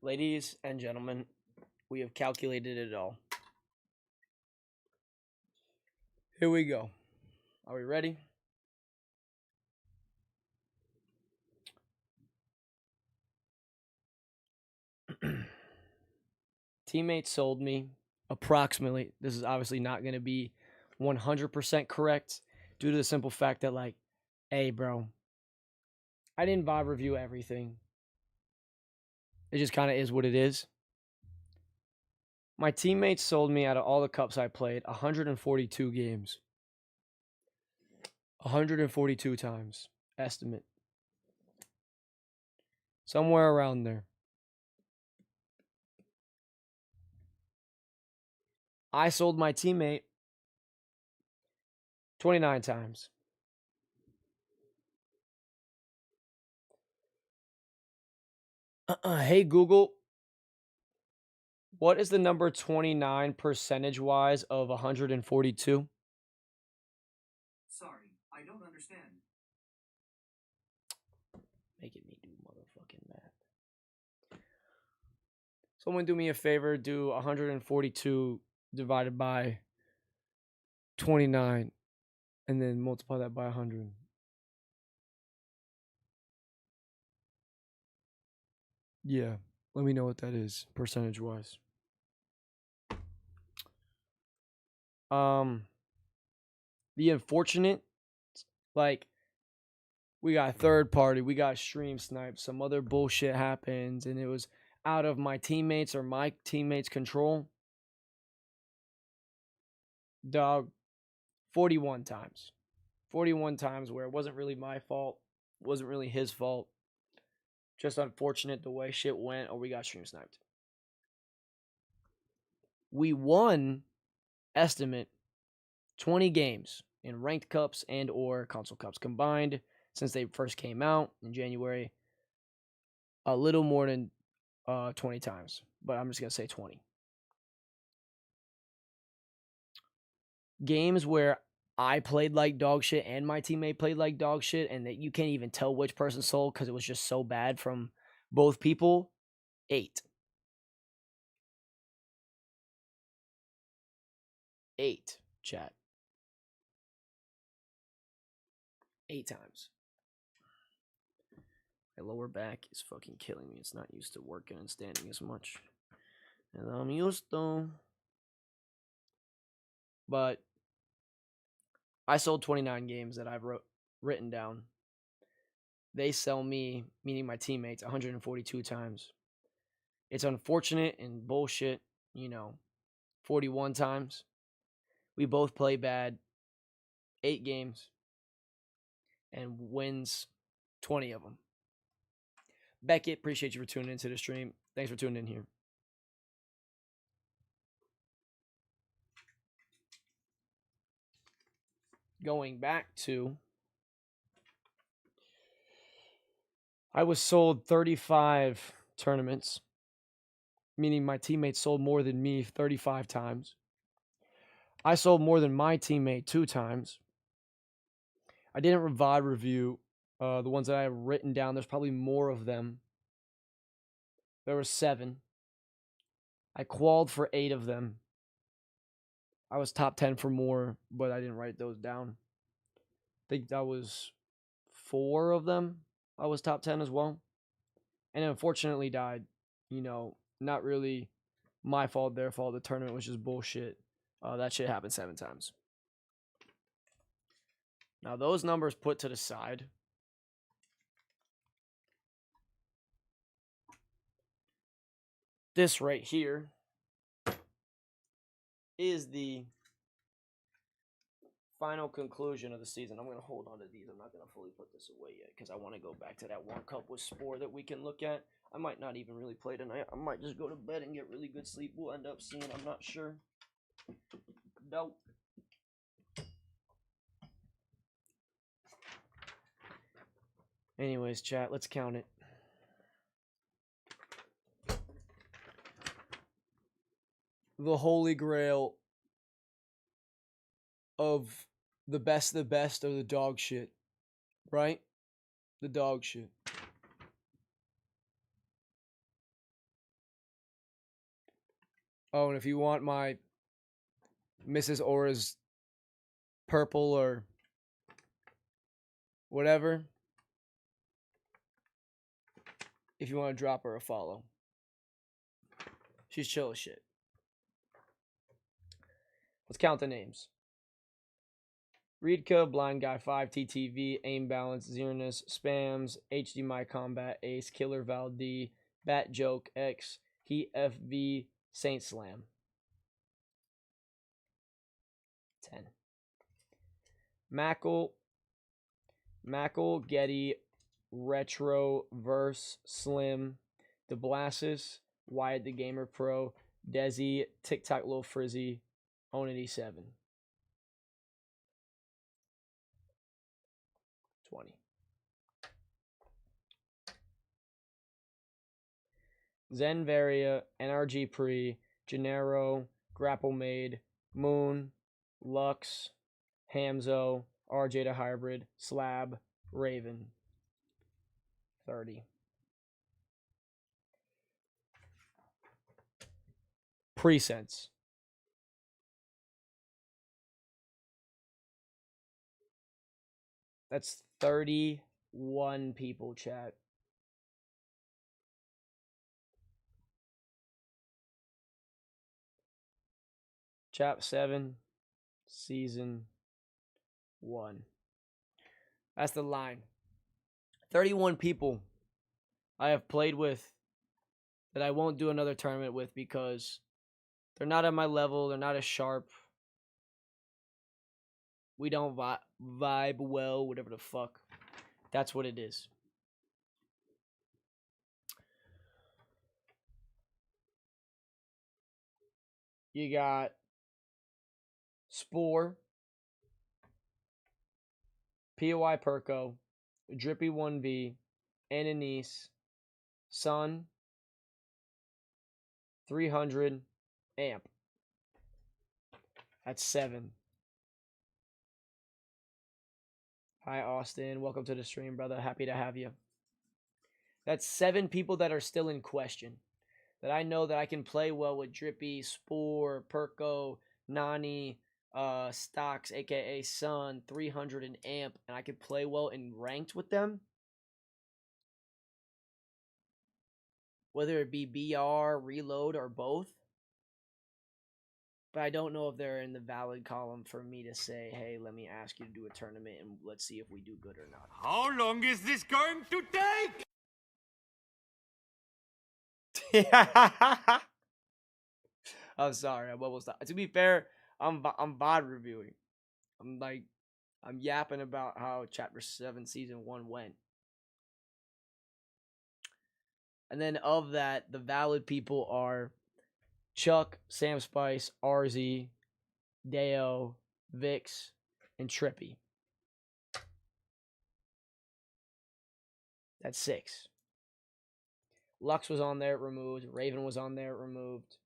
Speaker 1: Ladies and gentlemen, we have calculated it all. Here we go. Are we ready? Teammates sold me approximately. This is obviously not going to be 100% correct due to the simple fact that, like, hey, bro, I didn't vibe review everything. It just kind of is what it is. My teammates sold me out of all the cups I played 142 games. 142 times. Estimate. Somewhere around there. I sold my teammate 29 times. Hey, Google, what is the number 29 percentage-wise of 142?
Speaker 3: Sorry, I don't understand.
Speaker 1: Making me do motherfucking math. Someone do me a favor, do 142 divided by 29 and then multiply that by 100. Yeah, let me know what that is percentage-wise. The unfortunate, like, we got third party, we got stream snipe, some other bullshit happens, and it was out of my teammates or my teammates' control. Dog, 41 times. 41 times where it wasn't really my fault, wasn't really his fault. Just unfortunate the way shit went, or we got stream sniped. We won, estimate, 20 games in ranked cups and or console cups combined since they first came out in January. A little more than 20 times, but I'm just going to say 20. Games where I played like dog shit and my teammate played like dog shit, and that you can't even tell which person sold because it was just so bad from both people. 8. 8, chat. 8 times. My lower back is fucking killing me. It's not used to working and standing as much as I'm used to. But I sold 29 games that I've written down. They sell me, meaning my teammates, 142 times. It's unfortunate and bullshit, 41 times. We both play bad 8 games and wins 20 of them. Beckett, appreciate you for tuning into the stream. Thanks for tuning in here. Going back to, I was sold 35 tournaments, meaning my teammates sold more than me 35 times. I sold more than my teammate 2 times. I didn't vibe review the ones that I have written down. There's probably more of them. There were 7. I qualified for 8 of them. I was top 10 for more, but I didn't write those down. I think that was 4 of them. I was top 10 as well. And unfortunately died. Not really my fault, their fault. The tournament was just bullshit. That shit happened 7 times. Now, those numbers put to the side, this right here is the final conclusion of the season. I'm going to hold on to these. I'm not going to fully put this away yet because I want to go back to that one cup with Spore that we can look at. I might not even really play tonight. I might just go to bed and get really good sleep. We'll end up seeing. I'm not sure. Dope. Anyways, chat, let's count it. The holy grail of the best of the dog shit, right? The dog shit. Oh, and if you want my Mrs. Aura's purple or whatever, if you want to drop her a follow. She's chill as shit. Let's count the names. Reedka, Blind Guy 5, TTV, Aim Balance, Xernus, Spams, HD My Combat, Ace, Killer Val D, Bat Joke, X, Heat FV, Saint Slam. 10. Mackle, Getty, Retro, Verse, Slim, DeBlasis, Wyatt the Gamer Pro, Desi, TikTok Lil Frizzy, Onity 7. 20. Zen Varia, NRG Pre, Gennaro, Grapple Made, Moon, Lux, Hamzo, RJ the Hybrid, Slab, Raven. 30. Presents. That's 31 people, chat. Chap 7, Season 1. That's the line. 31 people I have played with that I won't do another tournament with because they're not at my level. They're not as sharp. We don't vibe well, whatever the fuck. That's what it is. You got Spore, POI Perko, Drippy 1V, Ananice, Sun, 300, Amp. That's 7. Hi, Austin. Welcome to the stream, brother. Happy to have you. That's 7 people that are still in question. That I know that I can play well with Drippy, Spore, Perko, Nani, Stocks, aka Sun, 300, and Amp, and I could play well in ranked with them. Whether it be BR, Reload, or both. But I don't know if they're in the valid column for me to say, hey, let me ask you to do a tournament and let's see if we do good or not.
Speaker 6: How long is this going to take?
Speaker 1: I'm sorry. I'm almost done. To be fair, I'm VOD reviewing. I'm yapping about how Chapter 7 Season 1 went. And then of that, the valid people are Chuck, Sam Spice, RZ, Deo, Vix, and Trippy. That's 6. Lux was on there, removed. Raven was on there, removed.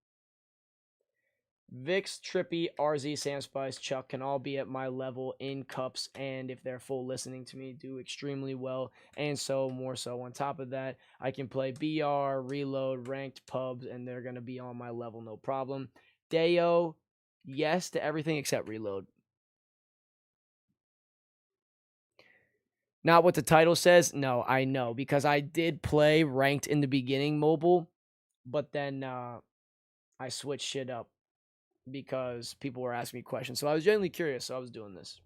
Speaker 1: Vix, Trippy, RZ, Sam Spice, Chuck can all be at my level in cups, and if they're full listening to me, do extremely well. And so, more so, on top of that, I can play BR, Reload, ranked pubs, and they're going to be on my level, no problem. Deo, yes to everything except Reload. Not what the title says? No, I know, because I did play ranked in the beginning mobile, but then I switched shit up because people were asking me questions. So I was genuinely curious, so I was doing this.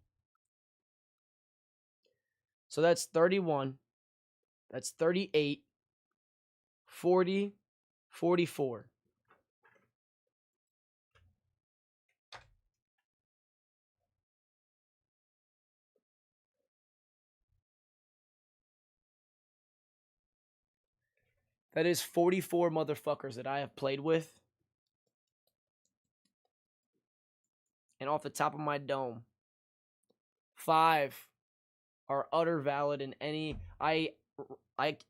Speaker 1: So that's 31. That's 38. 40. 44. That is 44 motherfuckers that I have played with. And off the top of my dome, 5 are utter valid, and any I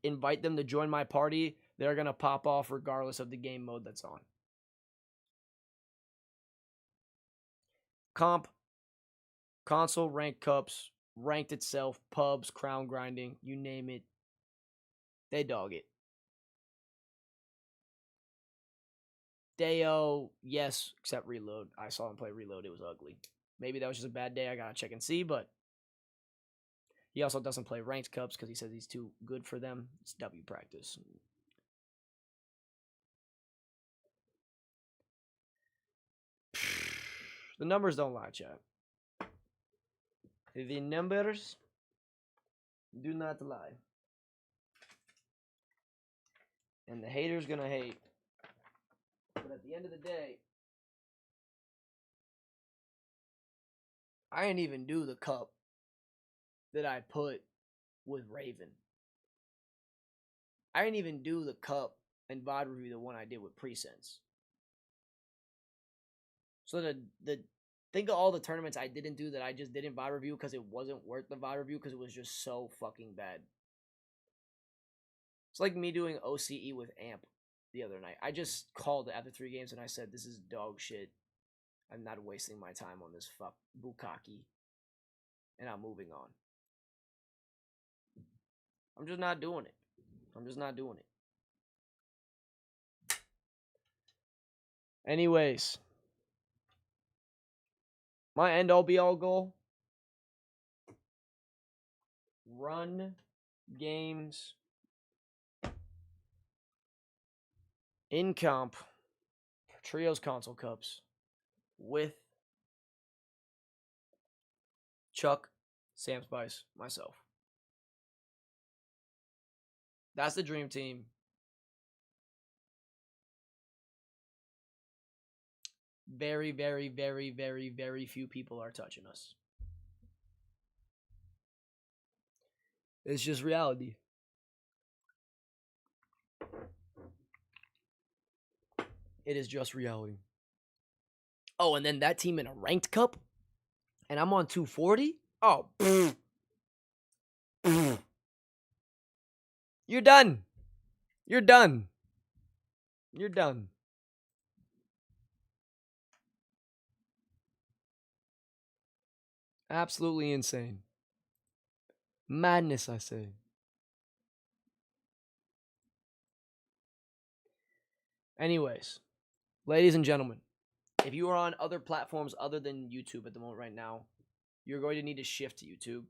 Speaker 1: invite them to join my party, they're gonna pop off regardless of the game mode that's on. Comp, console, ranked cups, ranked itself, pubs, crown grinding, you name it, they dog it. Deo, yes, except Reload. I saw him play Reload. It was ugly. Maybe that was just a bad day. I gotta check and see, but he also doesn't play ranked cups because he says he's too good for them. It's W practice. The numbers don't lie, chat. The numbers do not lie. And the haters gonna hate. But at the end of the day, I didn't even do the cup that I put with Raven. I didn't even do the cup and VOD review, the one I did with Presense. So the think of all the tournaments I didn't do that I just didn't VOD review because it wasn't worth the VOD review because it was just so fucking bad. It's like me doing OCE with Amp the other night. I just called it after 3 games and I said, this is dog shit. I'm not wasting my time on this fuck bukkake. And I'm moving on. I'm just not doing it. I'm just not doing it. Anyways. My end all be all goal. Run games in comp Trios console cups with Chuck, Sam Spice, myself. That's the dream team. Very, very, very, very, very few people are touching us. It's just reality. It is just reality. Oh, and then that team in a ranked cup, and I'm on 240? Oh, you're done. You're done. You're done. Absolutely insane. Madness, I say. Anyways, ladies and gentlemen, if you are on other platforms other than YouTube at the moment right now, you're going to need to shift to YouTube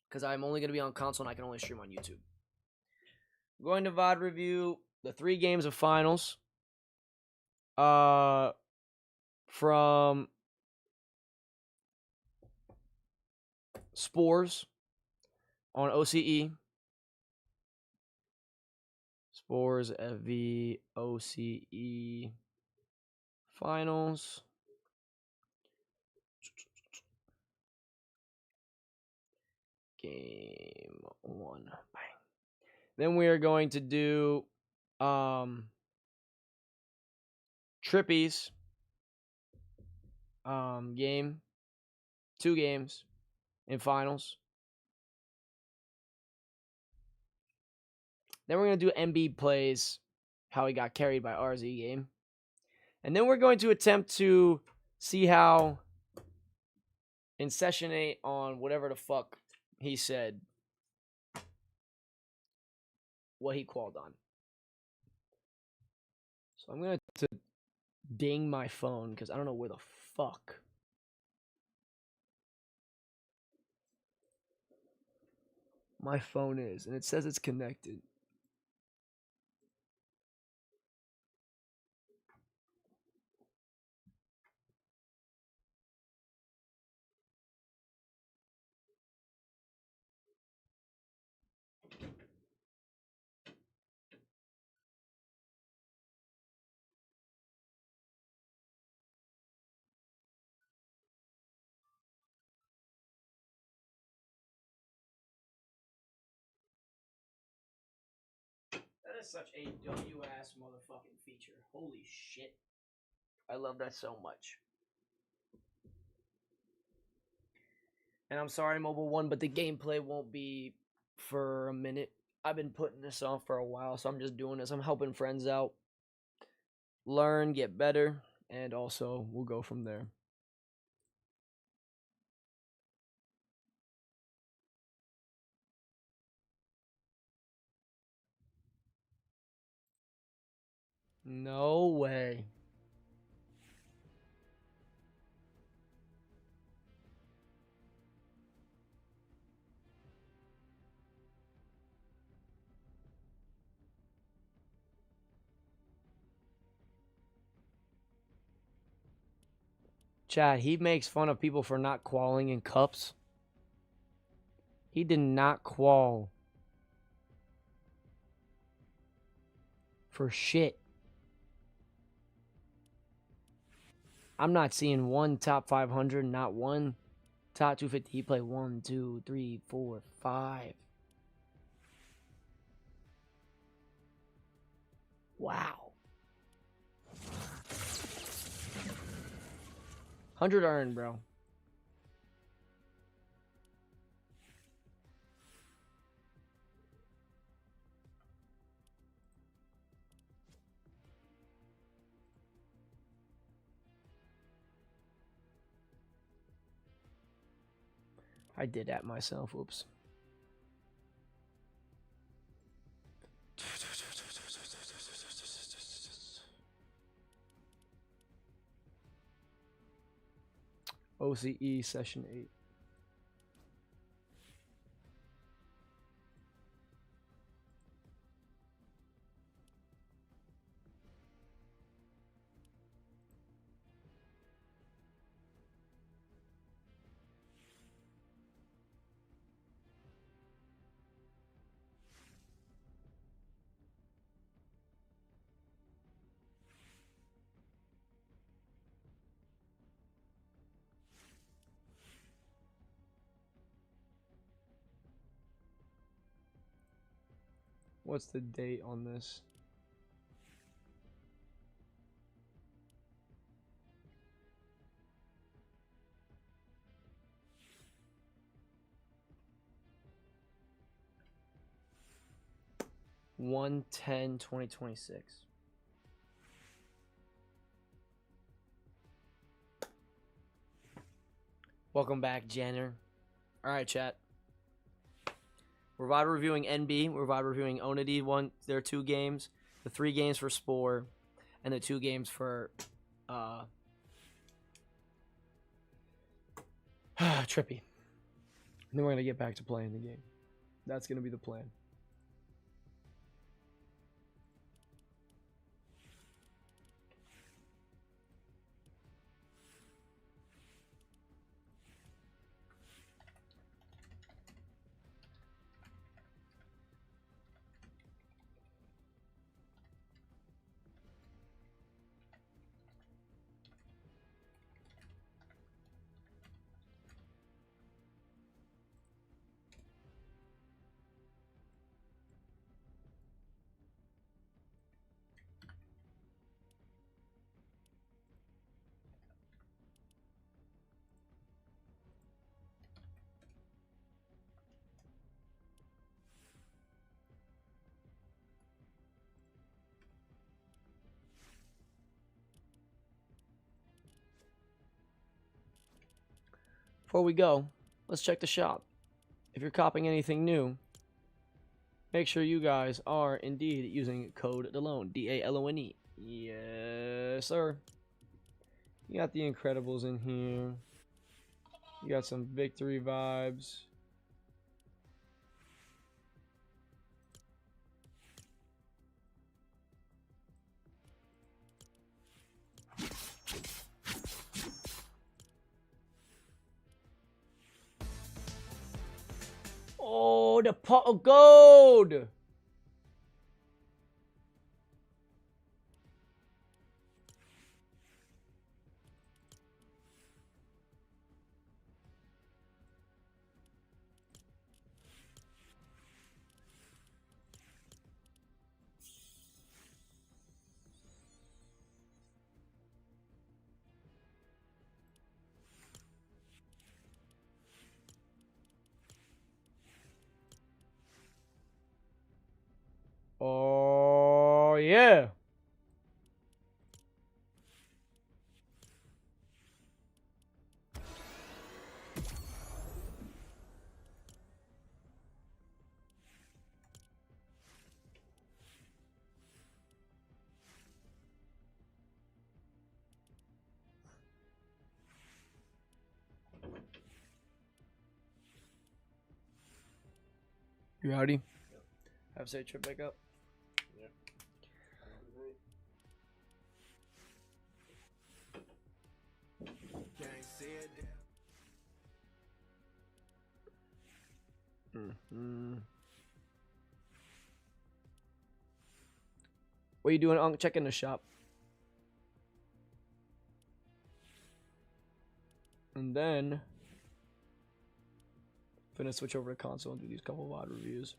Speaker 1: because I'm only going to be on console and I can only stream on YouTube. I'm going to VOD review the 3 games of finals from Spores on OCE. Spores FV OCE finals. Game 1. Bang. Then we are going to do Trippy's game. 2 games in finals. Then we're going to do MB plays how he got carried by RZ game. And then we're going to attempt to see how in session 8 on whatever the fuck he said, what he called on. So I'm going to ding my phone because I don't know where the fuck my phone is. And it says it's connected. That is such a W-ass motherfucking feature. Holy shit. I love that so much. And I'm sorry, Mobile 1, but the gameplay won't be for a minute. I've been putting this off for a while, so I'm just doing this. I'm helping friends out. Learn, get better, and also we'll go from there. No way. Chad, he makes fun of people for not qualling in cups. He did not qual for shit. I'm not seeing one top 500, not one top 250. He played 1, 2, 3, 4, 5. Wow. 100 earned, bro. I did that myself. Oops. OCE session 8. What's the date on this? One 10/2026. Welcome back, Jenner. All right, chat. We're VOD reviewing NB. We're VOD reviewing Onity. There are 2 games. The 3 games for Spore. And the 2 games for Trippy. And then we're going to get back to playing the game. That's going to be the plan. Before we go, let's check the shop. If you're copying anything new, make sure you guys are indeed using code DALONE, DALONE. Yes, sir. You got the Incredibles in here. You got some victory vibes. Oh, the pot of gold! Oh, yeah. You howdy? Have a safe trip back up. What are you doing, Unc? Check in the shop. And then finna switch over to console and do these couple of odd reviews.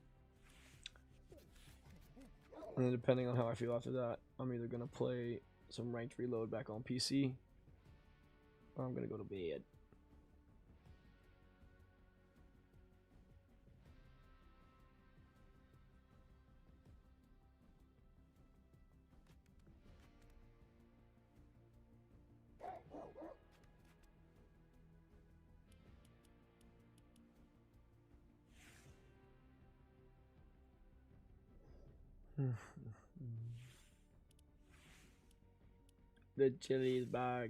Speaker 1: And then depending on how I feel after that, I'm either gonna play some ranked reload back on PC, or I'm gonna go to bed. The Chili's bar,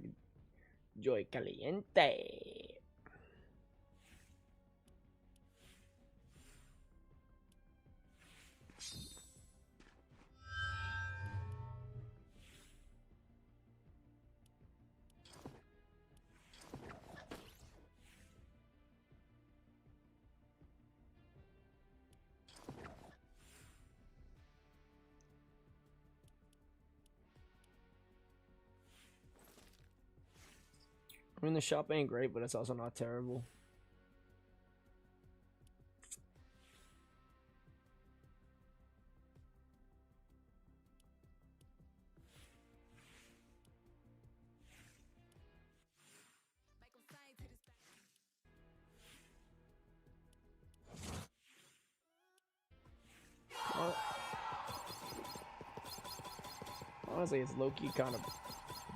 Speaker 1: Joy Caliente. I mean, the shop ain't great, but it's also not terrible. Honestly, it's low-key kind of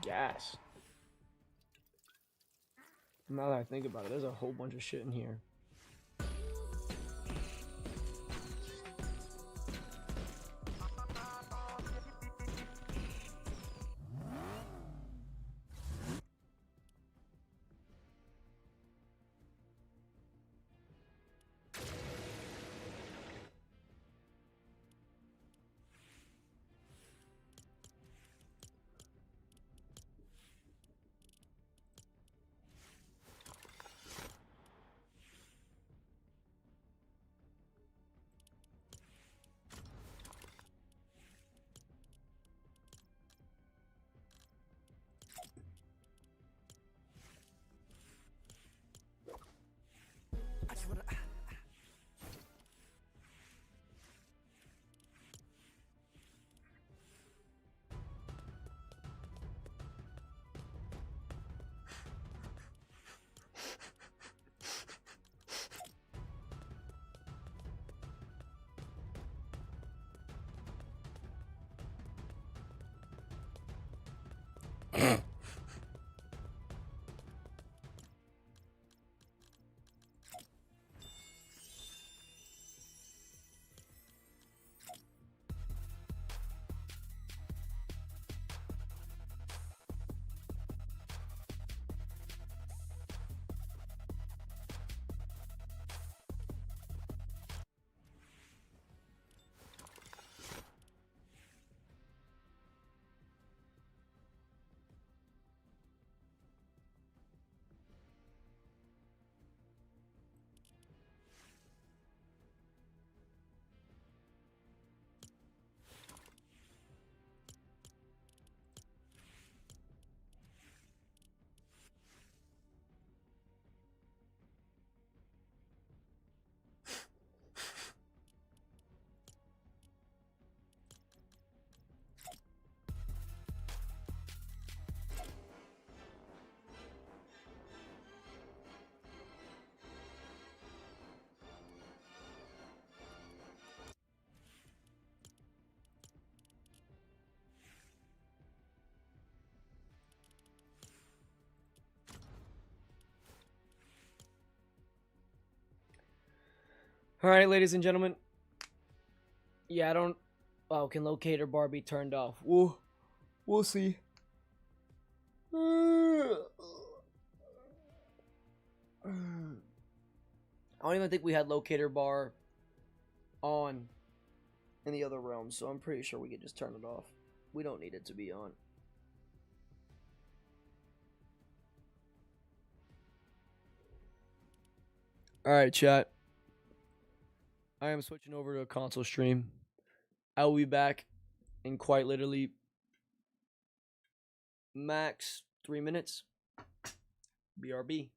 Speaker 1: gas. Now that I think about it, there's a whole bunch of shit in here. All right, ladies and gentlemen. Yeah, I don't. Oh, can locator bar be turned off? We'll see. I don't even think we had locator bar on in the other realm, so I'm pretty sure we could just turn it off. We don't need it to be on. Alright, chat. I am switching over to a console stream. I will be back in quite literally max 3 minutes. BRB.